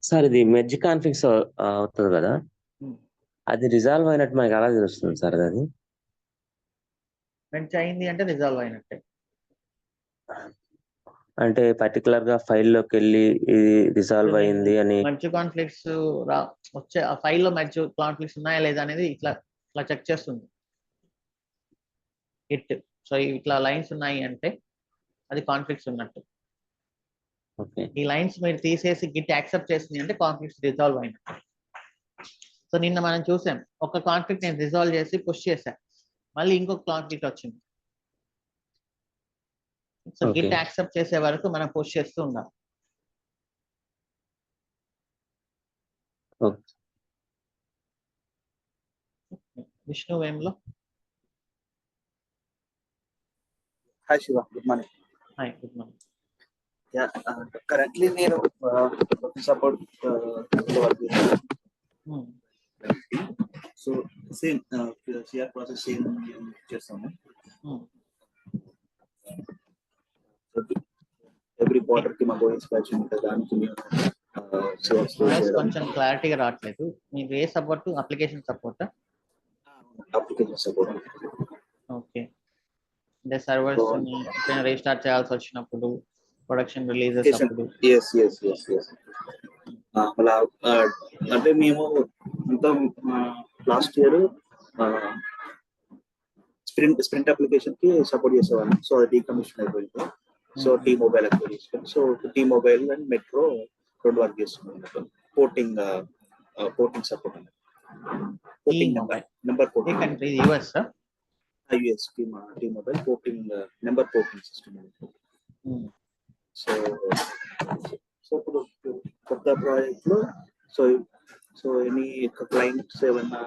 Sir, ఇది మెర్జ్ కాన్ఫిగ్స్ అవుతుంది కదా, అది రిజాల్వ్ అయినట్టు మనకి ఎలా తెలుస్తుంది సార్? అది మెర్జ్ అయింది అంటే రిజాల్వ్ అయినట్టే. అంటే పర్టికులర్ గా ఫైల్లోకి వెళ్ళి ఇది రిజాల్వ్ అయింది అని మెర్జ్ కాన్ఫ్లిక్ట్స్ వచ్చే ఆ ఫైల్లో మెర్జ్ కాన్ఫ్లిక్ట్స్ ఉన్నాయా లేదా అనేది ఇట్లా చెక్ చేస్తుంది గిట్. సో ఇట్లా లైన్స్ ఉన్నాయి అంటే అది కాన్ఫ్లిక్ట్స్ ఉన్నట్టు. ఈ లైన్స్ మీరు తీసేసి గిట్ యాక్సెప్ట్ చేసింది అంటే కాన్ఫ్లిక్ట్స్ రిజాల్వ్ అయినట్టు. సో నిన్న మనం చూసాం, ఒక కాన్ఫ్లిక్ట్ నేను రిజాల్వ్ చేసి పుష్ చేశాను, మళ్ళీ ఇంకొక కాన్ఫ్లిక్ట్ వచ్చింది. సో గిట్ యాక్సెప్ట్ చేసే వరకు మనం పుష్ చేస్తూ ఉండాలి. విష్ణు వేమ్లో. Hi Shiva, good morning. Hi, good morning. Currently నేను support so same CR process same చేస్తాము. ఎవ్రీ క్వార్టర్ కి మాకు ఇన్స్పెక్షన్ ఉంటుంది, దానికి కొంచెం క్లారిటీగా రావట్లేదు. మీకు ఏ సపోర్ట్? అప్లికేషన్ సపోర్టా? Application support. ఓకే, అంటే సర్వర్స్ ని రీస్టార్ట్ చేయాల్సి వచ్చినప్పుడు, ప్రొడక్షన్ రిలీజెస్ అప్పుడు. అలా అంటే మేము మొత్తం లాస్ట్ ఇయర్ స్ప్రింట్ అప్లికేషన్ కి సపోర్ట్ చేసేవాళ్ళం. సో అది డీకమిషన్ అయిపోయింది. So T mobile application, so T mobile and metro రెండు వర్క్ చేస్తున్నాం. పోర్టింగ్ సపోర్ట్ అనేది. porting number T-Mobile. ఏ porting. Country? US? US T-Mobile porting number porting system. So ఇప్పుడు కొత్త ప్రాజెక్ట్లో సో ఎనీ క్లయింట్స్ ఏమన్నా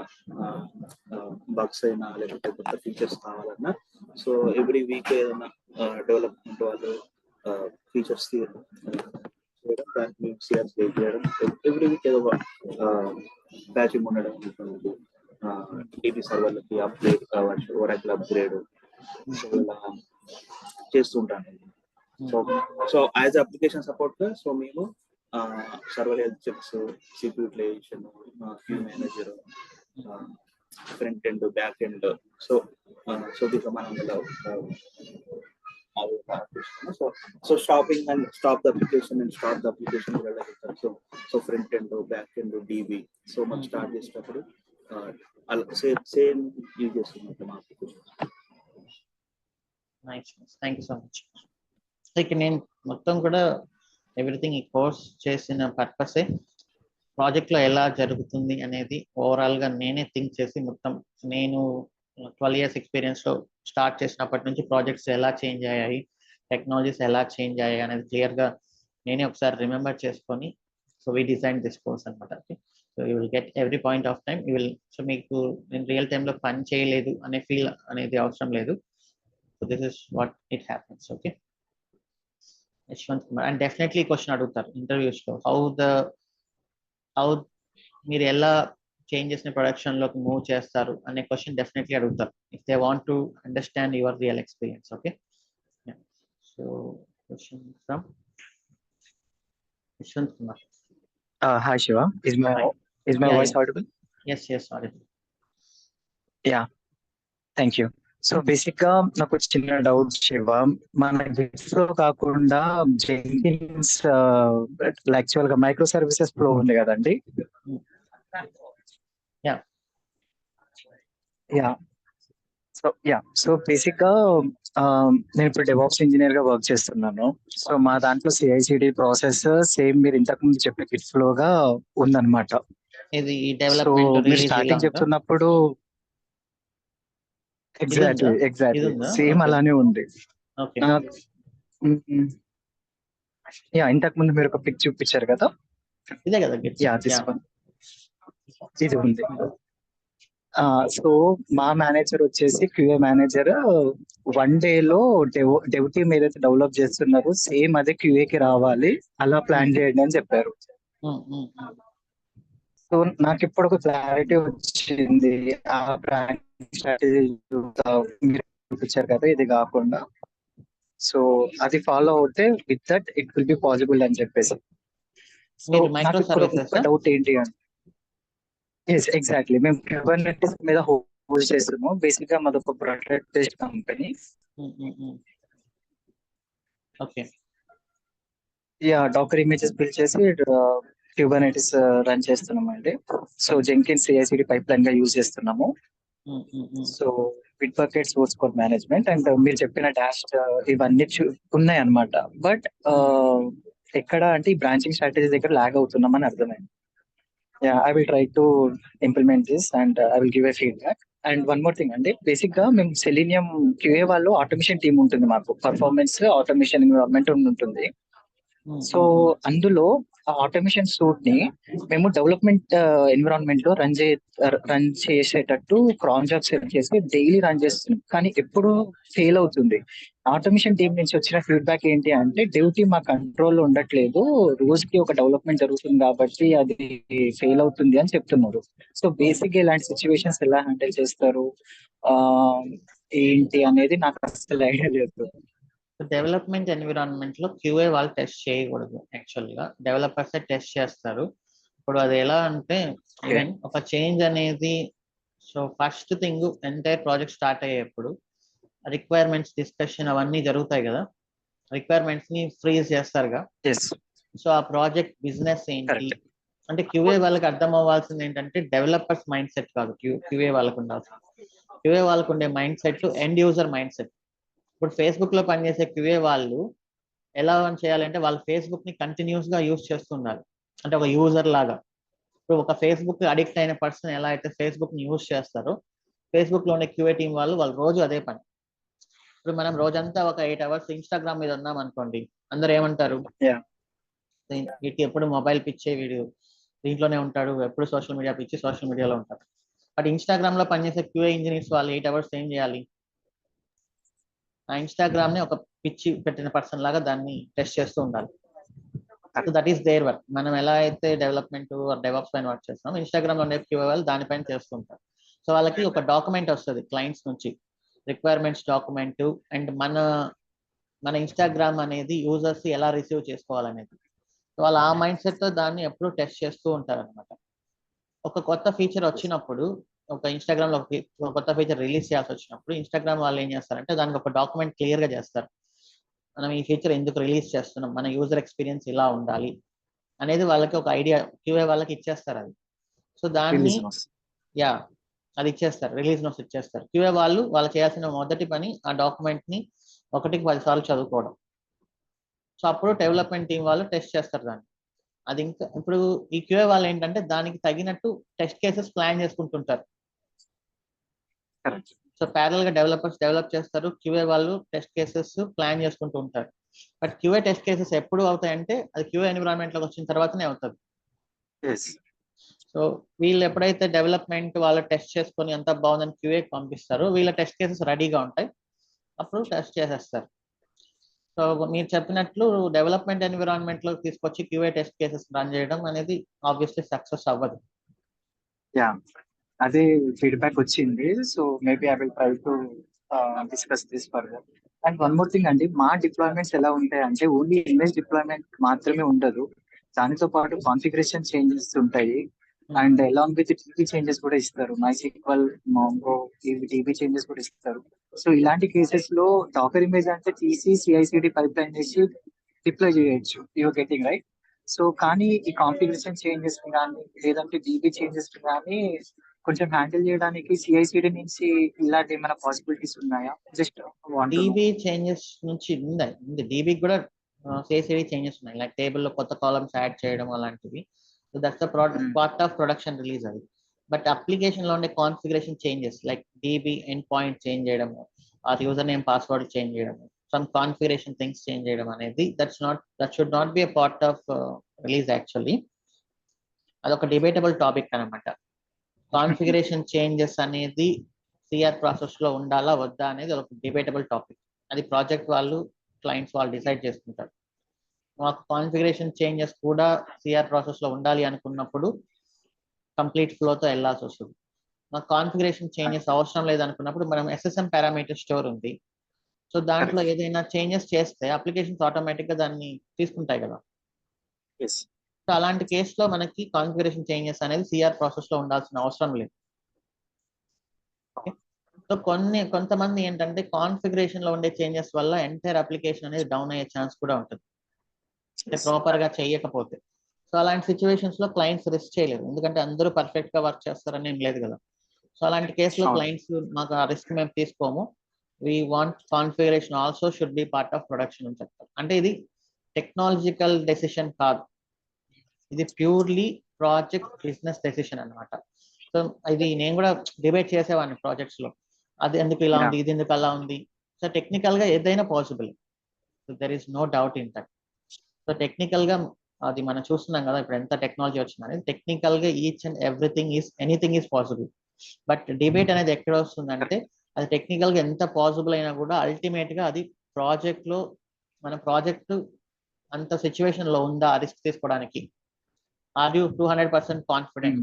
బగ్స్ అయినా లేకపోతే కొత్త ఫీచర్స్ కావాలన్నా సో ఎవ్రీ వీక్ ఏదైనా డెవలప్మెంట్ వాళ్ళు ఫీచర్స్ చేయడం ఎవ్రీ వీక్ ఏదో ప్యాచింగ్ ఉండడం ఉంటుంది. టీవీ సర్వర్లకి అప్గ్రేడ్ కావచ్చు, ఒరాకిల్ అప్గ్రేడ్ సో ఇలా చేస్తుంటాను. సో యాజ్ అప్లికేషన్ సపోర్ట్ గా సో మేము server health checks, securitisation, queue manager, front end, back end, so దీంట్లో మనం so stopping and stop the application and start the application so front end, back end, DB so మనం start చేసేటప్పుడు same use చేస్తున్నాం మా application. Nice, thank you so much. ఇక నేను మొత్తం కూడా ఎవ్రీథింగ్ ఈ కోర్స్ చేసిన పర్పసే ప్రాజెక్ట్లో ఎలా జరుగుతుంది అనేది ఓవరాల్గా నేనే థింక్ చేసి మొత్తం నేను 12 years ఎక్స్పీరియన్స్లో స్టార్ట్ చేసినప్పటి నుంచి ప్రాజెక్ట్స్ ఎలా చేంజ్ అయ్యాయి, టెక్నాలజీస్ ఎలా చేంజ్ అయ్యాయి అనేది క్లియర్గా నేనే ఒకసారి రిమెంబర్ చేసుకొని so we design this course అనమాట. So you will get every point of time. You will so మీకు నేను రియల్ టైంలో పని చేయలేదు అనే ఫీల్ అనేది అవసరం లేదు. So this is what it happens. Okay, Yashwant Kumar. And definitely question అడుగుతారు ఇంటర్వ్యూస్లో, హౌ మీరు ఎలా చేంజెస్ని ప్రొడక్షన్లోకి మూవ్ చేస్తారు అనే క్వశ్చన్ డెఫినెట్లీ అడుగుతారు if they want to understand your real experience. Okay, so question from Yashwant Kumar. Hi Shiva, is my voice audible? Yes, audible. Yeah, thank you. So basic గా నాకు చిన్న doubt Shiva, మన గిట్స్ లో కాకుండా జెంకిన్స్ యాక్చువల్ గా మైక్రో సర్వీసెస్ ఫ్లో ఉంది కదండి. So basic గా నేను ఇప్పుడు డెవాప్స్ ఇంజనీర్ గా వర్క్ చేస్తున్నాను. సో మా దాంట్లో CI/CD ప్రాసెస్ సేమ్ మీరు ఇంతకు ముందు చెప్పే గిట్ ఫ్లో గా ఉందన్నమాట. సో మీరు స్టార్టింగ్ చెప్తున్నప్పుడు ఎగ్జాక్ట్లీ సేమ్ అలానే ఉంది. ఇంతకు ముందు మీరు ఒక పిక్ చూపించారు కదా, ఇది ఉంది. సో మా మేనేజర్ వచ్చేసి QA మేనేజర్ 1 day లో డెవ్ టీమ్ ఏదైతే డెవలప్ చేస్తున్నారో సేమ్ అదే QA కి రావాలి, అలా ప్లాన్ చేయండి అని చెప్పారు. సో నాకు ఇప్పుడు ఒక క్లారిటీ వచ్చింది. ఆ బ్రాండ్ స్ట్రాటజీ మీరు చూపించారు కదా, ఇది కాకుండా సో అది ఫాలో అవుతే with that it will be possible అని చెప్పేసి. సో నాకు ఇప్పుడు ఒక డౌట్ ఏంటి అంటే, ఎగ్జాక్ట్లీ మేము Kubernetes మీద హోస్ట్ చేస్తున్నాము. బేసిక్ గా మాది ఒక product based company. Docker images build చేసి Kubernetes రన్ చేస్తున్నాం అండి. So Jenkins CI/CD pipeline గా యూజ్ చేస్తున్నాము. So Bitbucket source code management and మీరు చెప్పిన డాష్ ఇవన్నీ ఉన్నాయి అన్నమాట. బట్ ఎక్కడ అంటే ఈ బ్రాంచింగ్ స్ట్రాటజీ దగ్గర లాగ్ అవుతున్నాం అని అర్థమైంది. I will try to implement this and I will give a feedback. And one more thing అండి, బేసిక్ గా మేము సెలీనియం QA వాళ్ళు ఆటోమేషన్ టీమ్ ఉంటుంది, మాకు పర్ఫార్మెన్స్ ఆటోమేషన్ ఎన్విరాన్మెంట్ ఉంటుంది. సో అందులో ఆ ఆటోమేషన్ సూట్ ని మేము డెవలప్మెంట్ ఎన్విరాన్మెంట్ లో రన్ చేసేటట్టు క్రాన్ జాబ్ సెట్ చేసి డైలీ రన్ చేస్తున్నాం. కానీ ఎప్పుడు ఫెయిల్ అవుతుంది. ఆటోమేషన్ టీం నుంచి వచ్చిన ఫీడ్బ్యాక్ ఏంటి అంటే, డెవ్ టీమ్ మా కంట్రోల్లో ఉండట్లేదు, రోజుకి ఒక డెవలప్మెంట్ జరుగుతుంది కాబట్టి అది ఫెయిల్ అవుతుంది అని చెప్తున్నారు. సో బేసిక్ గా ఇలాంటి సిచ్యువేషన్స్ ఎలా హ్యాండిల్ చేస్తారు ఏంటి అనేది నాకు అసలు ఐడియా లేదు. డెవలప్మెంట్ ఎన్విరాన్మెంట్ లో QA వాళ్ళు టెస్ట్ చేయకూడదు. యాక్చువల్ గా డెవలపర్స్ టెస్ట్ చేస్తారు. ఇప్పుడు అది ఎలా అంటే, ఈవెన్ ఒక చేంజ్ అనేది, so first thing entire project start అయ్యేప్పుడు రిక్వైర్మెంట్స్ డిస్కషన్ అవన్నీ జరుగుతాయి కదా, రిక్వైర్మెంట్స్ ని ఫ్రీజ్ చేస్తారుగా. సో ఆ ప్రాజెక్ట్ బిజినెస్ ఏంటి అంటే QA వాళ్ళకి అర్థం అవ్వాల్సింది ఏంటంటే, డెవలపర్స్ మైండ్ సెట్ కాదు QA వాళ్ళకు ఉండాల్సింది. QA వాళ్ళకు ఉండే mind set end user mind set. ఇప్పుడు ఫేస్బుక్ లో పనిచేసే QA వాళ్ళు ఎలా చేయాలంటే, వాళ్ళు ఫేస్బుక్ ని కంటిన్యూస్ గా యూజ్ చేస్తున్నారు, అంటే ఒక యూజర్ లాగా. ఇప్పుడు ఒక ఫేస్బుక్ అడిక్ట్ అయిన పర్సన్ ఎలా అయితే ఫేస్బుక్ ని యూజ్ చేస్తారో, ఫేస్బుక్ లో ఉండే క్యూఏ టీం వాళ్ళు రోజు అదే పని. ఇప్పుడు మనం రోజంతా ఒక 8 hours ఇన్స్టాగ్రామ్ మీద ఉన్నాం అనుకోండి, అందరు ఏమంటారు, వీటికి ఎప్పుడు మొబైల్ పిచ్చే, వీడు దీంట్లోనే ఉంటాడు, ఎప్పుడు సోషల్ మీడియా పిచ్చి, సోషల్ మీడియాలో ఉంటాడు. బట్ ఇన్స్టాగ్రామ్ లో పనిచేసే క్యూఏ ఇంజనీర్స్ వాళ్ళు 8 hours ఏం చేయాలి? ఆ ఇన్స్టాగ్రామ్ ని ఒక పిచ్చి పెట్టిన పర్సన్ లాగా దాన్ని టెస్ట్ చేస్తూ ఉండాలి. So that is their work. మనం ఎలా అయితే డెవలప్మెంట్ డెవలప్స్ పైన వర్క్ చేస్తాం, ఇన్స్టాగ్రామ్ లో ఉండే క్యూఏ వాళ్ళు దానిపైన చేస్తుంటారు. సో వాళ్ళకి ఒక డాక్యుమెంట్ వస్తుంది క్లయింట్స్ నుంచి, రిక్వైర్మెంట్స్ డాక్యుమెంట్, అండ్ మన ఇన్స్టాగ్రామ్ అనేది యూజర్స్ ఎలా రిసీవ్ చేసుకోవాలనేది. సో వాళ్ళు ఆ మైండ్ సెట్ తో దాన్ని ఎప్పుడు టెస్ట్ చేస్తూ ఉంటారు అనమాట. ఒక కొత్త ఫీచర్ వచ్చినప్పుడు, ఒక ఇన్స్టాగ్రామ్ లో ఒక కొత్త ఫీచర్ రిలీజ్ చేయాల్సి వచ్చినప్పుడు, ఇన్స్టాగ్రామ్ వాళ్ళు ఏం చేస్తారంటే దానికి ఒక డాక్యుమెంట్ క్లియర్ గా చేస్తారు. మనం ఈ ఫీచర్ ఎందుకు రిలీజ్ చేస్తున్నాం, మన యూజర్ ఎక్స్పీరియన్స్ ఇలా ఉండాలి అనేది వాళ్ళకి ఒక ఐడియా క్యూఏ వాళ్ళకి ఇచ్చేస్తారు అది. సో దాన్ని అది ఇచ్చేస్తారు, రిలీజ్ నోట్స్ ఇచ్చేస్తారు. క్యూఏ వాళ్ళు చేయాల్సిన మొదటి పని ఆ డాక్యుమెంట్ ని 1కి 10 సార్లు చదువుకోవడం. సో అప్పుడు డెవలప్మెంట్ టీం వాళ్ళు టెస్ట్ చేస్తారు దాన్ని. అది ఇంకా ఇప్పుడు ఈ క్యూఏ వాళ్ళు ఏంటంటే దానికి తగినట్టు టెస్ట్ కేసెస్ ప్లాన్ చేసుకుంటుంటారు. సో ప్యారల్ గా డెవలపర్స్ డెవలప్ చేస్తారు, క్యూఏ వాళ్ళు టెస్ట్ కేసెస్ ప్లాన్ చేసుకుంటూ ఉంటారు. బట్ క్యూఏ టెస్ట్ కేసెస్ ఎప్పుడు అవుతాయంటే అది క్యూఏ ఎన్విరాన్మెంట్ లోకి వచ్చిన తర్వాతనే అవుతుంది. సో వీళ్ళు ఎప్పుడైతే డెవలప్మెంట్ వాళ్ళు టెస్ట్ చేసుకొని అంతా బాగుందని క్యూఏకి పంపిస్తారో, వీళ్ళ టెస్ట్ కేసెస్ రెడీగా ఉంటాయి, అప్పుడు టెస్ట్ చేసేస్తారు. సో మీరు చెప్పినట్లు డెవలప్మెంట్ ఎన్విరాన్మెంట్ లో తీసుకొచ్చి క్యూఏ టెస్ట్ కేసెస్ రన్ చేయడం అనేది ఆబ్వియస్లీ సక్సెస్ అవ్వదు. అదే ఫీడ్బ్యాక్ వచ్చింది. So maybe I will try to discuss this further. And one more thing అండి, మా డిప్లాయ్మెంట్స్ ఎలా ఉంటాయంటే ఓన్లీ ఇమేజ్ డిప్లాయ్మెంట్ మాత్రమే ఉండదు, దానితో పాటు కాన్ఫిగరేషన్ చేంజెస్ ఉంటాయి. And along with TB changes కూడా ఇస్తారు, MySQL, Mongo టీబీ చేంజెస్ కూడా ఇస్తారు. సో ఇలాంటి కేసెస్ లో డాకర్ ఇమేజ్ అంటే తీసి CI/CD పైప్ లైన్ చేసి డిప్లాయ్ చేయొచ్చు, యూ గెటింగ్ రైట్. సో కానీ ఈ కాన్ఫిగరేషన్ చేంజెస్ కానీ లేదంటే డీబీ చేంజెస్ కానీ కొంచెం హ్యాండిల్ చేయడానికి CI/CD నుంచి ఇలాంటి ఏమైనా పాసిబిలిటీస్ ఉన్నాయా? జస్ట్ డీబీ చేంజెస్ నుంచి ఉంది, డీబీ కూడా CI/CD చేంజెస్ ఉన్నాయి, లైక్ టేబుల్ లో కొత్త కాలమ్స్ యాడ్ చేయడం అలాంటివి. So that's the part of production release అది. బట్ అప్లికేషన్ లో ఉండే configuration changes like DB end point change చేయడము, ఆ యూజర్ నేమ్ పాస్వర్డ్ చేంజ్ చేయడము, సమ్ కాన్ఫిగరేషన్ థింగ్స్ చేంజ్ చేయడం అనేది that should not be a part of release. Actually అదొక debatable topic అనమాట. కాన్ఫిగరేషన్ చేంజెస్ అనేది సిఆర్ ప్రాసెస్ లో ఉండాలా వద్దా అనేది ఒక డిబేటబుల్ టాపిక్. అది ప్రాజెక్ట్ వాళ్ళు క్లయింట్స్ వాళ్ళు డిసైడ్ చేసుకుంటారు. మాకు కాన్ఫిగరేషన్ చేంజెస్ కూడా సిఆర్ ప్రాసెస్ లో ఉండాలి అనుకున్నప్పుడు కంప్లీట్ ఫ్లోతో వెళ్ళాల్సి వస్తుంది. మాకు కాన్ఫిగరేషన్ చేంజెస్ అవసరం లేదనుకున్నప్పుడు మనం SSM పారామీటర్ స్టోర్ ఉంది, సో దాంట్లో ఏదైనా చేంజెస్ చేస్తే అప్లికేషన్స్ ఆటోమేటిక్ గా దాన్ని తీసుకుంటాయి కదా. సో అలాంటి కేసులో మనకి కాన్ఫిగరేషన్ చేంజెస్ అనేది సిఆర్ ప్రాసెస్ లో ఉండాల్సిన అవసరం లేదు. సో కొంతమంది ఏంటంటే కాన్ఫిగరేషన్ లో ఉండే చేంజెస్ వల్ల ఎంటైర్ అప్లికేషన్ అనేది డౌన్ అయ్యే ఛాన్స్ కూడా ఉంటుంది, అంటే ప్రాపర్ గా చేయకపోతే. సో అలాంటి సిచ్యువేషన్స్ లో క్లయింట్స్ రిస్క్ చేయలేదు, ఎందుకంటే అందరూ పర్ఫెక్ట్ గా వర్క్ చేస్తారని ఏం లేదు కదా. సో అలాంటి కేసులో క్లయింట్స్ మాకు ఆ రిస్క్ మేము తీసుకోము, we want configuration also should be part of production అని చెప్తారు. అంటే ఇది టెక్నాలజికల్ డెసిషన్ కాదు, ఇది ప్యూర్లీ ప్రాజెక్ట్ బిజినెస్ డెసిషన్ అన్నమాట. సో ఇది నేను కూడా డిబేట్ చేసేవాడిని ప్రాజెక్ట్స్ లో, అది ఎందుకు ఇలా ఉంది, ఇది ఎందుకు అలా ఉంది. సో టెక్నికల్ గా ఏదైనా possible, so there is no doubt in that. So technical గా అది మనం చూస్తున్నాం కదా ఇప్పుడు ఎంత టెక్నాలజీ వచ్చిందని, టెక్నికల్ గా each and anything is possible. But debate అనేది ఎక్కడ వస్తుందంటే అది టెక్నికల్ గా ఎంత పాసిబుల్ అయినా కూడా అల్టిమేట్ గా అది ప్రాజెక్ట్ లో మన ప్రాజెక్ట్ అంత సిచ్యువేషన్ లో ఉందా రిస్క్ తీసుకోవడానికి, ఆర్ యూ 200% కాన్ఫిడెంట్.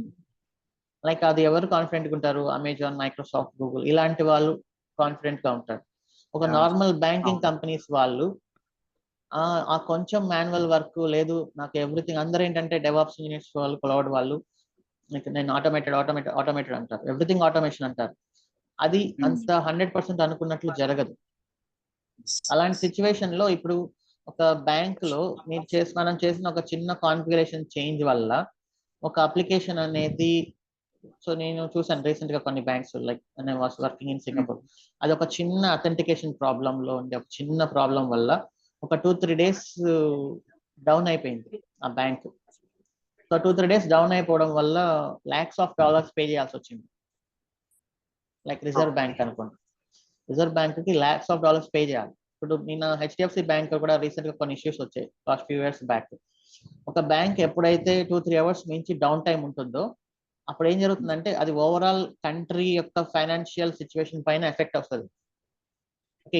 లైక్ అది ఎవరు కాన్ఫిడెంట్ గా ఉంటారు, అమెజాన్, మైక్రోసాఫ్ట్, గూగుల్ ఇలాంటి వాళ్ళు కాన్ఫిడెంట్ గా ఉంటారు. ఒక నార్మల్ బ్యాంకింగ్ కంపెనీస్ వాళ్ళు ఆ కొంచెం మాన్యువల్ వర్క్ లేదు, నాకు ఎవ్రీథింగ్, అందరూ ఏంటంటే డెవాప్స్ ఇంజనీర్స్ వాళ్ళు, క్లౌడ్ వాళ్ళు, నేను ఆటోమేటెడ్ అంటారు, ఎవ్రీథింగ్ ఆటోమేషన్ అంటారు. అది అంత 100% అనుకున్నట్లు జరగదు. అలాంటి సిచ్యువేషన్ లో ఇప్పుడు ఒక బ్యాంక్ లో మనం చేసిన ఒక చిన్న కాన్ఫిగరేషన్ చేంజ్ వల్ల ఒక అప్లికేషన్ అనేది, సో నేను చూసాను రీసెంట్ గా కొన్ని banks, like I was working in Singapore, అది ఒక చిన్న అథెంటికేషన్ ప్రాబ్లం లో ఉండే ఒక చిన్న ప్రాబ్లం వల్ల ఒక 2-3 days డౌన్ అయిపోయింది ఆ bank. So so 2-3 days down అయిపోవడం వల్ల lakhs of dollars పే చేయాల్సి వచ్చింది. లైక్ రిజర్వ్ బ్యాంక్ అనుకోండి, రిజర్వ్ బ్యాంక్ కి lakhs of dollars పే చేయాలి. ఇప్పుడు నిన్న హెచ్డిఎఫ్సి బ్యాంక్ కూడా రీసెంట్ గా కొన్ని ఇష్యూస్ వచ్చాయి లాస్ట్ ఫ్యూ ఇయర్స్ బ్యాక్. ఒక బ్యాంక్ ఎప్పుడైతే 2-3 hours మించి డౌన్ టైం ఉంటుందో అప్పుడు ఏం జరుగుతుందంటే అది ఓవరాల్ కంట్రీ యొక్క ఫైనాన్షియల్ సిచ్యువేషన్ పైన ఎఫెక్ట్ వస్తుంది.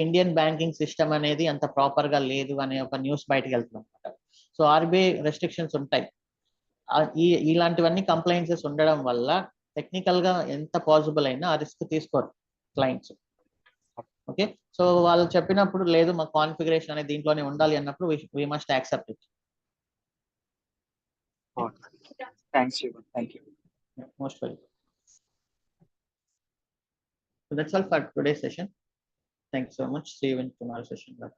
ఇండియన్ బ్యాంకింగ్ సిస్టమ్ అనేది అంత ప్రాపర్ గా లేదు అనే ఒక న్యూస్ బయటకు వెళ్తుంది అనమాట. సో ఆర్బీఐ రెస్ట్రిక్షన్స్ ఉంటాయి. ఇలాంటివన్నీ కంప్లైంట్సెస్ ఉండడం వల్ల టెక్నికల్ గా ఎంత పాసిబుల్ అయినా ఆ రిస్క్ తీసుకోరు క్లయింట్స్. ఓకే, సో వాళ్ళు చెప్పినప్పుడు లేదు మా కాన్ఫిగరేషన్ అనేది దీంట్లోనే ఉండాలి అన్నప్పుడు we must accept it. Thanks Shivan, thank you. Most welcome. So that's all for today's session. Thanks so much. See you in tomorrow's session. Bye.